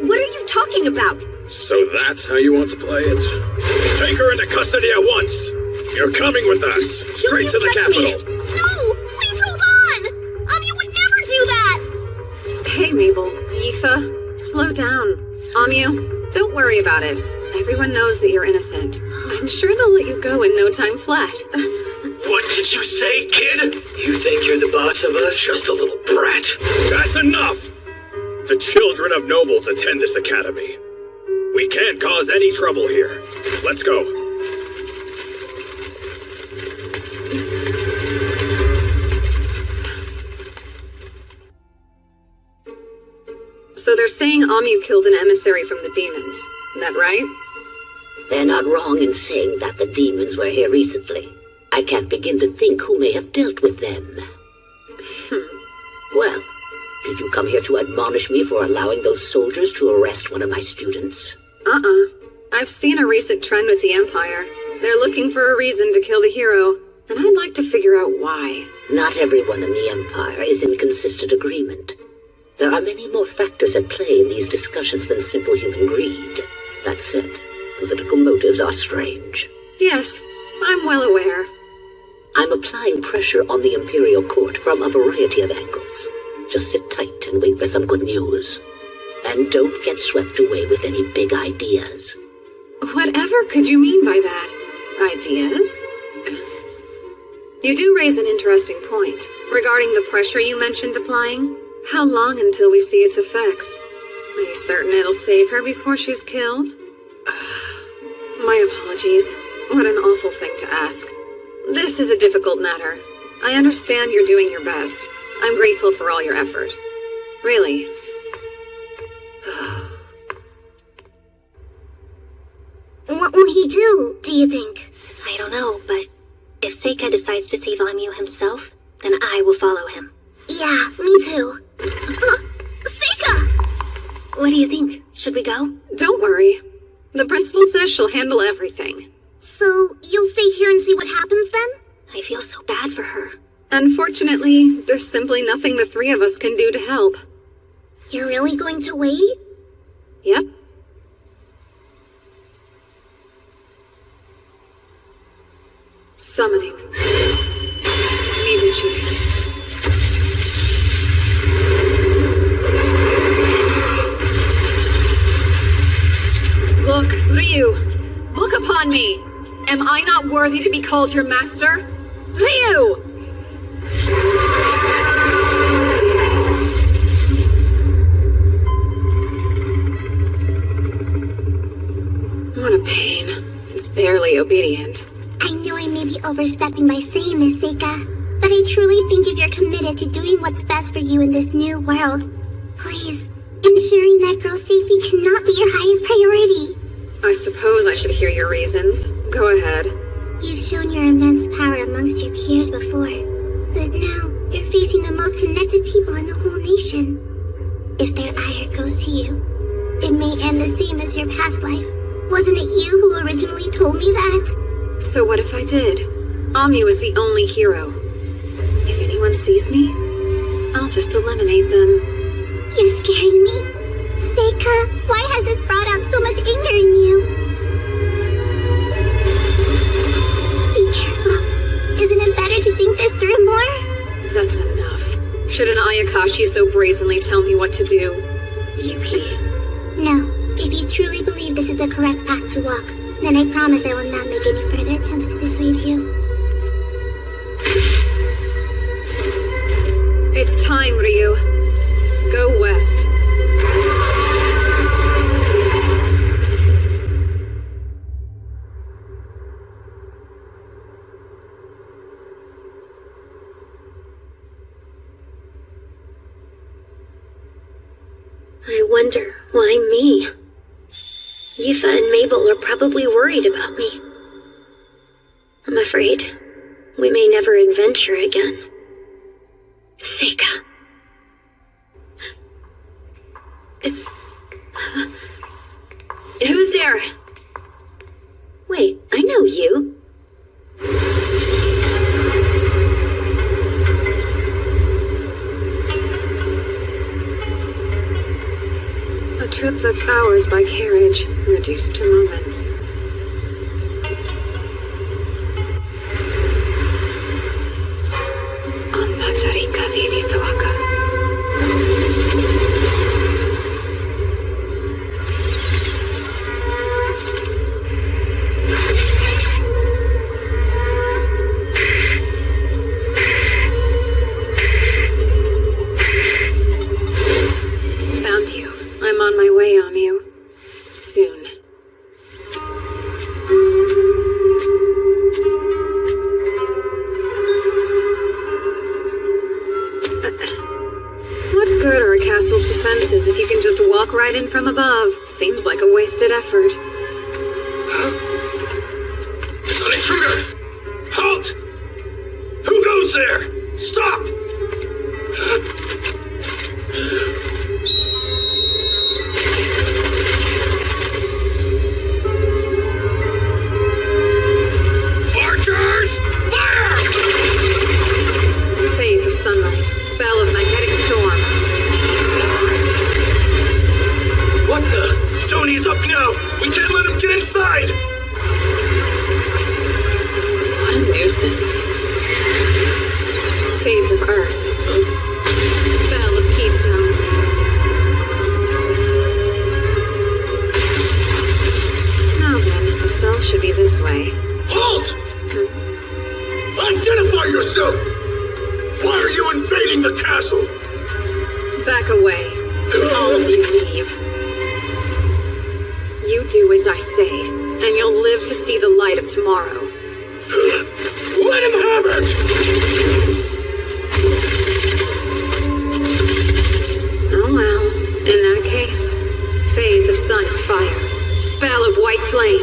What are you talking about? So that's how you want to play it? Take her into custody at once! You're coming with us, straight to the capital. Me. No! Please hold on! You would never do that! Hey, Mabel, Yifa, slow down. Amyu, don't worry about it. Everyone knows that you're innocent. I'm sure they'll let you go in no time flat. What did you say, kid? You think you're the boss of us? Just a little brat. That's enough! The children of nobles attend this academy. We can't cause any trouble here. Let's go. So they're saying Amyu killed an emissary from the demons. Is that right? They're not wrong in saying that the demons were here recently. I can't begin to think who may have dealt with them. Well, did you come here to admonish me for allowing those soldiers to arrest one of my students? I've seen a recent trend with the Empire. They're looking for a reason to kill the hero, and I'd like to figure out why. Not everyone in the Empire is in consistent agreement. There are many more factors at play in these discussions than simple human greed. That said, political motives are strange. Yes, I'm well aware. I'm applying pressure on the Imperial Court from a variety of angles. Just sit tight and wait for some good news. And don't get swept away with any big ideas. Whatever could you mean by that? Ideas? You do raise an interesting point. Regarding the pressure you mentioned applying, how long until we see its effects? Are you certain it'll save her before she's killed? My apologies. What an awful thing to ask. This is a difficult matter. I understand you're doing your best. I'm grateful for all your effort. Really. he do, do you think? I don't know, but if Seika decides to save Amyu himself, then I will follow him. Yeah, me too. Seika! What do you think? Should we go? Don't worry. The principal says she'll handle everything. So, you'll stay here and see what happens then? I feel so bad for her. Unfortunately, there's simply nothing the three of us can do to help. You're really going to wait? Yep. Summoning. Mizuchi. Look, Ryu! Look upon me! Am I not worthy to be called your master? Ryu! What a pain. It's barely obedient. I know I may be overstepping by saying this, Seika, but I truly think if you're committed to doing what's best for you in this new world, please, ensuring that girl's safety cannot be your highest priority. I suppose I should hear your reasons. Go ahead. You've shown your immense power amongst your peers before, but now you're facing the most connected people in the whole nation. If their ire goes to you, it may end the same as your past life. Wasn't it you who originally told me that? So what if I did? Amyu is the only hero. If anyone sees me, I'll just eliminate them. You're scaring me. Seika, why has this brought out so much anger in you? Be careful. Isn't it better to think this through more? That's enough. Should an Ayakashi so brazenly tell me what to do? Yuki. No. If you truly believe this is the correct path to walk, then I promise I will not make any further attempts to dissuade you. It's time, Ryu. Go west. I wonder, why me? Yifa and Mabel are probably worried about me. I'm afraid we may never adventure again. Seika. Who's there? Wait, I know you. A trip that's hours by carriage, reduced to moments. Ampacharika Vedi Sawaka. Found you. I'm on my way, Amyu. Soon. What good are a castle's defenses if you can just walk right in from above? Seems like a wasted effort. An intruder! Halt! Who goes there? Stop! Archers! Fire! Phase of sunlight. Spell of magnetic storm. What the? Tony's up now! We can't let him get inside! What a nuisance. Phase of earth. Spell of keystone. Now then, the cell should be this way. Halt! Identify yourself! Why are you invading the castle? Back away. All of you leave. You do as I say, and you'll live to see the light of tomorrow. Let him have it! Oh well, in that case, phase of sun and fire. Spell of white flame.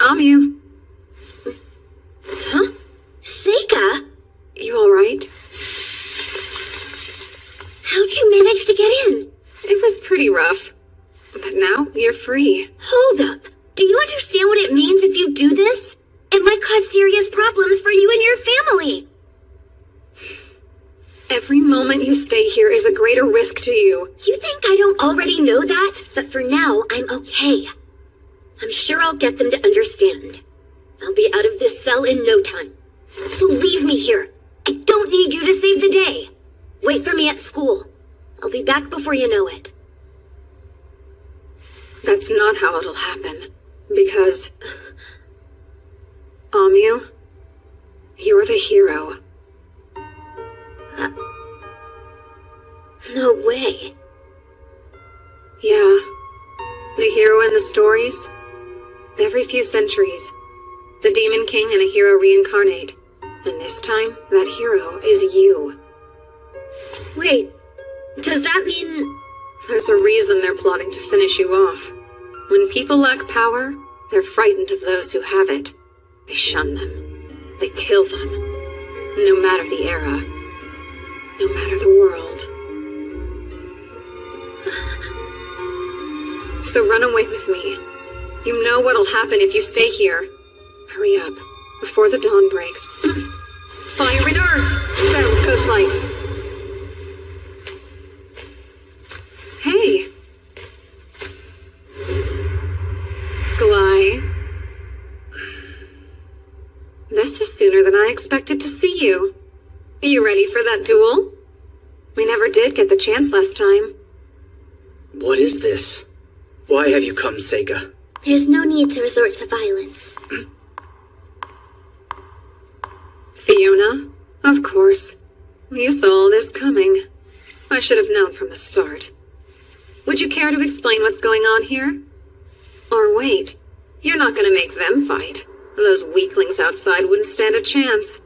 Amyu. Huh? Seika? You alright? How'd you manage to get in? It was pretty rough. But now you're free. Hold up. Do you understand what it means if you do this? It might cause serious problems for you and your family. Every moment you stay here is a greater risk to you. You think I don't already know that? But for now, I'm okay. I'm sure I'll get them to understand. I'll be out of this cell in no time. So leave me here. I don't need you to save the day. Wait for me at school. I'll be back before you know it. That's not how it'll happen. Because... Amyu, you're the hero. No way. Yeah. The hero in the stories? Every few centuries, the Demon King and a hero reincarnate. And this time, that hero is you. Wait, does that mean... There's a reason they're plotting to finish you off. When people lack power, they're frightened of those who have it. They shun them. They kill them. No matter the era. No matter the world. So run away with me. You know what'll happen if you stay here. Hurry up, before the dawn breaks. Fire in Earth! Spell Ghost Light. Hey. Glai. This is sooner than I expected to see you. Are you ready for that duel? We never did get the chance last time. What is this? Why have you come, Seika? There's no need to resort to violence. Fiona? Of course. You saw all this coming. I should have known from the start. Would you care to explain what's going on here? Or wait, you're not gonna make them fight. Those weaklings outside wouldn't stand a chance.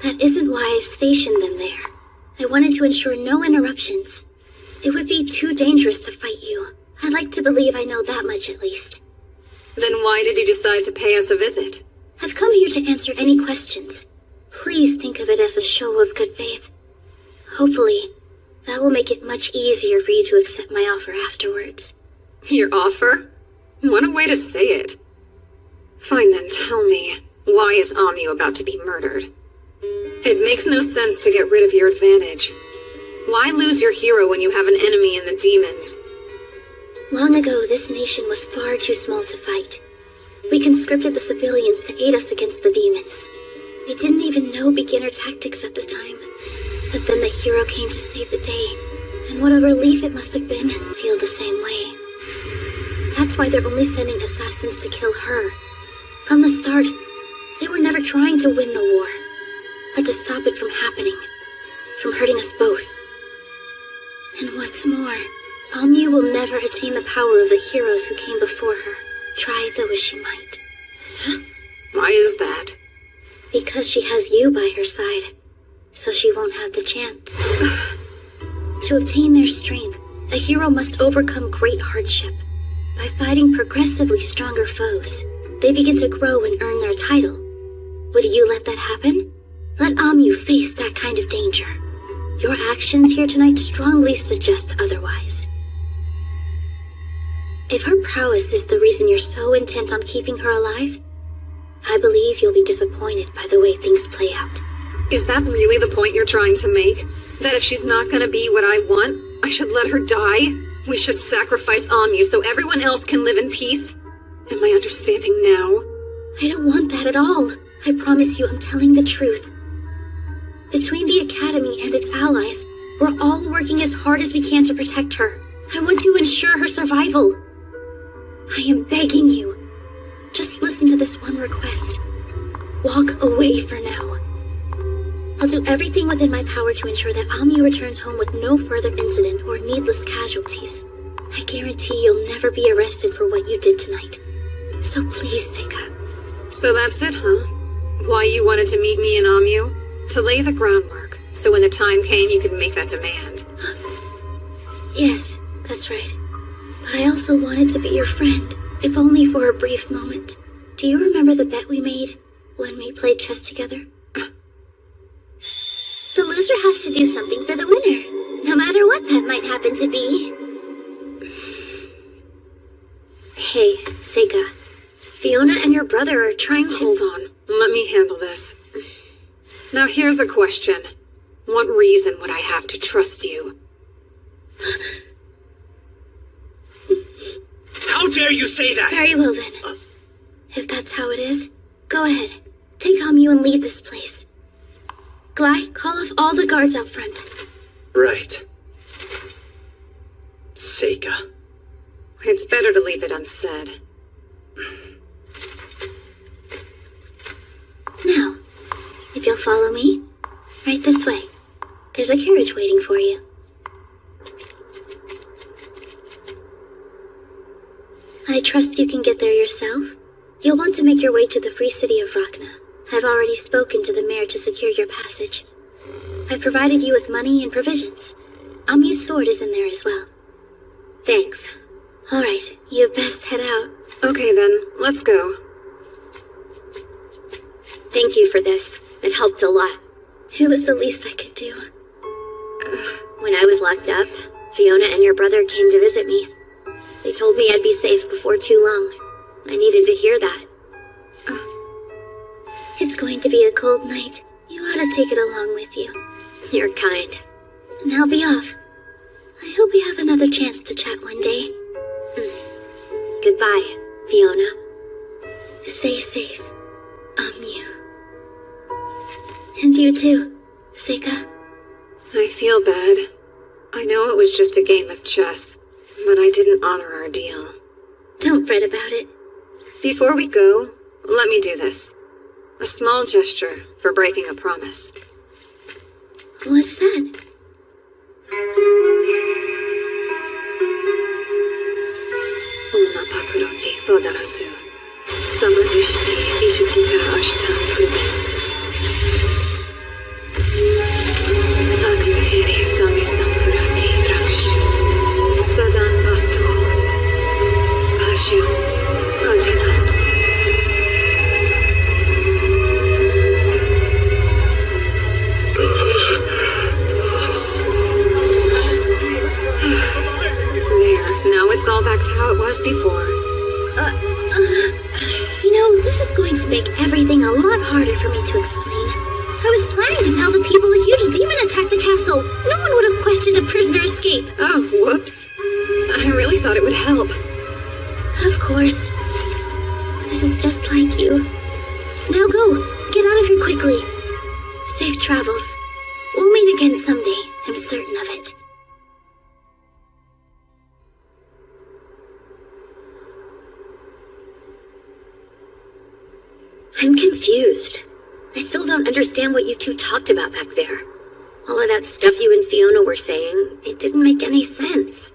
That isn't why I've stationed them there. I wanted to ensure no interruptions. It would be too dangerous to fight you. I'd like to believe I know that much at least. Then why did you decide to pay us a visit? I've come here to answer any questions. Please think of it as a show of good faith. Hopefully, that will make it much easier for you to accept my offer afterwards. Your offer? What a way to say it. Fine then, tell me, why is Amyu about to be murdered? It makes no sense to get rid of your advantage. Why lose your hero when you have an enemy in the demons? Long ago, this nation was far too small to fight. We conscripted the civilians to aid us against the demons. We didn't even know beginner tactics at the time. But then the hero came to save the day, and what a relief it must have been to feel the same way. That's why they're only sending assassins to kill her. From the start, they were never trying to win the war, but to stop it from happening, from hurting us both. And what's more, Amyu will never attain the power of the heroes who came before her, try though as she might. Why is that? Because she has you by her side, so she won't have the chance. To obtain their strength, a hero must overcome great hardship. By fighting progressively stronger foes, they begin to grow and earn their title. Would you let that happen? Let Amyu face that kind of danger. Your actions here tonight strongly suggest otherwise. If her prowess is the reason you're so intent on keeping her alive, I believe you'll be disappointed by the way things play out. Is that really the point you're trying to make? That if she's not gonna be what I want, I should let her die? We should sacrifice Amyu so everyone else can live in peace? Am I understanding now? I don't want that at all. I promise you I'm telling the truth. Between the Academy and its allies, we're all working as hard as we can to protect her. I want to ensure her survival. I am begging you. Just listen to this one request. Walk away for now. I'll do everything within my power to ensure that Amyu returns home with no further incident or needless casualties. I guarantee you'll never be arrested for what you did tonight. So please, Seika. So that's it, huh? Why you wanted to meet me and Amyu? To lay the groundwork, so when the time came you could make that demand. Yes, that's right. But I also wanted to be your friend, if only for a brief moment. do you remember the bet we made when we played chess together? The loser has to do something for the winner, no matter what that might happen to be. Hey, Seika. Fiona and your brother are trying to— Hold on. Let me handle this. Now here's a question. What reason would I have to trust you? How dare you say that? Very well then. If that's how it is, go ahead. Take Amyu and leave this place. Glai, call off all the guards out front. Right. Seika. It's better to leave it unsaid. Now, if you'll follow me, right this way. There's a carriage waiting for you. I trust you can get there yourself. You'll want to make your way to the free city of Rachna. I've already spoken to the mayor to secure your passage. I provided you with money and provisions. Amyu's sword is in there as well. Thanks. All right, you best head out. Okay then, let's go. Thank you for this. It helped a lot. It was the least I could do. When I was locked up, Fiona and your brother came to visit me. They told me I'd be safe before too long. I needed to hear that. It's going to be a cold night. You ought to take it along with you. You're kind. Now be off. I hope we have another chance to chat one day. Goodbye, Fiona. Stay safe, Amyu. And you too, Seika. I feel bad. I know it was just a game of chess, but I didn't honor our deal. Don't fret about it. Before we go, let me do this. A small gesture for breaking a promise. What's that? Una pakuroti bodarasu. Samadrishti ishukita ashtam pruti. Tadyuhiri sami sampurati draksh. Sadan vastu. Pashu. Adinan. Now it's all back to how it was before. You know, this is going to make everything a lot harder for me to explain. I was planning to tell the people a huge demon attacked the castle. No one would have questioned a prisoner escape. Oh, whoops. I really thought it would help. Of course. This is just like you. Now go. Get out of here quickly. Safe travels. We'll meet again someday. I'm certain of it. I'm confused. I still don't understand what you two talked about back there. All of that stuff you and Fiona were saying, it didn't make any sense.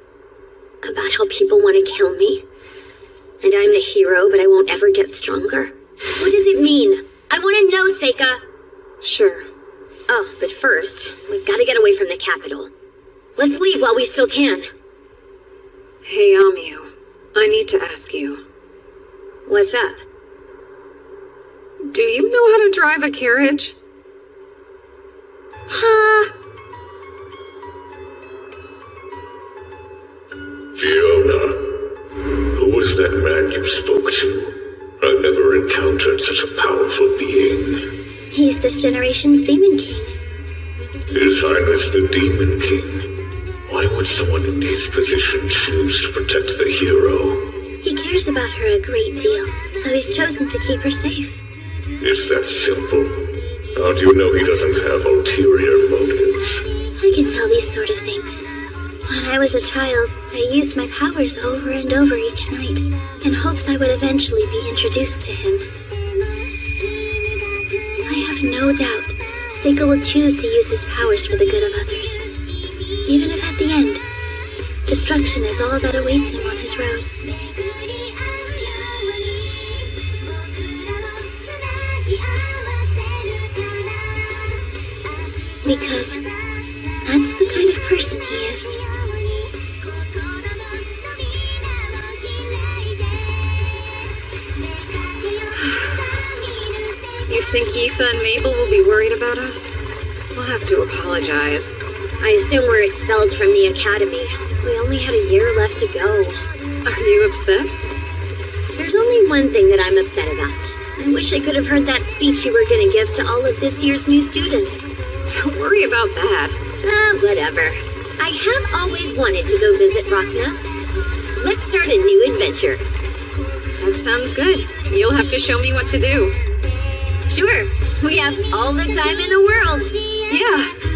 About how people want to kill me. And I'm the hero, but I won't ever get stronger. What does it mean? I want to know, Seika. Sure. Oh, but first, we've got to get away from the capital. Let's leave while we still can. Hey, Amyu. I need to ask you. What's up? Do you know how to drive a carriage? Huh? Fiona, who was that man you spoke to? I've never encountered such a powerful being. He's this generation's Demon King. His Highness the Demon King. Why would someone in his position choose to protect the hero? He cares about her a great deal, so he's chosen to keep her safe. It's that simple. How do you know he doesn't have ulterior motives? I can tell these sort of things. When I was a child, I used my powers over and over each night, in hopes I would eventually be introduced to him. I have no doubt Seika will choose to use his powers for the good of others, even if at the end, destruction is all that awaits him on his road. Because that's the kind of person he is. think Aoife and Mabel will be worried about us? We'll have to apologize. I assume we're expelled from the academy. We only had a year left to go. Are you upset? There's only one thing that I'm upset about. I wish I could have heard that speech you were gonna give to all of this year's new students. Don't worry about that. Whatever. I have always wanted to go visit Rachna. Let's start a new adventure. That sounds good. You'll have to show me what to do. Sure. We have all the time in the world. Yeah.